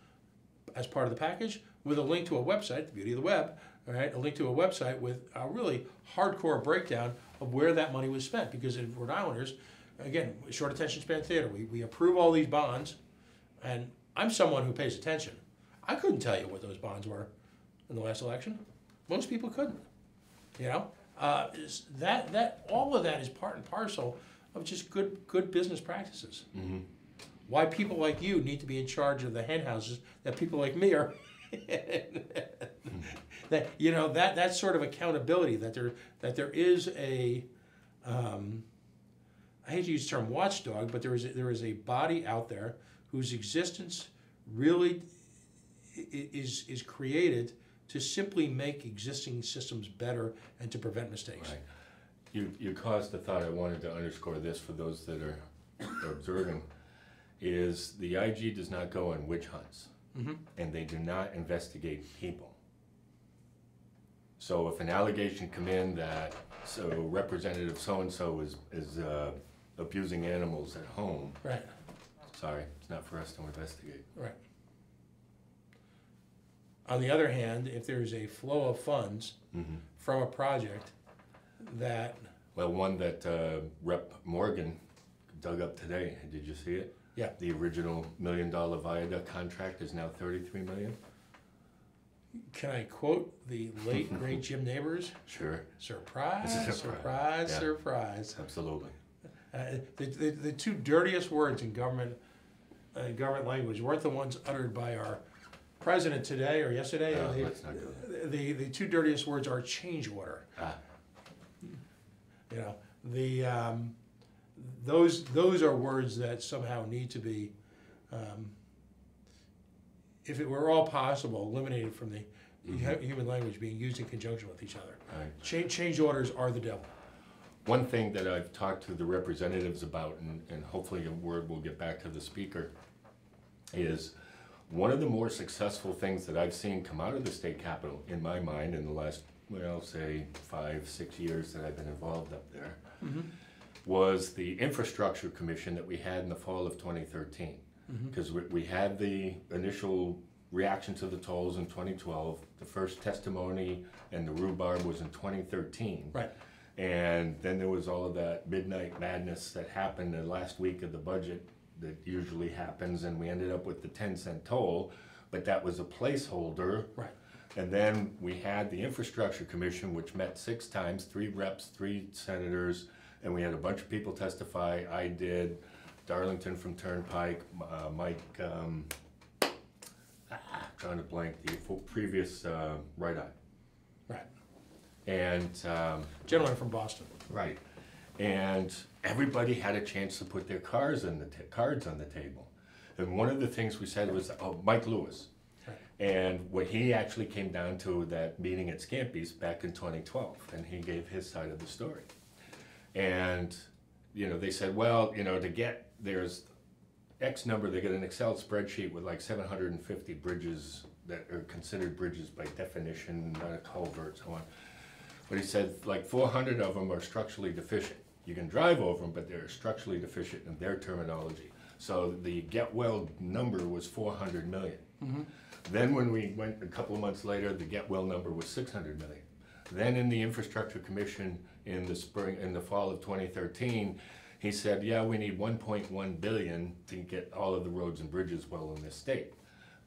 as part of the package with a link to a website, the beauty of the web, all right, a link to a website with a really hardcore breakdown of where that money was spent. Because in Rhode Islanders, again, short attention span theater, we approve all these bonds, and I'm someone who pays attention. I couldn't tell you what those bonds were in the last election. Most people couldn't. That all of that is part and parcel of just good business practices. Why people like you need to be in charge of the hen houses that people like me are. that sort of accountability, that there is a I hate to use the term watchdog, but there is a body out there whose existence really is created to simply make existing systems better and to prevent mistakes. Right. You caused the thought. I wanted to underscore this for those that are observing, is the IG does not go on witch hunts, and they do not investigate people. So if an allegation come in that Representative so-and-so is abusing animals at home, right? Sorry, it's not for us to investigate. Right. On the other hand, if there's a flow of funds from a project that... Well, one that Rep. Morgan dug up today, did you see it? Yeah. The original $1 million viaduct contract is now $33 million. Can I quote the late, great Jim Neighbors? Sure. Surprise, Surprise. surprise, Yeah. surprise. Absolutely. The two dirtiest words in government language weren't the ones uttered by our president today or yesterday. Let's not go there. The two dirtiest words are change order. You know, those are words that somehow need to be, if it were all possible, eliminated from the human language being used in conjunction with each other. Right. Change orders are the devil. One thing that I've talked to the representatives about, and hopefully a word will get back to the speaker, is one of the more successful things that I've seen come out of the state capitol, in my mind, in the last, well, say 5-6 years that I've been involved up there, was the infrastructure commission that we had in the fall of 2013. Because we had the initial reaction to the tolls in 2012, the first testimony and the rhubarb was in 2013. Right. And then there was all of that midnight madness that happened the last week of the budget that usually happens, and we ended up with the 10-cent toll, but that was a placeholder. Right. And then we had the infrastructure commission, which met 6 times, 3 reps, 3 senators, and we had a bunch of people testify. I did, Darlington from Turnpike, Mike, trying to blank the previous Right Eye. Right. And Gentleman from Boston. right, and everybody had a chance to put their cards on the table. And one of the things we said was, Mike Lewis. Right. And what he actually came down to that meeting at Scampy's back in 2012, and he gave his side of the story. And, you know, they said, well, you know, there's X number, they get an Excel spreadsheet with like 750 bridges that are considered bridges by definition, not a culvert, so on. But he said like 400 of them are structurally deficient. You can drive over them, but they're structurally deficient in their terminology. So the get well number was 400 million. Then when we went a couple of months later, the get well number was 600 million. Then in the infrastructure commission in the fall of 2013, he said, yeah, we need 1.1 billion to get all of the roads and bridges well in this state.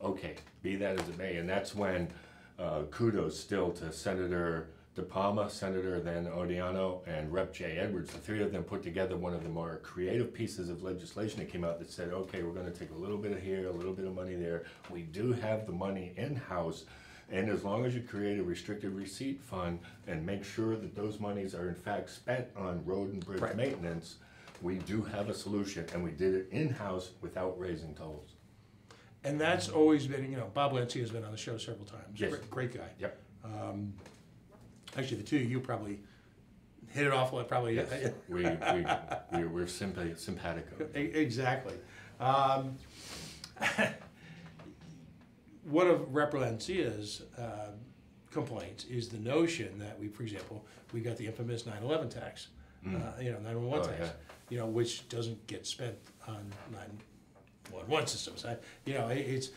Okay, be that as it may, and that's when kudos still to Senator De Palma, Senator then Odiano, and Rep. Jay Edwards. The 3 of them put together one of the more creative pieces of legislation that came out that said, okay, we're going to take a little bit of here, a little bit of money there. We do have the money in-house, and as long as you create a restricted receipt fund and make sure that those monies are in fact spent on road and bridge maintenance, we do have a solution, and we did it in-house without raising tolls. And that's always been, you know, Bob Lancia has been on the show several times. Yes. Great guy. Yep. Actually, the two of you probably hit it off. Probably. Yes. we're simpatico. Exactly. One of Rep. Lancia's complaints is the notion that for example, we got the infamous 9/11 tax, 911 tax, Yeah. Which doesn't get spent on 911 systems. It's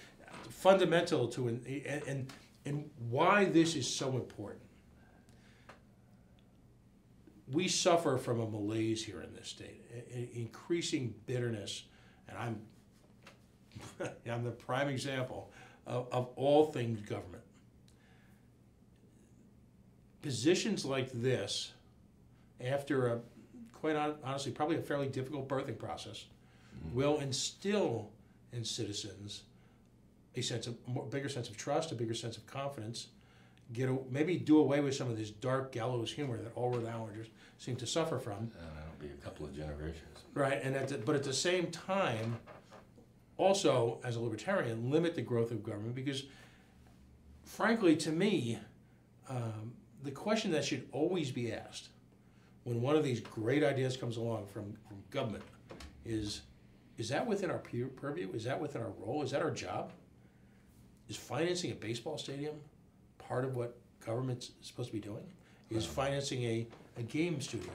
fundamental to and why this is so important. We suffer from a malaise here in this state, increasing bitterness, and I'm the prime example of all things government. Positions like this, after quite honestly, probably a fairly difficult birthing process, will instill in citizens a bigger sense of trust, a bigger sense of confidence, maybe do away with some of this dark gallows humor that all Rhode Islanders seem to suffer from. That'll be a couple of generations. Right, but at the same time, also as a libertarian, limit the growth of government because, frankly, to me, the question that should always be asked when one of these great ideas comes along from government is that within our purview? Is that within our role? Is that our job? Is financing a baseball stadium part of what government's supposed to be doing? Is financing a game studio?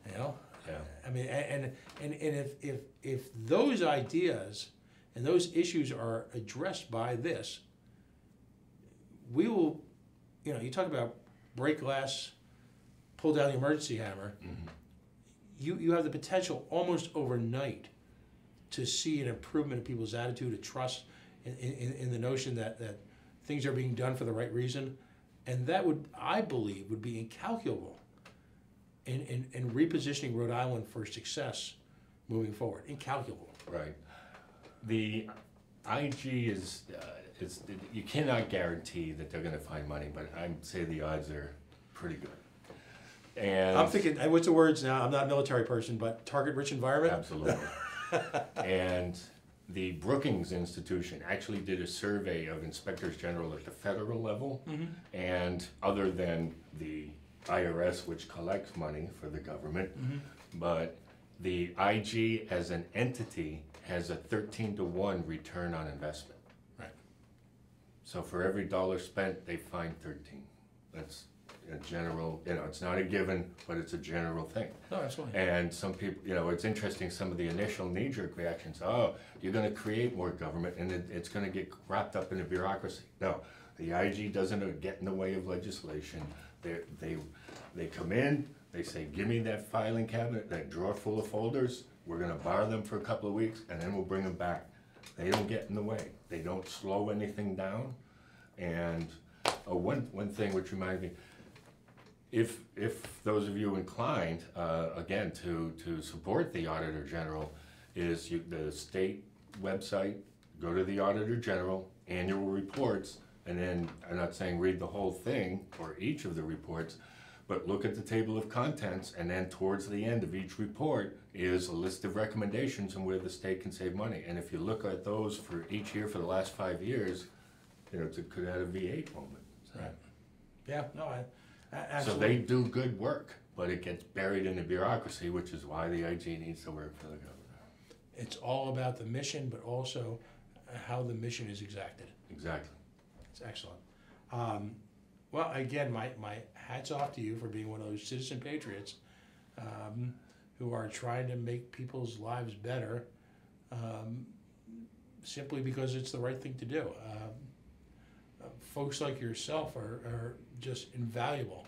Yeah. I mean, and if those ideas and those issues are addressed by this, we will, you talk about break glass, pull down the emergency hammer. Mm-hmm. You have the potential almost overnight to see an improvement in people's attitude, a trust in the notion that things are being done for the right reason. And that I believe, would be incalculable in repositioning Rhode Island for success moving forward. Incalculable. Right. The IG is you cannot guarantee that they're going to find money, but I'd say the odds are pretty good. And I'm thinking, what's the words now? I'm not a military person, but target-rich environment? Absolutely. And the Brookings Institution actually did a survey of inspectors general at the federal level, and other than the IRS, which collects money for the government, but the IG as an entity has a 13-to-1 return on investment. Right. So for every dollar spent, they find 13. That's a general, it's not a given, but it's a general thing. No, absolutely. And some people, it's interesting, some of the initial knee-jerk reactions, oh, you're going to create more government and it's going to get wrapped up in a bureaucracy. No, the IG doesn't get in the way of legislation. They come in, they say, give me that filing cabinet, that drawer full of folders, we're going to borrow them for a couple of weeks and then we'll bring them back. They don't get in the way. They don't slow anything down. And one thing which reminded me, if those of you inclined, again, to support the Auditor General, is the state website, go to the Auditor General, annual reports, and then, I'm not saying read the whole thing or each of the reports, but look at the table of contents, and then towards the end of each report is a list of recommendations on where the state can save money. And if you look at those for each year for the last 5 years, it could have a V8 moment. So. Right. Yeah, no, So absolutely. they do good work, but it gets buried in the bureaucracy, which is why the IG needs to work for the government. It's all about the mission, but also how the mission is exacted. Exactly. It's excellent. Well, again, my hat's off to you for being one of those citizen patriots who are trying to make people's lives better simply because it's the right thing to do. Folks like yourself are just invaluable,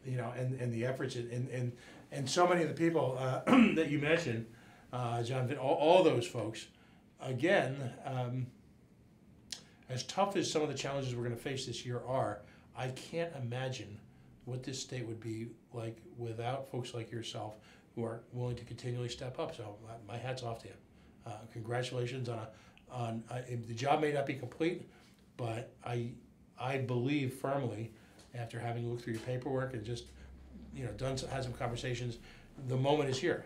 and the efforts and so many of the people that you mentioned, John, all those folks, again, as tough as some of the challenges we're going to face this year are, I can't imagine what this state would be like without folks like yourself who are willing to continually step up. So my hat's off to you. Congratulations on the job may not be complete, but I believe firmly, after having looked through your paperwork and just had some conversations, the moment is here.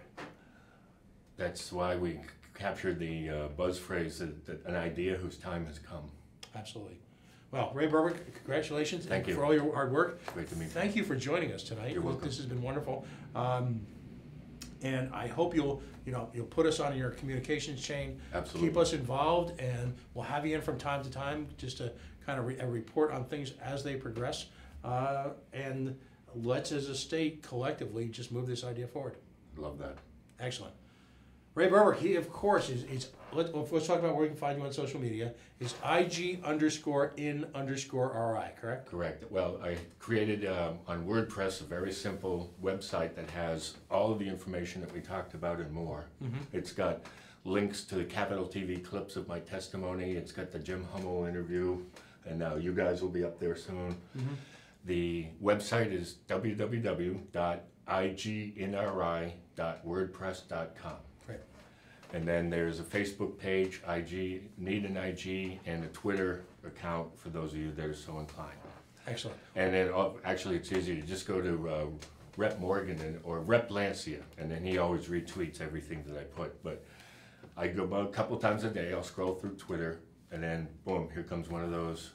That's why we captured the buzz phrase that an idea whose time has come. Absolutely. Well, Ray Berwick, congratulations. Thank you for all your hard work. Great to meet you. Thank you for joining us tonight. You're welcome. This has been wonderful. And I hope you'll put us on your communications chain. Absolutely. Keep us involved, and we'll have you in from time to time just to kind of report on things as they progress. And let's, as a state, collectively just move this idea forward. Love that. Excellent. Ray Berwick, he of course let's talk about where we can find you on social media. Is IG_in_RI, correct? Correct. Well, I created on WordPress a very simple website that has all of the information that we talked about and more. It's got links to the Capital TV clips of my testimony. It's got the Jim Hummel interview, and now you guys will be up there soon. The website is www.iginri.wordpress.com. Right. And then there's a Facebook page, need an IG, and a Twitter account for those of you that are so inclined. Excellent. And then actually it's easy to just go to Rep Morgan or Rep Lancia, and then he always retweets everything that I put. But I go about a couple times a day, I'll scroll through Twitter, and then boom, here comes one of those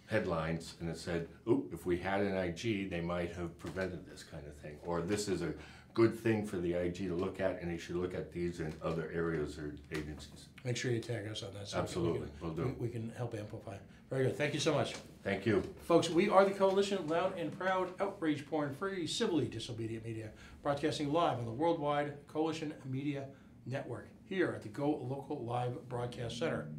headlines, and it said, "Oop, if we had an IG, they might have prevented this kind of thing," or "This is a good thing for the IG to look at, and they should look at these in other areas or agencies." Make sure you tag us on that. So Absolutely, we'll do. We can help amplify. Very good. Thank you so much. Thank you. Folks, we are the Coalition, loud and proud, outrage porn-free, civilly disobedient media, broadcasting live on the worldwide Coalition Media Network, here at the GoLocal Live Broadcast Center,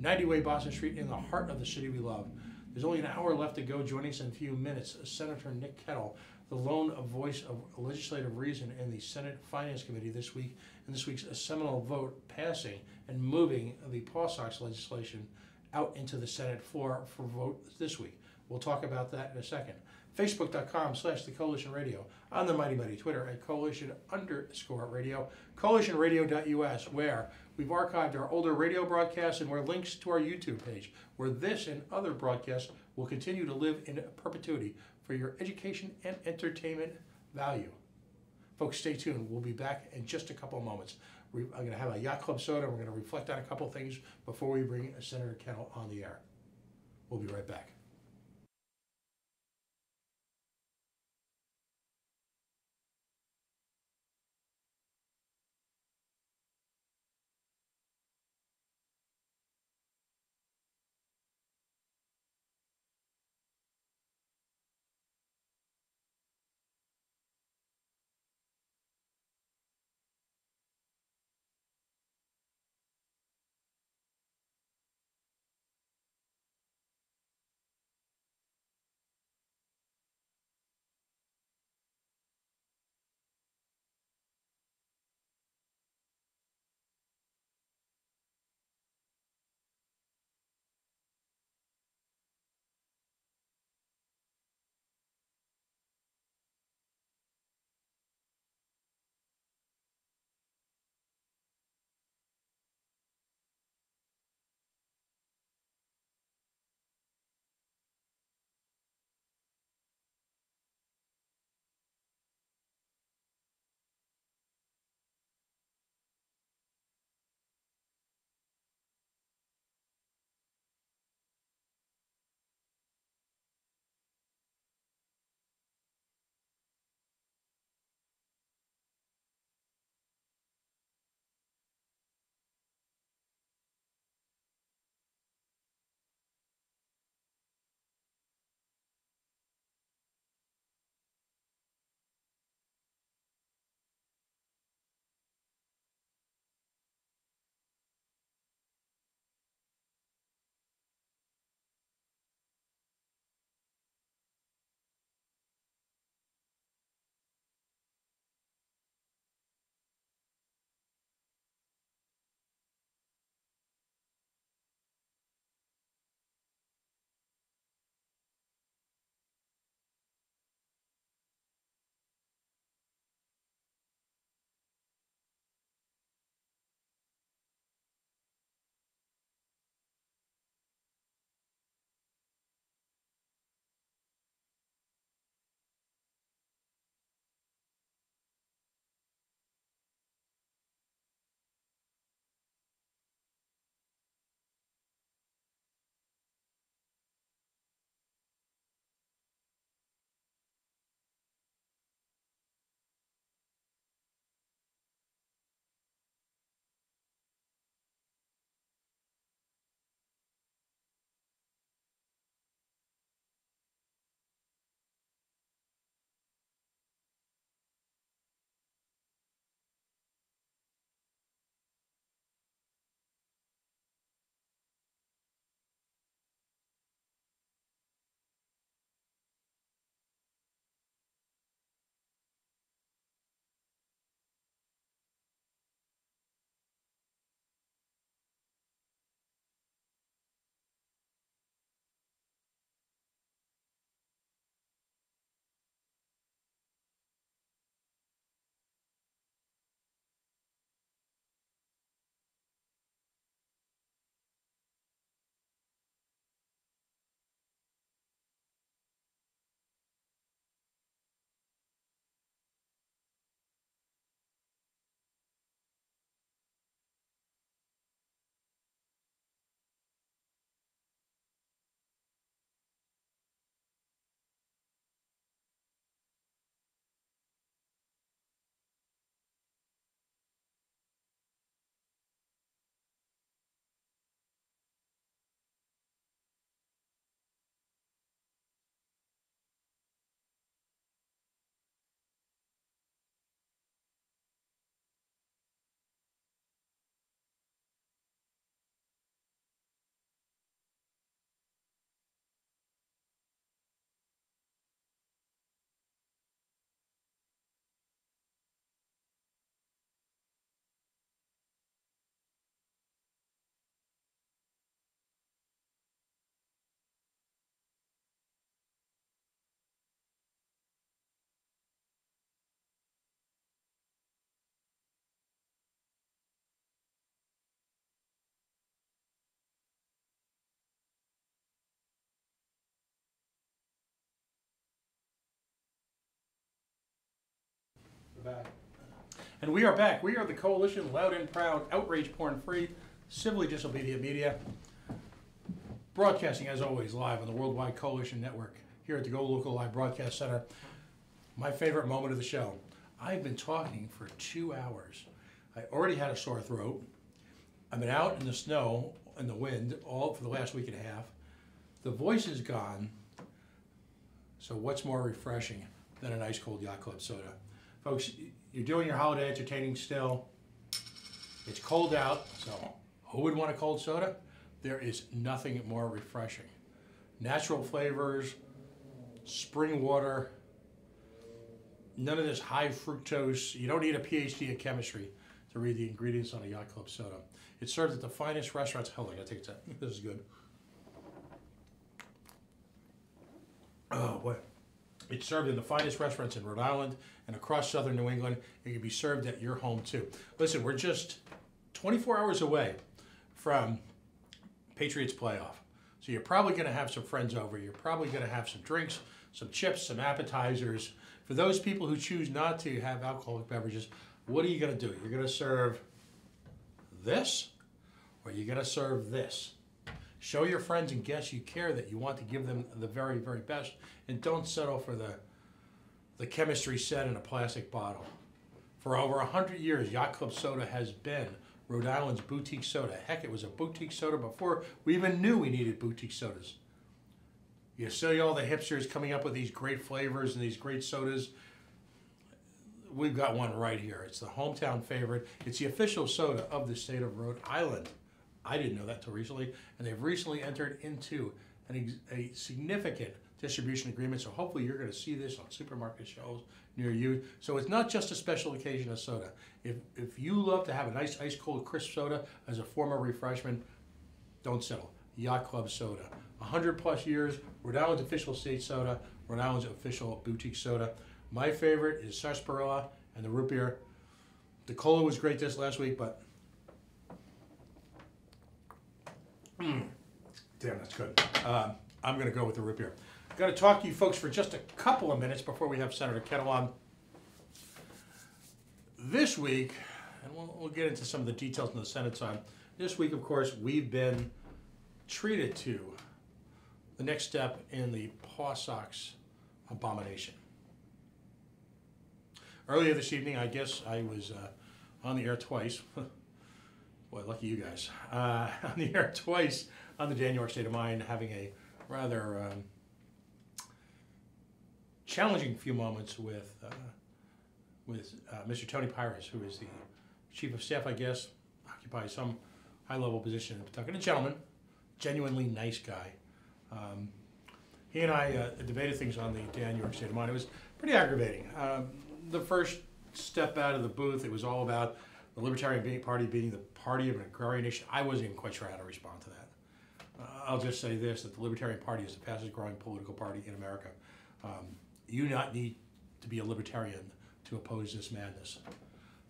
90 Way Boston Street, in the heart of the city we love. There's only an hour left to go. Joining us in a few minutes, Senator Nick Kettle, the lone voice of legislative reason in the Senate Finance Committee this week, in this week's seminal vote passing and moving the Paw Sox legislation out into the Senate floor for vote this week. We'll talk about that in a second. Facebook.com/The Coalition Radio, on the Mighty Mighty Twitter at Coalition_radio, CoalitionRadio.us, where we've archived our older radio broadcasts and where links to our YouTube page, where this and other broadcasts will continue to live in perpetuity for your education and entertainment value. Folks, stay tuned. We'll be back in just a couple of moments. I'm going to have a Yacht Club soda. We're going to reflect on a couple of things before we bring Senator Kettle on the air. We'll be right back. Back. And we are back. We are the Coalition, loud and proud, outrage porn free, civilly disobedient media. Broadcasting, as always, live on the Worldwide Coalition Network here at the GoLocal Live Broadcast Center. My favorite moment of the show. I've been talking for 2 hours. I already had a sore throat. I've been out in the snow and the wind all for the last week and a half. The voice is gone. So what's more refreshing than an ice cold Yacht Club soda? Folks, you're doing your holiday entertaining still. It's cold out, so who would want a cold soda? There is nothing more refreshing. Natural flavors, spring water, none of this high fructose. You don't need a PhD in chemistry to read the ingredients on a Yacht Club soda. It's served at the finest restaurants. Hold on, I gotta take that. This is good. Oh boy. It's served in the finest restaurants in Rhode Island and across southern New England. It can be served at your home too. Listen, we're just 24 hours away from Patriots playoff. So you're probably going to have some friends over. You're probably going to have some drinks, some chips, some appetizers. For those people who choose not to have alcoholic beverages, what are you going to do? You're going to serve this, or you're going to serve this. Show your friends and guests you care, that you want to give them the very, very best, and don't settle for the chemistry set in a plastic bottle. For over 100 years, Yacht Club soda has been Rhode Island's boutique soda. Heck, it was a boutique soda before we even knew we needed boutique sodas. You see all the hipsters coming up with these great flavors and these great sodas. We've got one right here. It's the hometown favorite. It's the official soda of the state of Rhode Island. I didn't know that till recently, and they've recently entered into a significant distribution agreement, so hopefully you're going to see this on supermarket shelves near you. So it's not just a special occasion of soda. If you love to have a nice ice cold crisp soda as a form of refreshment, don't settle. Yacht Club soda. 100 plus years, Rhode Island's official state soda, Rhode Island's official boutique soda. My favorite is sarsaparilla and the root beer. The cola was great this last week, but damn, that's good. I'm going to go with the root beer. I've got to talk to you folks for just a couple of minutes before we have Senator Kettle on. This week, and we'll get into some of the details on the Senate side. This week, of course, we've been treated to the next step in the Paw Sox abomination. Earlier this evening, I guess I was on the air twice. Boy, lucky you guys. On the air twice on the Dan York State of Mind, having a rather challenging few moments with Mr. Tony Pyrus, who is the chief of staff, I guess, occupies some high-level position in Pawtucket. A gentleman, genuinely nice guy. He and I debated things on the Dan York State of Mind. It was pretty aggravating. The first step out of the booth, it was all about the Libertarian Party being the party of an agrarian nation. I wasn't even quite sure how to respond to that. I'll just say this, that the Libertarian Party is the fastest growing political party in America. You do not need to be a libertarian to oppose this madness.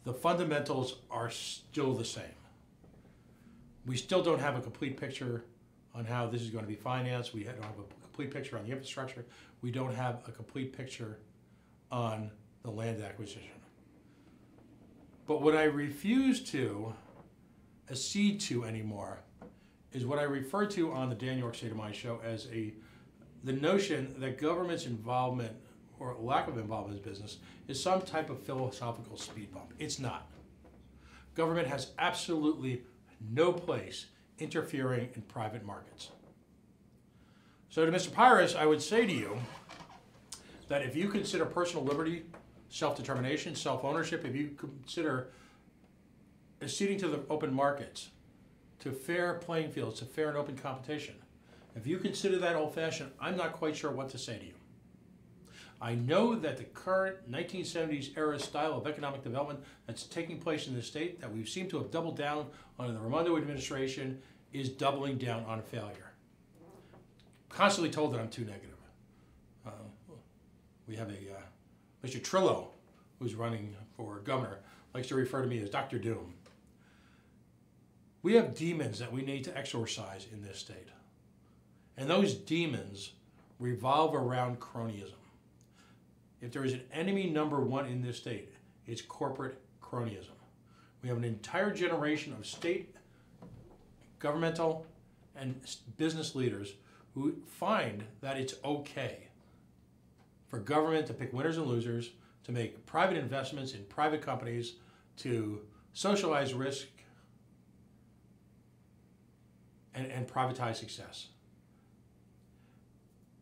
The fundamentals are still the same. We still don't have a complete picture on how this is going to be financed. We don't have a complete picture on the infrastructure. We don't have a complete picture on the land acquisition. But what I refuse to accede to anymore is what I refer to on the Dan York State of Mind show as the notion that government's involvement or lack of involvement in business is some type of philosophical speed bump. It's not. Government has absolutely no place interfering in private markets. So to Mr. Pyrus, I would say to you that if you consider personal liberty, self-determination, self-ownership, if you consider acceding to the open markets, to fair playing fields, to fair and open competition, if you consider that old-fashioned, I'm not quite sure what to say to you. I know that the current 1970s era style of economic development that's taking place in the state, that we seem to have doubled down on the Raimondo administration, is doubling down on failure. Constantly told that I'm too negative. We have a Mr. Trillo, who's running for governor, likes to refer to me as Dr. Doom. We have demons that we need to exorcise in this state. And those demons revolve around cronyism. If there is an enemy number one in this state, It's corporate cronyism. We have an entire generation of state, governmental, and business leaders who find that it's okay for government to pick winners and losers, to make private investments in private companies, to socialize risk, and privatize success.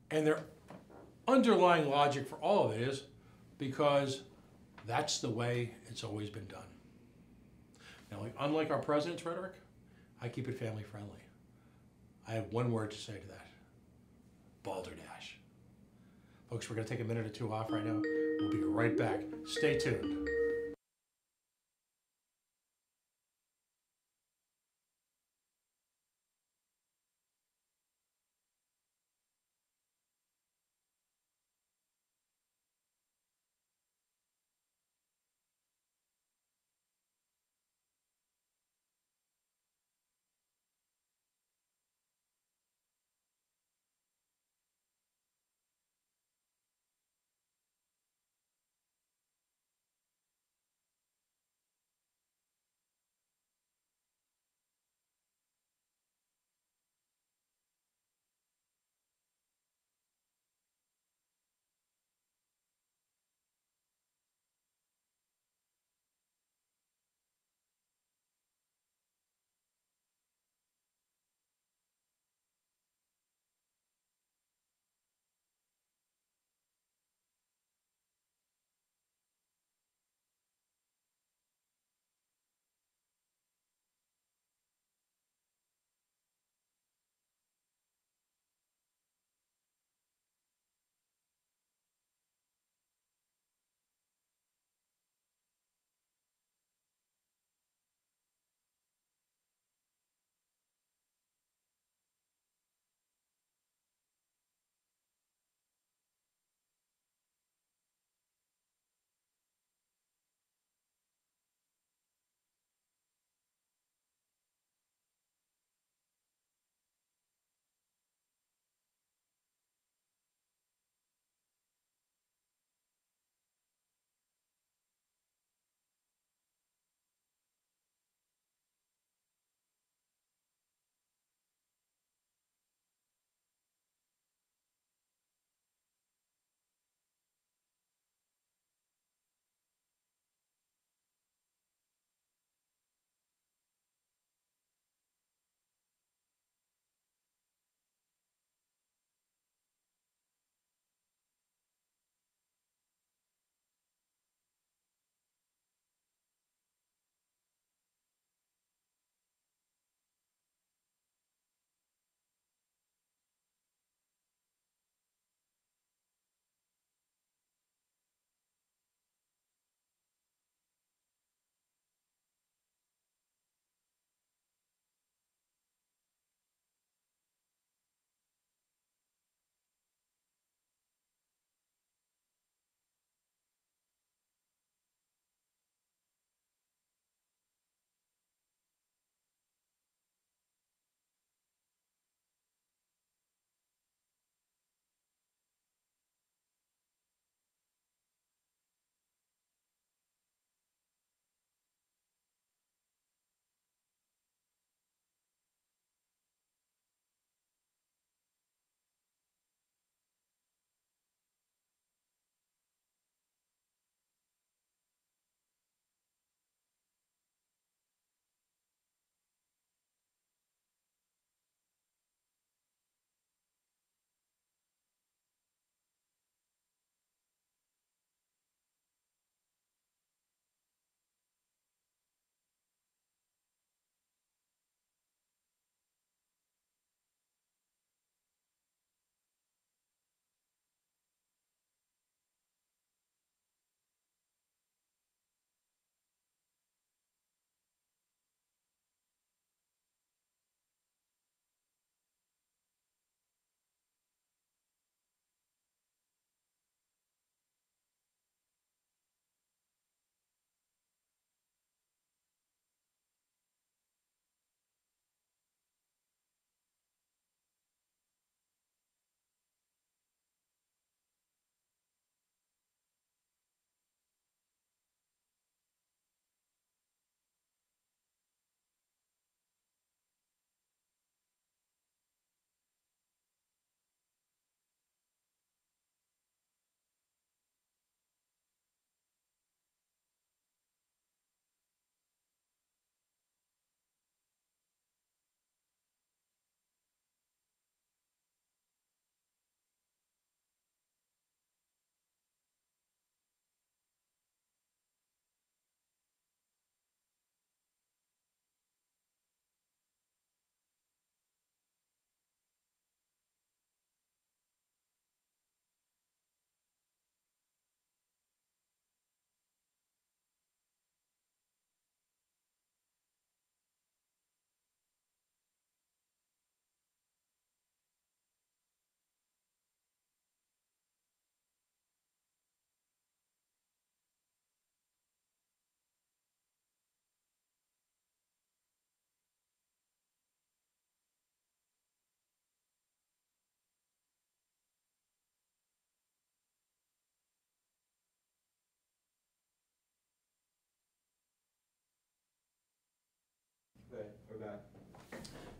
And their underlying logic for all of it is because that's the way it's always been done. Now, unlike our president's rhetoric, I keep it family friendly. I have one word to say to that: balderdash. Folks, we're going to take a minute or two off right now. We'll be right back. Stay tuned.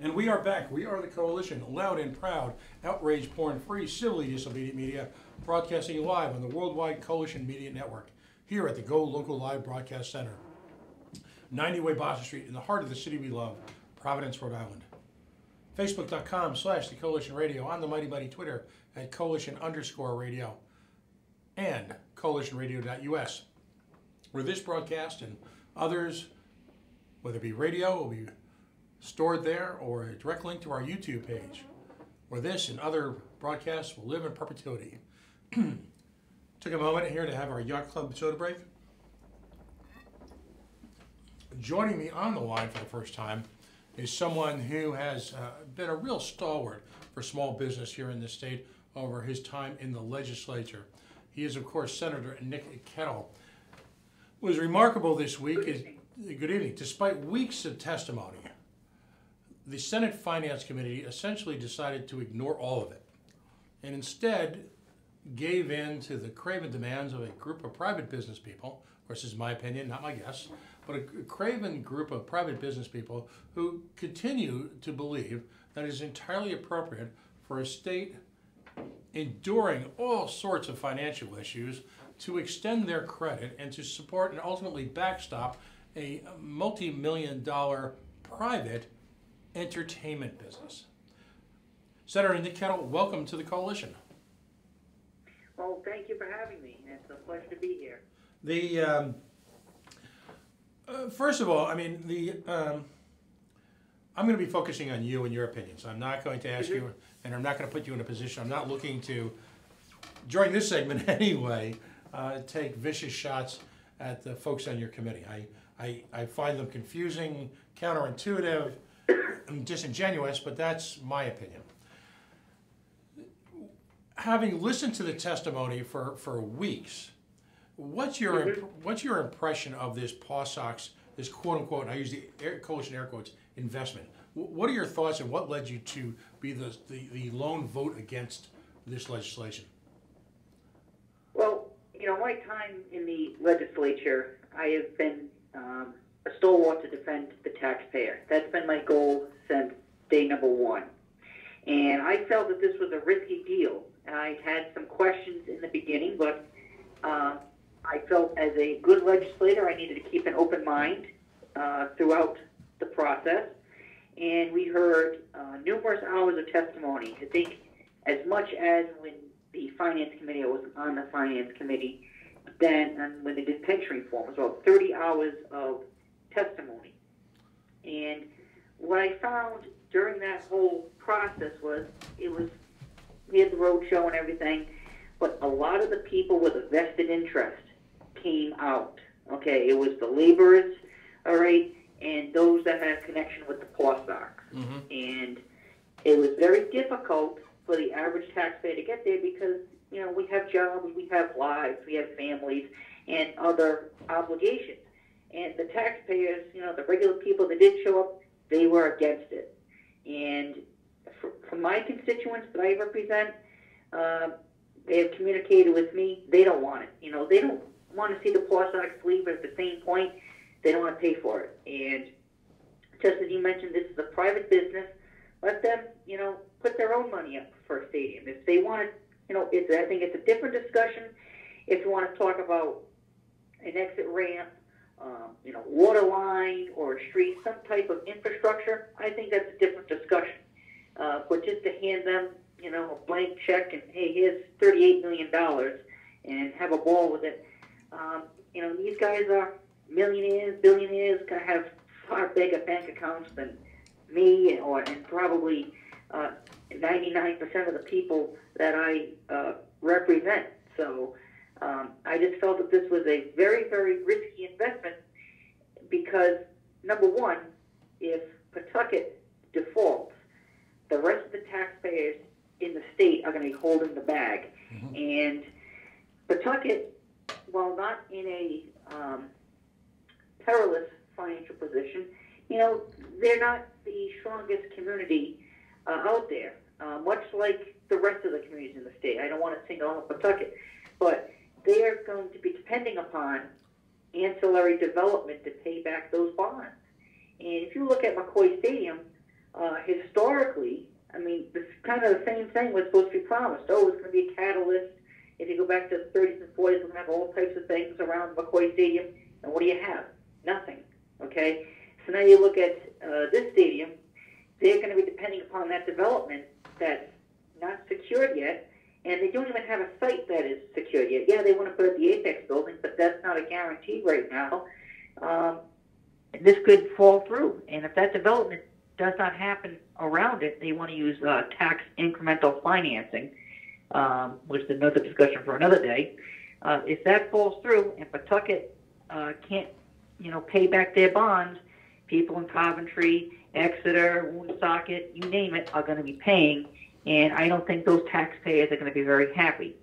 And we are back. We are the Coalition, loud and proud, outrage porn-free, civilly disobedient media, broadcasting live on the Worldwide Coalition Media Network, here at the Go Local Live Broadcast Center, 90 Way Boston Street, in the heart of the city we love, Providence, Rhode Island. Facebook.com/The Coalition Radio, on the mighty Twitter at Coalition_radio, and CoalitionRadio.us, where this broadcast and others, whether it be radio, will be stored there, or a direct link to our YouTube page, where this and other broadcasts will live in perpetuity. Took a moment here to have our Yacht Club soda break. Joining me on the line for the first time is someone who has been a real stalwart for small business here in the state over his time in the legislature. He is, of course, Senator Nick Kettle. What was remarkable this week is, good evening, despite weeks of testimony, the Senate Finance Committee essentially decided to ignore all of it, and instead gave in to the craven demands of a group of private business people. Of course, this is my opinion, not my guess, but a craven group of private business people who continue to believe that it is entirely appropriate for a state enduring all sorts of financial issues to extend their credit and to support and ultimately backstop a multi-million-dollar private entertainment business. Senator Nick Kettle, welcome to the Coalition. Well, thank you for having me. It's a pleasure to be here. The first of all, I mean, I'm going to be focusing on you and your opinions. I'm not going to ask you, and I'm not going to put you in a position. I'm not looking to, during this segment anyway, take vicious shots at the folks on your committee. I find them confusing, counterintuitive, disingenuous, but that's my opinion. Having listened to the testimony for weeks, what's your impression of this PawSox, this quote unquote, and I use the coalition air quotes, investment? What are your thoughts, and what led you to be the lone vote against this legislation? Well, you know, my time in the legislature, I have been a stalwart to defend the taxpayer. That's been my goal since day number one. And I felt that this was a risky deal. I had some questions in the beginning, but I felt as a good legislator I needed to keep an open mind throughout the process. And we heard numerous hours of testimony. I think as much as when the Finance Committee, I was on the Finance Committee, then when they did pension reform, it was about 30 hours of testimony. And what I found during that whole process was, we had the roadshow and everything, but a lot of the people with a vested interest came out. Okay, it was the laborers, all right, and those that had a connection with the PawSox. Mm-hmm. And it was very difficult for the average taxpayer to get there because, you know, we have jobs, we have lives, we have families, and other obligations. And the taxpayers, you know, the regular people that did show up, they were against it. And for my constituents that I represent, they have communicated with me. They don't want it. You know, they don't want to see the PawSox leave, but at the same point, they don't want to pay for it. And just as you mentioned, this is a private business. Let them, you know, put their own money up for a stadium. If they want it, you know, I think it's a different discussion. If you want to talk about an exit ramp, you know, water line or a street, some type of infrastructure, I think that's a different discussion. But just to hand them, you know, a blank check and, hey, here's $38 million and have a ball with it. You know, these guys are millionaires, billionaires, going to have far bigger bank accounts than me and probably 99% of the people that I represent. So I just felt that this was a very, very risky investment because, number one, if Pawtucket defaults, the rest of the taxpayers in the state are going to be holding the bag. Mm-hmm. And Pawtucket, while not in a perilous financial position, you know, they're not the strongest community out there, much like the rest of the communities in the state. I don't want to single out Pawtucket, but they are going to be depending upon ancillary development to pay back those bonds. And if you look at McCoy Stadium, historically, I mean, this kind of the same thing was supposed to be promised. Oh, it's going to be a catalyst. If you go back to the 30s and 40s, we're going to have all types of things around McCoy Stadium. And what do you have? Nothing. Okay? So now you look at this stadium, they're going to be depending upon that development that's not secured yet, and they don't even have a site that is secured yet. Yeah, they want to put up the Apex building, but that's not a guarantee right now. This could fall through, and if that development does not happen around it, they want to use tax incremental financing, which is another discussion for another day. If that falls through and Pawtucket can't, pay back their bonds, people in Coventry, Exeter, Woonsocket, you name it, are going to be paying, and I don't think those taxpayers are going to be very happy.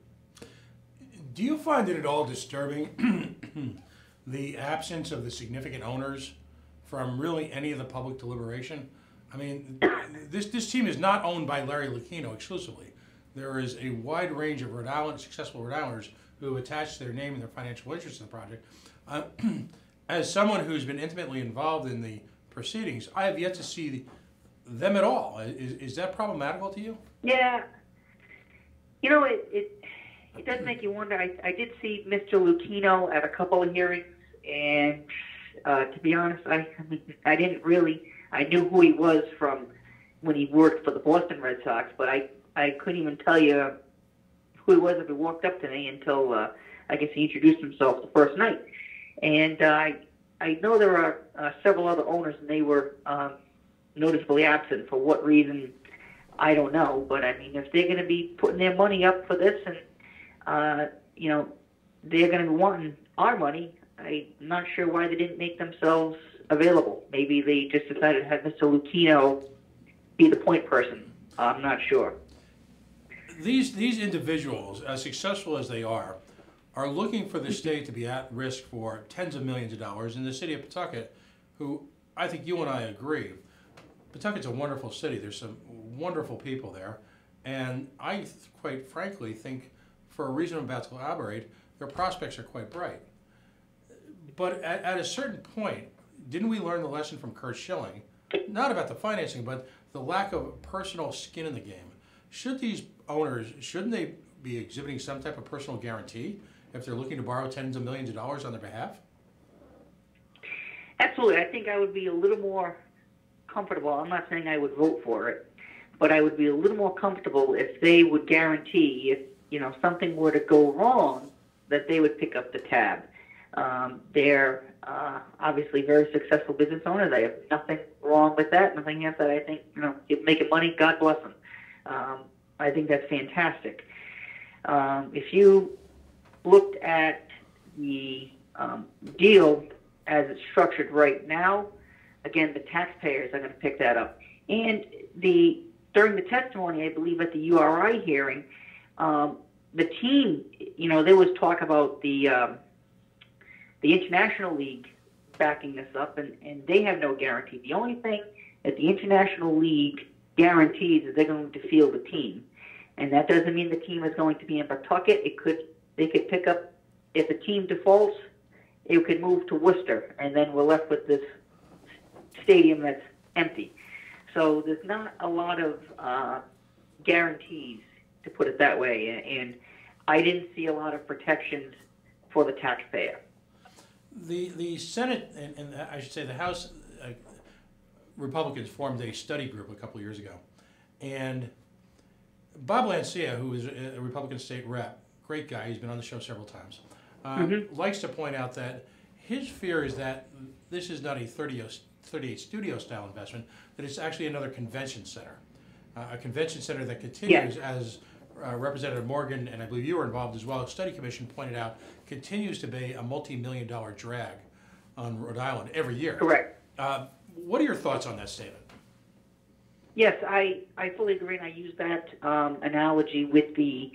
Do you find it at all disturbing the absence of the significant owners from really any of the public deliberation? I mean, this team is not owned by Larry Lucchino exclusively. There is a wide range of successful Rhode Islanders who have attached their name and their financial interest in the project. As someone who's been intimately involved in the proceedings, I have yet to see them at all. Is that problematical to you? Yeah. It does make you wonder. I did see Mr. Lucchino at a couple of hearings, and to be honest, I didn't really. I knew who he was from when he worked for the Boston Red Sox, but I couldn't even tell you who he was if he walked up to me until I guess he introduced himself the first night. And I know there are several other owners, and they were noticeably absent. For what reason, I don't know. But I mean, if they're going to be putting their money up for this, and they're going to be wanting our money, I'm not sure why they didn't make themselves available. Maybe they just decided to have Mr. Lucchino be the point person. I'm not sure. These individuals, as successful as they are looking for the state to be at risk for tens of millions of dollars. In the city of Pawtucket, who I think you and I agree, Pawtucket's a wonderful city. There's some wonderful people there. And I, quite frankly, think for a reason I'm about to elaborate, their prospects are quite bright. But at a certain point, didn't we learn the lesson from Curt Schilling, not about the financing, but the lack of personal skin in the game? Should these owners, shouldn't they be exhibiting some type of personal guarantee if they're looking to borrow tens of millions of dollars on their behalf? Absolutely. I think I would be a little more comfortable. I'm not saying I would vote for it, but I would be a little more comfortable if they would guarantee if something were to go wrong, that they would pick up the tab. They're obviously very successful business owners. I have nothing wrong with that. Nothing against that. I think you're making money. God bless them. I think that's fantastic. If you looked at the deal as it's structured right now, again, the taxpayers are going to pick that up. And during the testimony, I believe at the URI hearing, the team, there was talk about the International League backing this up, and they have no guarantee. The only thing that the International League guarantees is they're going to field a team. And that doesn't mean the team is going to be in Pawtucket. They could pick up, if a team defaults, it could move to Worcester, and then we're left with this stadium that's empty. So there's not a lot of guarantees, to put it that way, and I didn't see a lot of protections for the taxpayer. The Senate, and I should say the House Republicans formed a study group a couple of years ago, and Bob Lancia, who is a Republican state rep, great guy, he's been on the show several times, likes to point out that his fear is that this is not a 38 studio style investment, that it's actually another convention center. A convention center that continues, as Representative Morgan, and I believe you were involved as well, Study Commission pointed out, continues to be a multi-million-dollar drag on Rhode Island every year. Correct. What are your thoughts on that statement? Yes, I fully agree, and I use that analogy with the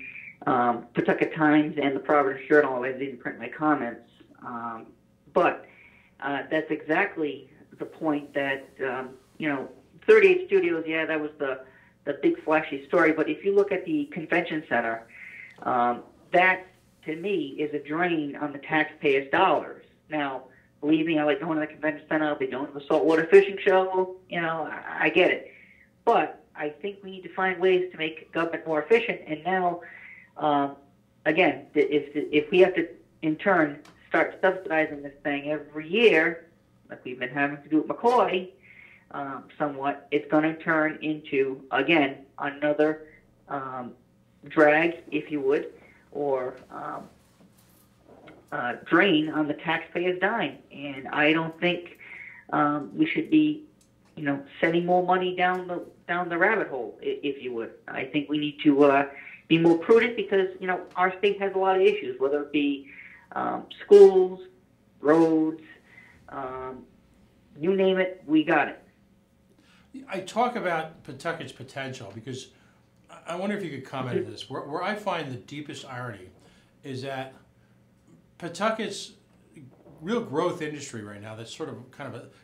Pawtucket Times and the Providence Journal. I didn't print my comments, but that's exactly the point that 38 studios. Yeah, that was the big flashy story. But if you look at the convention center, that to me is a drain on the taxpayers' dollars. Now, believe me, I like going to the convention center. I'll be going to the saltwater fishing show. I get it. but I think we need to find ways to make government more efficient. And now, again, if we have to, in turn, start subsidizing this thing every year, like we've been having to do with McCoy, somewhat, it's going to turn into, again, another drag, if you would, or drain on the taxpayer's dime. And I don't think we should be, sending more money down the rabbit hole, if you would. I think we need to be more prudent because, our state has a lot of issues, whether it be schools, roads, you name it, we got it. I talk about Pawtucket's potential because I wonder if you could comment on this. Where I find the deepest irony is that Pawtucket's real growth industry right now that's sort of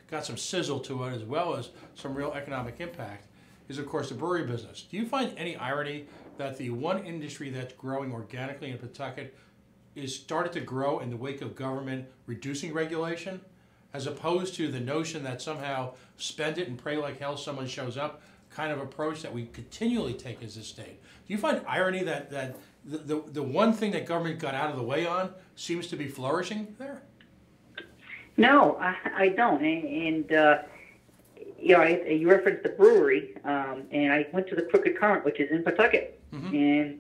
got some sizzle to it as well as some real economic impact is, of course, the brewery business. Do you find any irony that the one industry that's growing organically in Pawtucket is started to grow in the wake of government reducing regulation, as opposed to the notion that somehow spend it and pray like hell someone shows up kind of approach that we continually take as a state? Do you find irony that the one thing that government got out of the way on seems to be flourishing there? No, I don't. And you referenced the brewery, and I went to the Crooked Current, which is in Pawtucket, and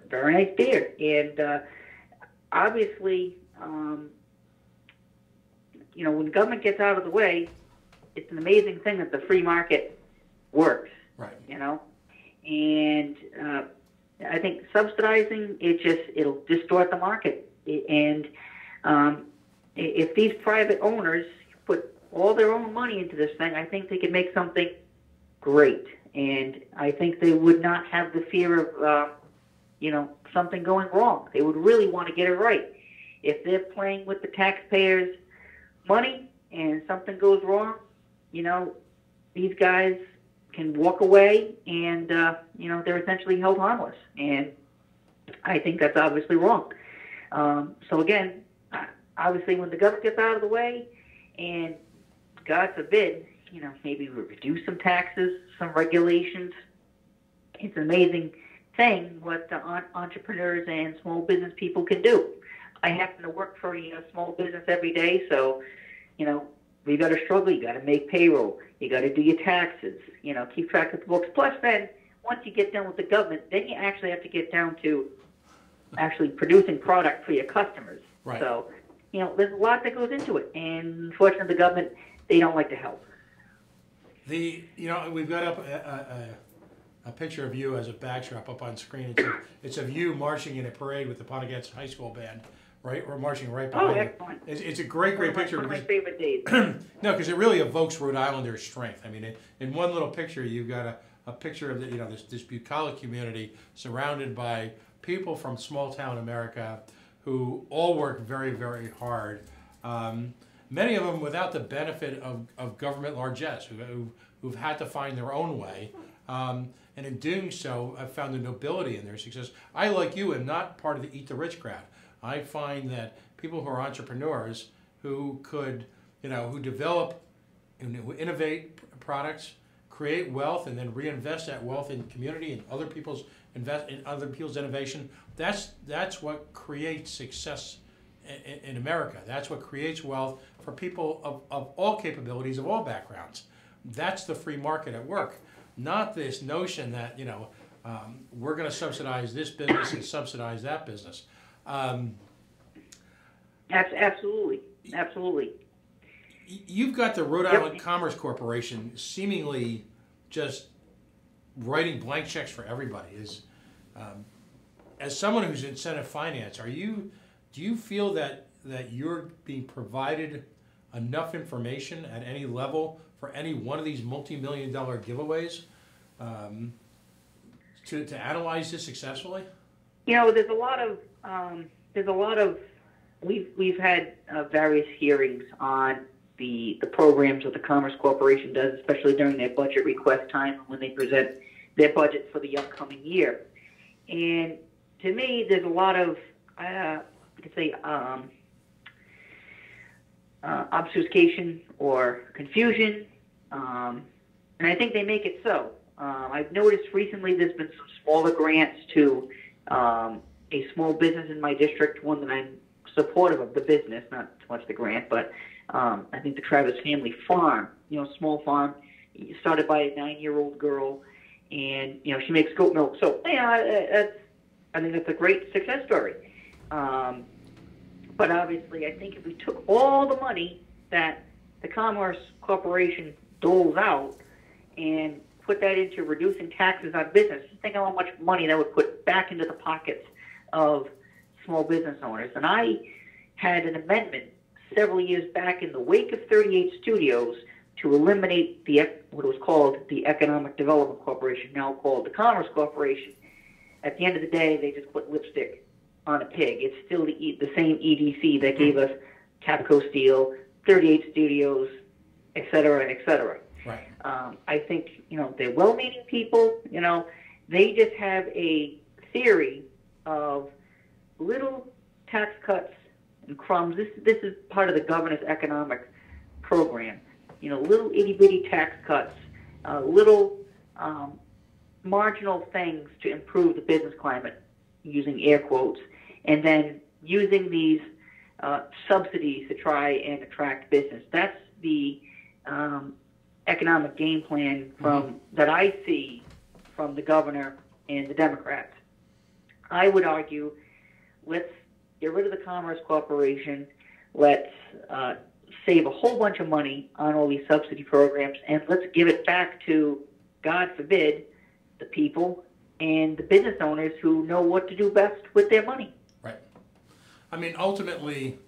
very nice beer. And obviously, when government gets out of the way, it's an amazing thing that the free market works. Right. And I think subsidizing it'll distort the market. And if these private owners put all their own money into this thing, I think they could make something great. And I think they would not have the fear of something going wrong. They would really want to get it right. If they're playing with the taxpayers' money and something goes wrong, these guys can walk away and, they're essentially held harmless. And I think that's obviously wrong. So again, obviously when the government gets out of the way and God forbid, maybe we reduce some taxes, some regulations, it's an amazing thing what the entrepreneurs and small business people can do. I happen to work for a small business every day, so we got to struggle. You got to make payroll. You got to do your taxes. Keep track of the books. Plus, then once you get done with the government, then you actually have to get down to actually producing product for your customers. Right. So there's a lot that goes into it, and unfortunately, the government they don't like to help. We've got up a picture of you as a backdrop up on screen. It's of you marching in a parade with the Pontiac High School band, right? We're marching right behind you. Excellent. It's a great picture. One of my favorite days. No, because it really evokes Rhode Islanders' strength. I mean, in one little picture, you've got a picture of this bucolic community surrounded by people from small town America who all work very, very hard. Many of them without the benefit of government largesse, who've had to find their own way. And in doing so, I've found the nobility in their success. I, like you, am not part of the eat the rich crowd. I find that people who are entrepreneurs, who could, who develop and who innovate products, create wealth, and then reinvest that wealth in community and other people's innovation. That's what creates success in America. That's what creates wealth for people of all capabilities, of all backgrounds. That's the free market at work. Not this notion that we're going to subsidize this business and subsidize that business. Absolutely. You've got the Rhode Island Commerce Corporation seemingly just writing blank checks for everybody. As someone who's in Senate Finance, do you feel that you're being provided enough information at any level for any one of these multi-million-dollar giveaways to analyze this successfully? There's a lot of we've had various hearings on the programs that the Commerce Corporation does, especially during their budget request time when they present their budget for the upcoming year. And to me, there's a lot of obfuscation or confusion, and I think they make it so. I've noticed recently there's been some smaller grants to a small business in my district, one that I'm supportive of the business, not so much the grant, but I think the Travis Family Farm, small farm, started by a 9-year-old girl, and she makes goat milk. So I think that's a great success story. But obviously, I think if we took all the money that the Commerce Corporation doles out and put that into reducing taxes on business, just think of how much money that would put back into the pockets of small business owners. And I had an amendment several years back in the wake of 38 Studios to eliminate what was called the Economic Development Corporation, now called the Commerce Corporation. At the end of the day, they just put lipstick on a pig. It's still the same EDC that gave us Capco Steel, 38 Studios, et cetera, et cetera. Right. I think, they're well-meaning people. They just have a theory of little tax cuts and crumbs. This is part of the governor's economic program. Little itty-bitty tax cuts, little marginal things to improve the business climate, using air quotes, and then using these subsidies to try and attract business. That's the economic game plan that I see from the governor and the Democrats. I would argue, let's get rid of the Commerce Corporation, let's save a whole bunch of money on all these subsidy programs, and let's give it back to, God forbid, the people and the business owners who know what to do best with their money. Right. I mean, ultimately,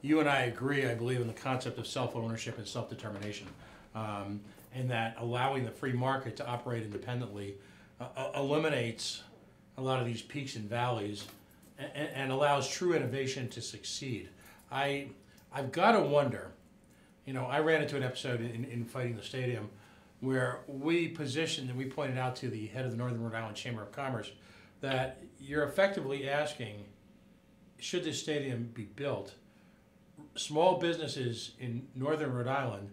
you and I agree, I believe, in the concept of self-ownership and self-determination, and that allowing the free market to operate independently eliminates a lot of these peaks and valleys and allows true innovation to succeed. I've got to wonder, I ran into an episode in Fighting the Stadium where we positioned and we pointed out to the head of the Northern Rhode Island Chamber of Commerce that you're effectively asking, should this stadium be built, small businesses in Northern Rhode Island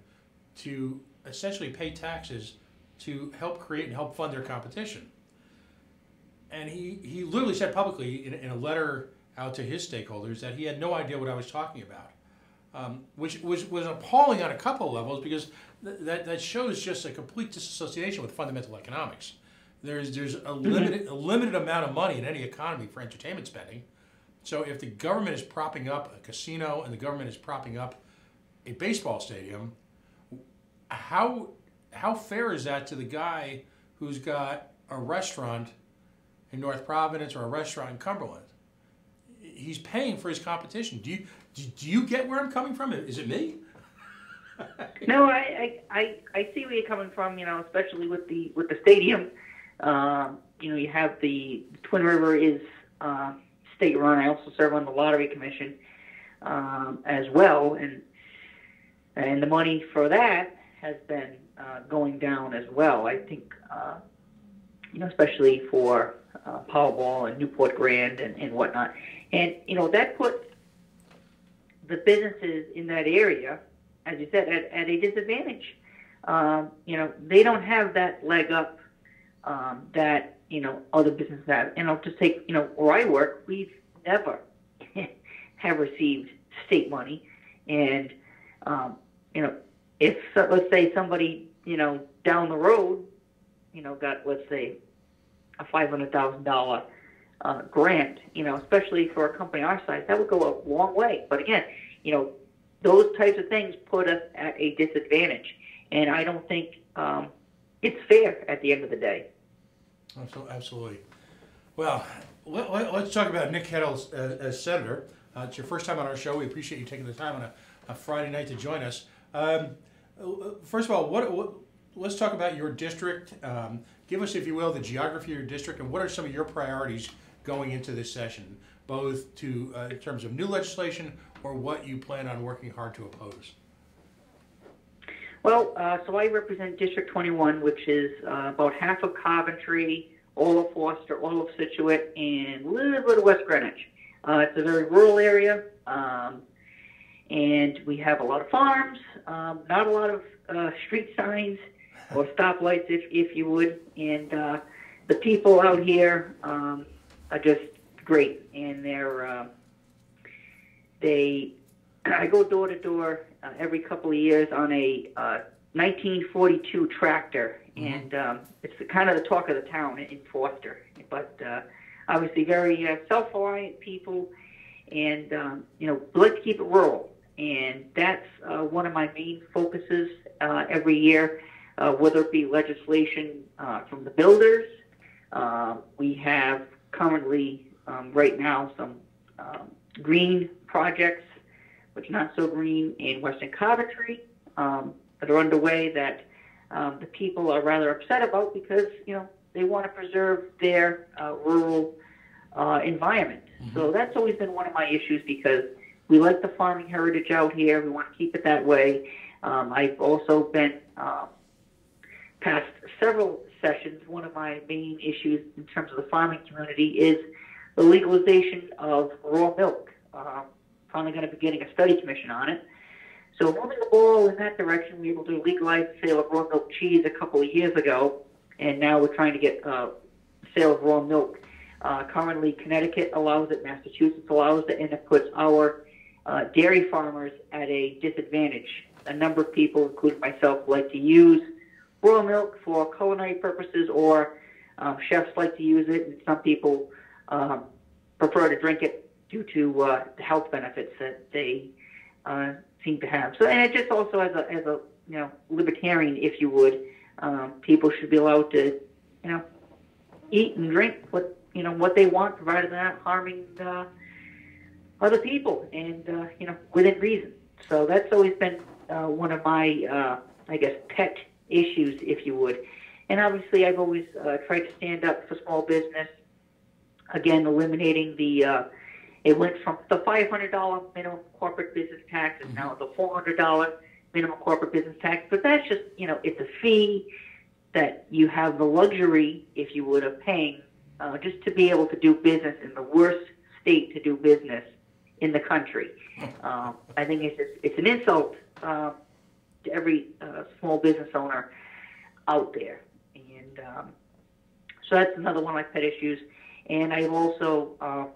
to essentially pay taxes to help create and help fund their competition. And he literally said publicly in a letter out to his stakeholders that he had no idea what I was talking about, which was appalling on a couple of levels, because that shows just a complete disassociation with fundamental economics. There's a limited amount of money in any economy for entertainment spending. So if the government is propping up a casino and the government is propping up a baseball stadium, how fair is that to the guy who's got a restaurant in North Providence or a restaurant in Cumberland? He's paying for his competition. Do you get where I'm coming from? Is it me? No, I see where you're coming from. Especially with the stadium. You have the Twin River is state run. I also serve on the Lottery Commission as well, and the money for that has been going down as well. I think especially for Powerball and Newport Grand and whatnot. And, that puts the businesses in that area, as you said, at a disadvantage. They don't have that leg up that, other businesses have. And I'll just take, where I work, we've never have received state money. And, if, let's say, somebody, down the road, got, let's say, a $500,000 grant, especially for a company our size, that would go a long way. But again, those types of things put us at a disadvantage, and I don't think it's fair at the end of the day. Absolutely. Well, let's talk about Nick Heddle as senator. It's your first time on our show. We appreciate you taking the time on a Friday night to join us. First of all, let's talk about your district. Give us, if you will, the geography of your district, and what are some of your priorities going into this session, both in terms of new legislation or what you plan on working hard to oppose? Well, so I represent District 21, which is about half of Coventry, all of Foster, all of Situate, and a little bit of West Greenwich. It's a very rural area, and we have a lot of farms, not a lot of street signs, or stoplights, if you would. And the people out here are just great, and I go door to door every couple of years on a 1942 tractor, and it's kind of the talk of the town in Foster. But obviously, very self-reliant people, and we like to keep it rural, and that's one of my main focuses every year. Whether it be legislation from the builders, we have currently right now some green projects, which are not so green, in Western Coventry that are underway that the people are rather upset about because they want to preserve their rural environment. So that's always been one of my issues because we like the farming heritage out here. We want to keep it that way. I've also been past several sessions. One of my main issues in terms of the farming community is the legalization of raw milk. Finally going to be getting a study commission on it. So moving the ball in that direction, we were able to legalize the sale of raw milk cheese a couple of years ago, and now we're trying to get sale of raw milk. Currently, Connecticut allows it, Massachusetts allows it, and it puts our dairy farmers at a disadvantage. A number of people, including myself, like to use raw milk for culinary purposes, or chefs like to use it, and some people prefer to drink it due to the health benefits that they seem to have. So, and it just also as a libertarian, if you would, people should be allowed to eat and drink what they want, provided they're not harming other people, and within reason. So that's always been one of my pet issues, if you would. And obviously, I've always tried to stand up for small business. Again, eliminating it went from the $500 minimum corporate business tax, and now the $400 minimum corporate business tax. But that's just, it's a fee that you have the luxury, if you would, of paying just to be able to do business in the worst state to do business in the country. I think it's an insult to every small business owner out there. And so that's another one of my pet issues. And I also,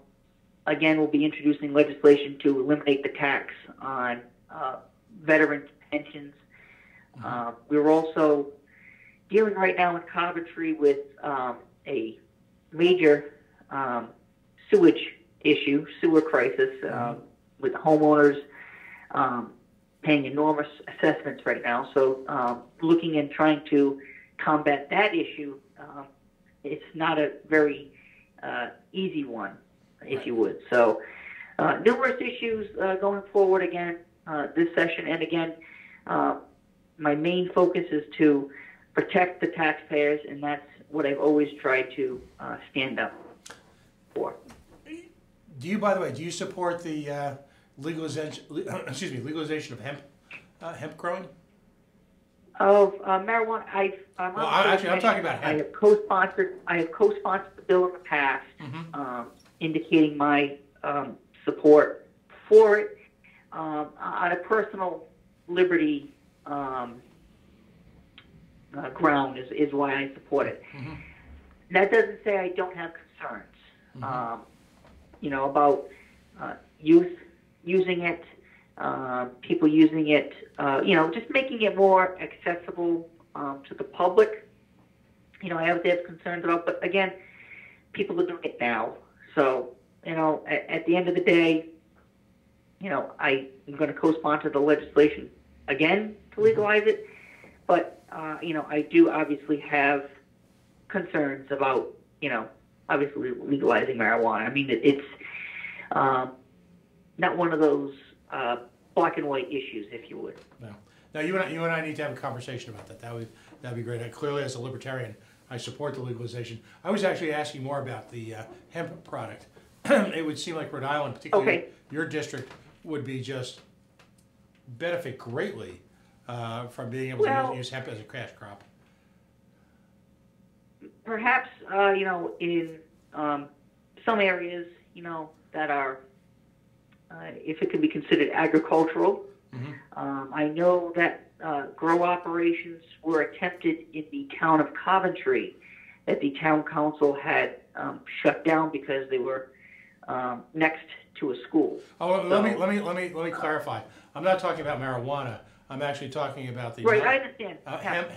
again, will be introducing legislation to eliminate the tax on veterans' pensions. We're also dealing right now in Coventry with a major sewage issue, sewer crisis, with homeowners paying enormous assessments right now. So looking and trying to combat that issue, it's not a very easy one, if you would. So numerous issues going forward again this session. And again, my main focus is to protect the taxpayers, and that's what I've always tried to stand up for. Do you, by the way, do you support the legalization of hemp growing? Of marijuana, I'm talking about hemp. I have co-sponsored the bill in the past, indicating my support for it on a personal liberty ground is why I support it. That doesn't say I don't have concerns, about youth using it, people using it, just making it more accessible to the public. I have concerns about, but again, people are doing it now. So, at the end of the day, I'm going to co-sponsor the legislation again to legalize it. But, I do obviously have concerns about, obviously legalizing marijuana. I mean, it's not one of those black and white issues, if you would. No. Now, you and I need to have a conversation about that. That'd be great. Clearly, as a libertarian, I support the legalization. I was actually asking more about the hemp product. It would seem like Rhode Island, particularly your district, would be just benefit greatly from being able to use hemp as a cash crop. Perhaps, in some areas, that are, if it can be considered agricultural. I know that grow operations were attempted in the town of Coventry that the town council had shut down because they were next to a school. Oh, let me clarify. I'm not talking about marijuana. I'm actually talking about the Right, I understand. hemp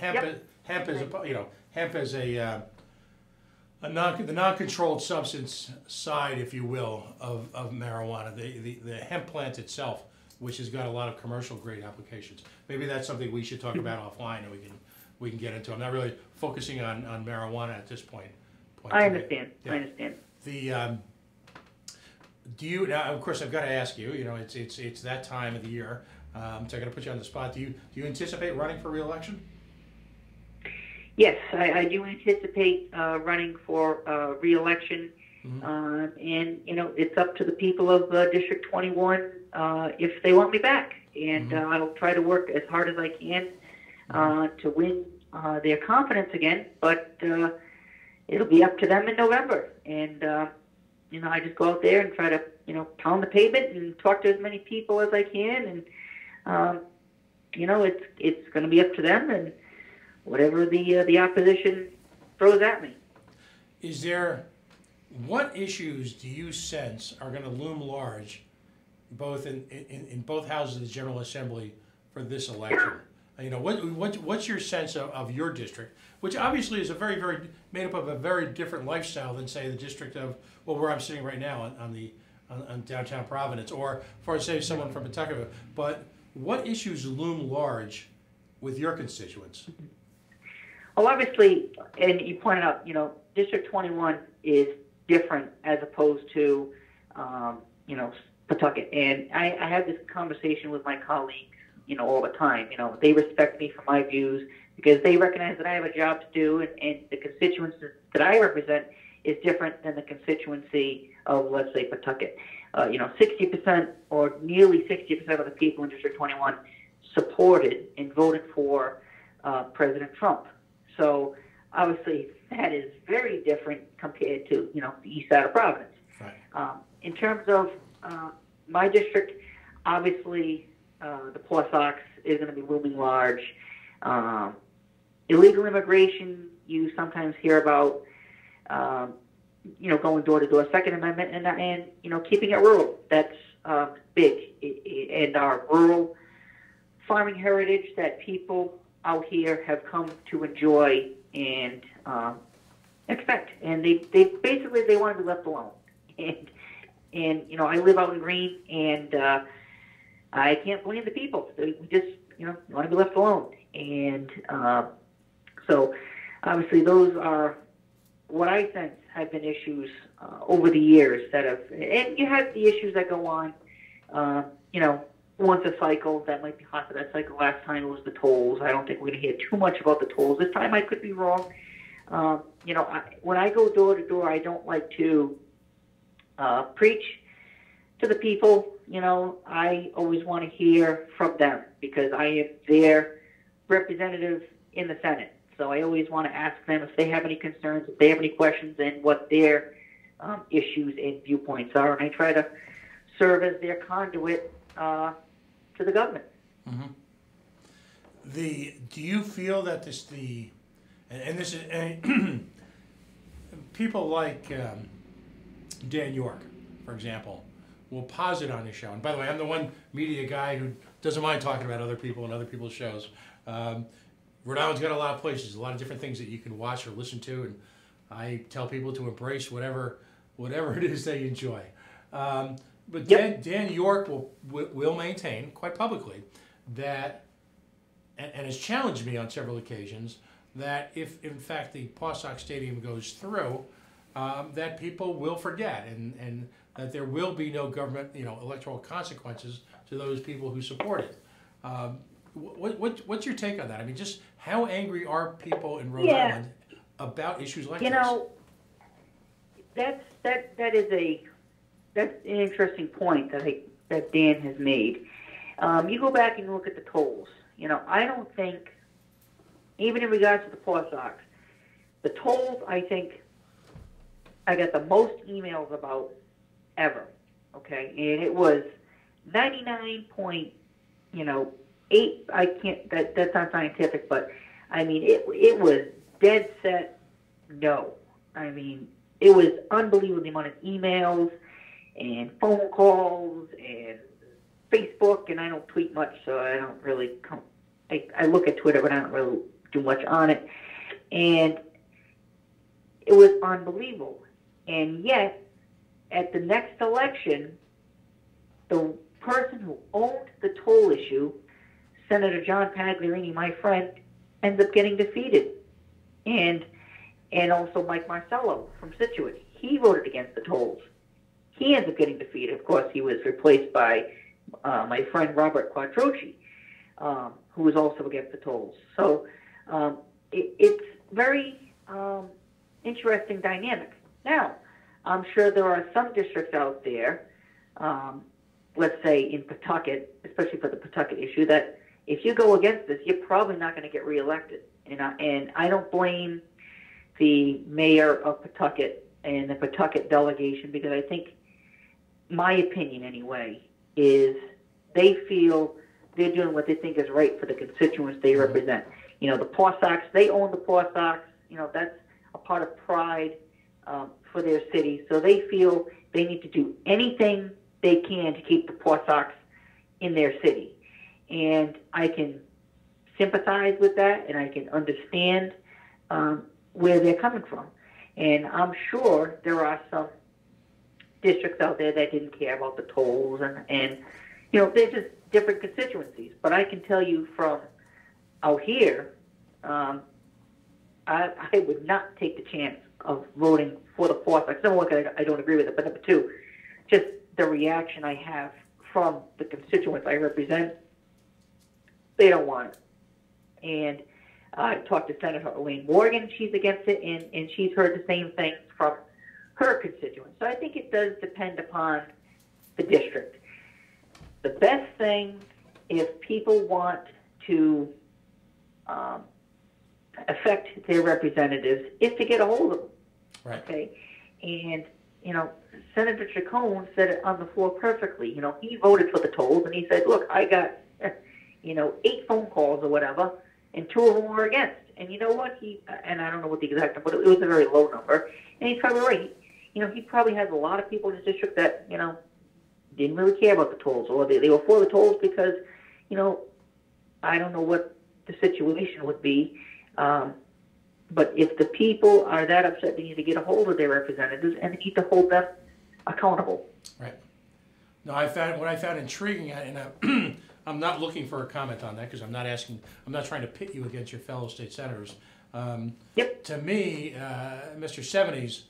is a hemp is the non-controlled substance side, if you will, of marijuana. The hemp plant itself, which has got a lot of commercial grade applications. Maybe that's something we should talk about offline, and we can get into. I'm not really focusing on marijuana at this point. I understand. Yeah. I understand. Do you now? Of course, I've got to ask you. You know, it's that time of the year, so I got to put you on the spot. Do you anticipate running for re-election? Yes, I do anticipate running for re-election, and it's up to the people of District 21 if they want me back, and I'll try to work as hard as I can to win their confidence again. But it'll be up to them in November, and I just go out there and try to pound the pavement and talk to as many people as I can, and it's going to be up to them and whatever the opposition throws at me. What issues do you sense are going to loom large, both in both houses of the General Assembly for this election? What's your sense of your district, which obviously is a very made up of a very different lifestyle than, say, the district of where I'm sitting right now on downtown Providence, or for, say, someone from Pawtucket. But what issues loom large with your constituents? Well, obviously, and you pointed out, District 21 is different as opposed to, Pawtucket. And I have this conversation with my colleagues, all the time. They respect me for my views because they recognize that I have a job to do, and the constituency that I represent is different than the constituency of, let's say, Pawtucket. 60% or nearly 60% of the people in District 21 supported and voted for President Trump. So obviously that is very different compared to the east side of Providence. Right. In terms of my district, obviously the Paw Sox is going to be looming large. Illegal immigration, you sometimes hear about, going door to door. Second Amendment and keeping it rural. That's big. And our rural farming heritage that people out here have come to enjoy and expect, and they basically they want to be left alone. And I live out in Green, and I can't blame the people. We just want to be left alone, and so obviously those are what I sense have been issues over the years that have, and you have the issues that go on, once a cycle. That might be hot for that cycle. Last time it was the tolls. I don't think we're going to hear too much about the tolls. This time I could be wrong. When I go door to door, I don't like to preach to the people. I always want to hear from them because I am their representative in the Senate. So I always want to ask them if they have any concerns, if they have any questions, and what their issues and viewpoints are. And I try to serve as their conduit to the government. Mm-hmm. Do you feel that people like Dan York, for example, will posit on his show. And by the way, I'm the one media guy who doesn't mind talking about other people and other people's shows. Rhode Island's got a lot of places, a lot of different things that you can watch or listen to, and I tell people to embrace whatever it is they enjoy. But Dan York will maintain quite publicly that, and has challenged me on several occasions, that if in fact the Paw Sox Stadium goes through, that people will forget, and that there will be no government, electoral consequences to those people who support it. What's your take on that? I mean, just how angry are people in Rhode Island about issues like this? That's an interesting point that Dan has made. You go back and look at the tolls. I don't think, even in regards to the Paw Sox, the tolls, I think I got the most emails about ever. Okay, and it was 99.9% I can't, that's not scientific, but I mean, it was dead set no. I mean, it was unbelievable the amount of emails and phone calls and Facebook, and I don't tweet much, so I don't really I look at Twitter, but I don't really do much on it. And it was unbelievable. And yet, at the next election, the person who owned the toll issue, Senator John Pagliarini, my friend, ends up getting defeated. And also Mike Marcello from Situate. He voted against the tolls. He ends up getting defeated. Of course, he was replaced by my friend Robert Quattrochi, who was also against the tolls. So it's very interesting dynamic. Now, I'm sure there are some districts out there, let's say in Pawtucket, especially for the Pawtucket issue, that if you go against this, you're probably not going to get reelected. And I don't blame the mayor of Pawtucket and the Pawtucket delegation, because I think, my opinion anyway, is they feel they're doing what they think is right for the constituents they represent. You know, the Paw Sox, they own the Paw Sox. You know, that's a part of pride for their city. So they feel they need to do anything they can to keep the Paw Sox in their city. And I can sympathize with that, and I can understand where they're coming from. And I'm sure there are some districts out there that didn't care about the tolls, and you know, they're just different constituencies. But I can tell you from out here, I would not take the chance of voting for the Paw Sox. Number one, I don't agree with it, but number two, just the reaction I have from the constituents I represent, they don't want it. And I talked to Senator Elaine Morgan. She's against it, and she's heard the same thing from her constituents. So I think it does depend upon the district. The best thing, if people want to affect their representatives, is to get a hold of them. Right. Okay? And, you know, Senator Chacon said it on the floor perfectly. You know, he voted for the tolls, and he said, look, I got, 8 phone calls or whatever, and 2 of them were against. And you know what? And I don't know what the exact number, but it was a very low number. And he's probably right. He probably has a lot of people in his district that, didn't really care about the tolls, or they were for the tolls because, I don't know what the situation would be. But if the people are that upset, they need to get a hold of their representatives, and they need to hold them accountable. Right. No, what I found intriguing, and I'm not looking for a comment on that because I'm not trying to pit you against your fellow state senators. Yep. To me, Mr. 70s,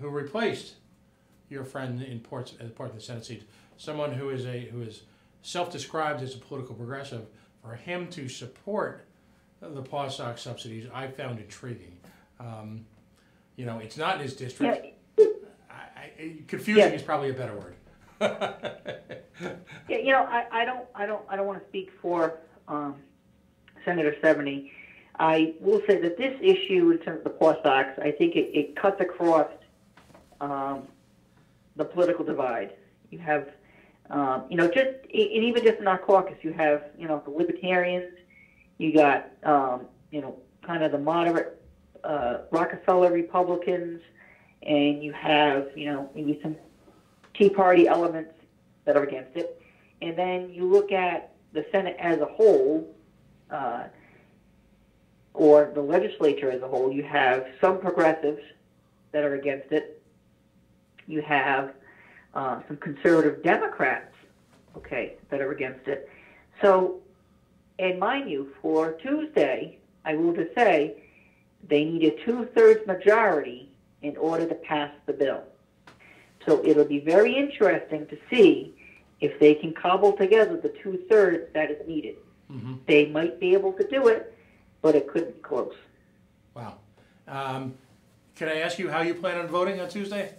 who replaced your friend in part of the Senate seat, someone who is self-described as a political progressive, for him to support the Paw Sox subsidies, I found intriguing. It's not in his district. Yeah. Confusing is probably a better word. Yeah, I don't want to speak for Senator 70. I will say that this issue in terms of the Paw Sox, I think it cuts across the political divide. You have, even just in our caucus, you have, the Libertarians, you got, kind of the moderate Rockefeller Republicans, and you have, maybe some Tea Party elements that are against it. And then you look at the Senate as a whole, or the legislature as a whole, you have some progressives that are against it. You have some conservative Democrats, that are against it. So, and mind you, for Tuesday, I will just say, they need a 2/3 majority in order to pass the bill. So it'll be very interesting to see if they can cobble together the 2/3 that is needed. Mm-hmm. They might be able to do it, but it could be close. Wow. Can I ask you how you plan on voting on Tuesday?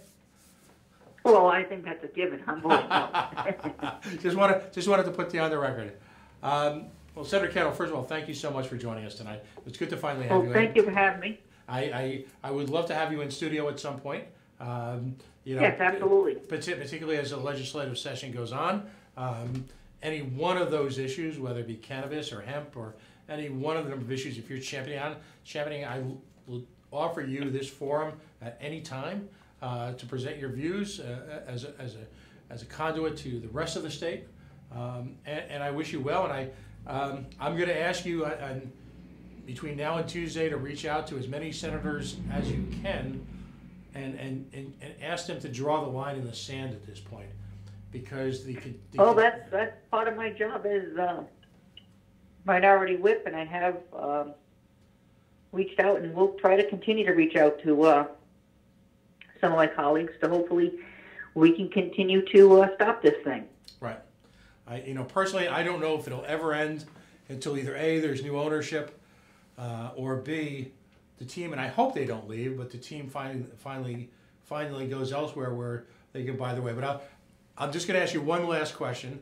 Well, I think that's a given. I'm voting no. Just wanted to put you on the record. Well, Senator Kendall, first of all, thank you so much for joining us tonight. It's good to finally have you in. Thank you for having me. I would love to have you in studio at some point. Yes, absolutely. Particularly as the legislative session goes on. any one of those issues, whether it be cannabis or hemp or any one of the number of issues, if you're championing, I will offer you this forum at any time to present your views as a conduit to the rest of the state. And I wish you well. And I'm going to ask you between now and Tuesday to reach out to as many senators as you can and ask them to draw the line in the sand at this point, because that's part of my job as minority whip, and I have reached out, and we'll try to continue to reach out to some of my colleagues to hopefully we can continue to stop this thing. Right. Personally, I don't know if it'll ever end until either A, there's new ownership, or B, the team, and I hope they don't leave, but the team finally goes elsewhere where they can buy their way. But I'm just going to ask you one last question.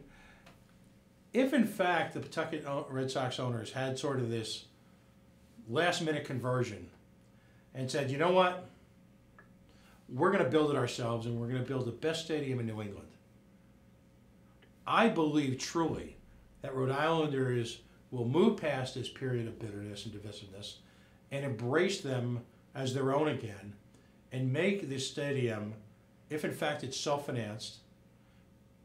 If in fact the Pawtucket Red Sox owners had sort of this last-minute conversion and said, you know what, we're going to build it ourselves and we're going to build the best stadium in New England, I believe truly that Rhode Islanders will move past this period of bitterness and divisiveness and embrace them as their own again and make this stadium, if in fact it's self-financed,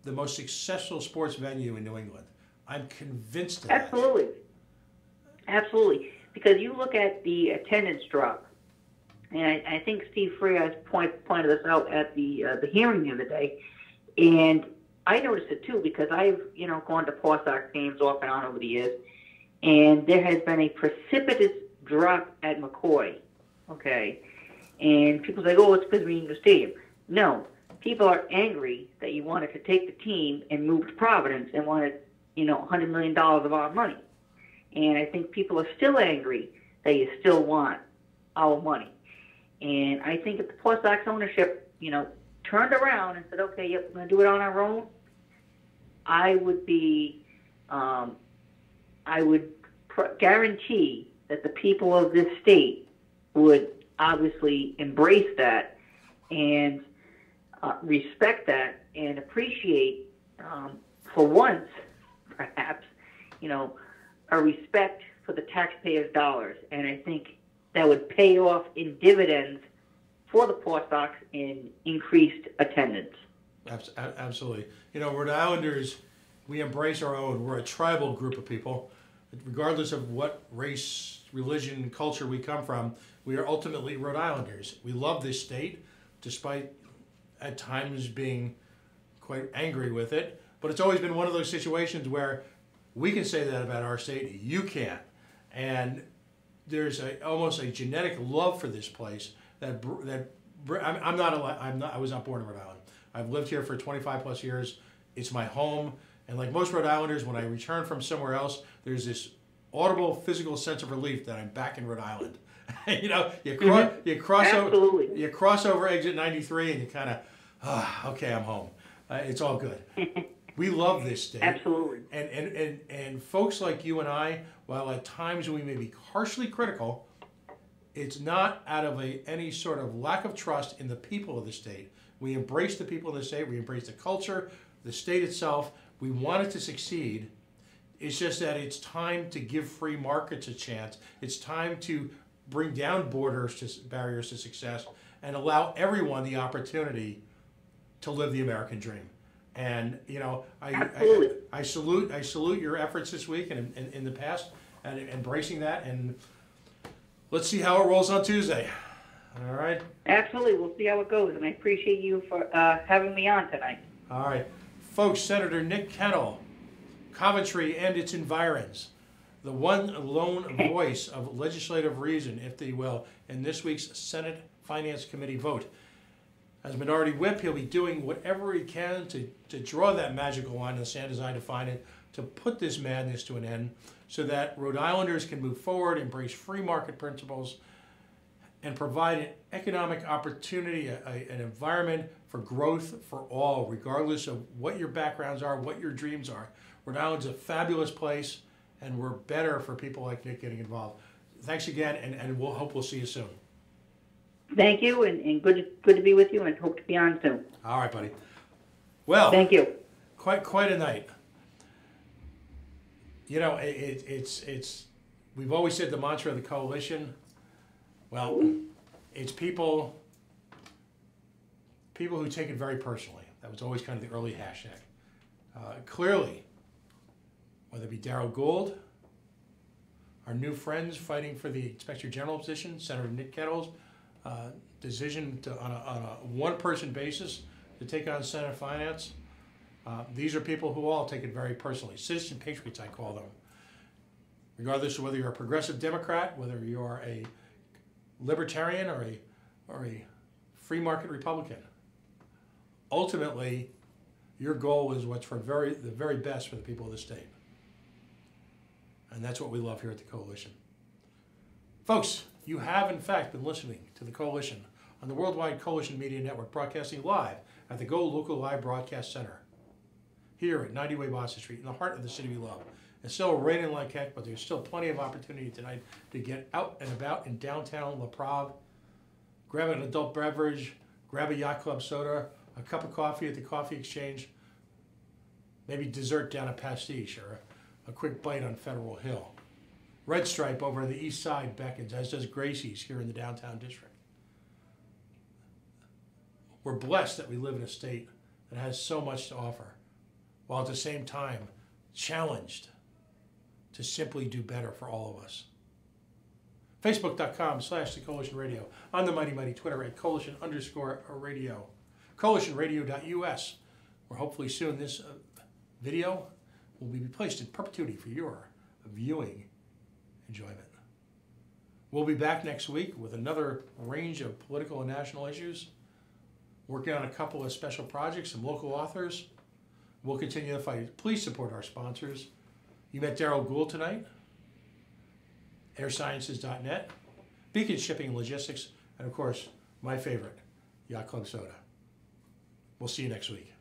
the most successful sports venue in New England. I'm convinced of that. Absolutely. Absolutely. Because you look at the attendance drop, and I think Steve Frias pointed this out at the hearing the other day, and I noticed it too because I've gone to Paw Sox games off and on over the years, and there has been a precipitous drop at McCoy. Okay, and people say, "Oh, it's because we need a stadium." No, people are angry that you wanted to take the team and move to Providence and wanted $100 million of our money, and I think people are still angry that you still want our money. And I think if the Paw Sox ownership, turned around and said, okay, yep, we're going to do it on our own, I would guarantee that the people of this state would obviously embrace that and respect that and appreciate, for once, perhaps, a respect for the taxpayers' dollars. And I think that would pay off in dividends for the Paw Sox in increased attendance. Absolutely. Rhode Islanders, we embrace our own. We're a tribal group of people. Regardless of what race, religion, culture we come from, we are ultimately Rhode Islanders. We love this state, despite at times being quite angry with it. But it's always been one of those situations where we can say that about our state, you can't. And there's almost a genetic love for this place I was not born in Rhode Island. I've lived here for 25 plus years. It's my home. And like most Rhode Islanders, when I return from somewhere else, there's this audible physical sense of relief that I'm back in Rhode Island. You cross over exit 93 and you kind of, okay, I'm home. It's all good. We love this state. Absolutely. And folks like you and I, while at times we may be harshly critical, it's not out of any sort of lack of trust in the people of the state. We embrace the people of the state. We embrace the culture, the state itself. We want it to succeed. It's just that it's time to give free markets a chance. It's time to bring down barriers to success and allow everyone the opportunity to live the American dream. And I salute your efforts this week and in the past and embracing that, and let's see how it rolls on Tuesday. All right? Absolutely. We'll see how it goes, and I appreciate you for having me on tonight. All right. Folks, Senator Nick Kennel, Coventry and its environs, the one lone voice of legislative reason, if they will, in this week's Senate Finance Committee vote. As Minority Whip, he'll be doing whatever he can to draw that magical line in the sand, as I define it, to put this madness to an end so that Rhode Islanders can move forward, embrace free market principles, and provide an economic opportunity, an environment for growth for all, regardless of what your backgrounds are, what your dreams are. Rhode Island's a fabulous place, and we're better for people like Nick getting involved. Thanks again, and we'll see you soon. Thank you, and good to be with you, and hope to be on soon. All right, buddy. Well, thank you. Quite a night. You know, it's we've always said the mantra of the coalition. Well, it's people who take it very personally. That was always kind of the early hashtag. Clearly, whether it be Darrell Gould, our new friends fighting for the Inspector General position, Senator Nick Kettle's decision on a one-person basis to take on Senate Finance. These are people who all take it very personally. Citizen patriots, I call them. Regardless of whether you're a progressive Democrat, whether you are a libertarian or a free market Republican. Ultimately, your goal is what's for the very best for the people of the state. And that's what we love here at the Coalition. Folks, you have in fact been listening to the Coalition on the Worldwide Coalition Media Network, broadcasting live at the GoLocal Live Broadcast Center here at 90 Way Boston Street in the heart of the city we love. It's still raining like heck, but there's still plenty of opportunity tonight to get out and about in downtown La Prave, grab an adult beverage, grab a Yacht Club soda, a cup of coffee at the Coffee Exchange, maybe dessert down at Pastiche, or a quick bite on Federal Hill. Red Stripe over on the east side beckons, as does Gracie's here in the downtown district. We're blessed that we live in a state that has so much to offer, while at the same time challenged to simply do better for all of us. Facebook.com/The Coalition Radio. On the mighty Twitter at Coalition_radio. CoalitionRadio.us, where hopefully soon this video will be placed in perpetuity for your viewing enjoyment. We'll be back next week with another range of political and national issues, working on a couple of special projects, some local authors. We'll continue the fight. Please support our sponsors. You met Darrell Gould tonight, airsciences.net, Beacon Shipping and Logistics, and of course, my favorite, Yacht Club Soda. We'll see you next week.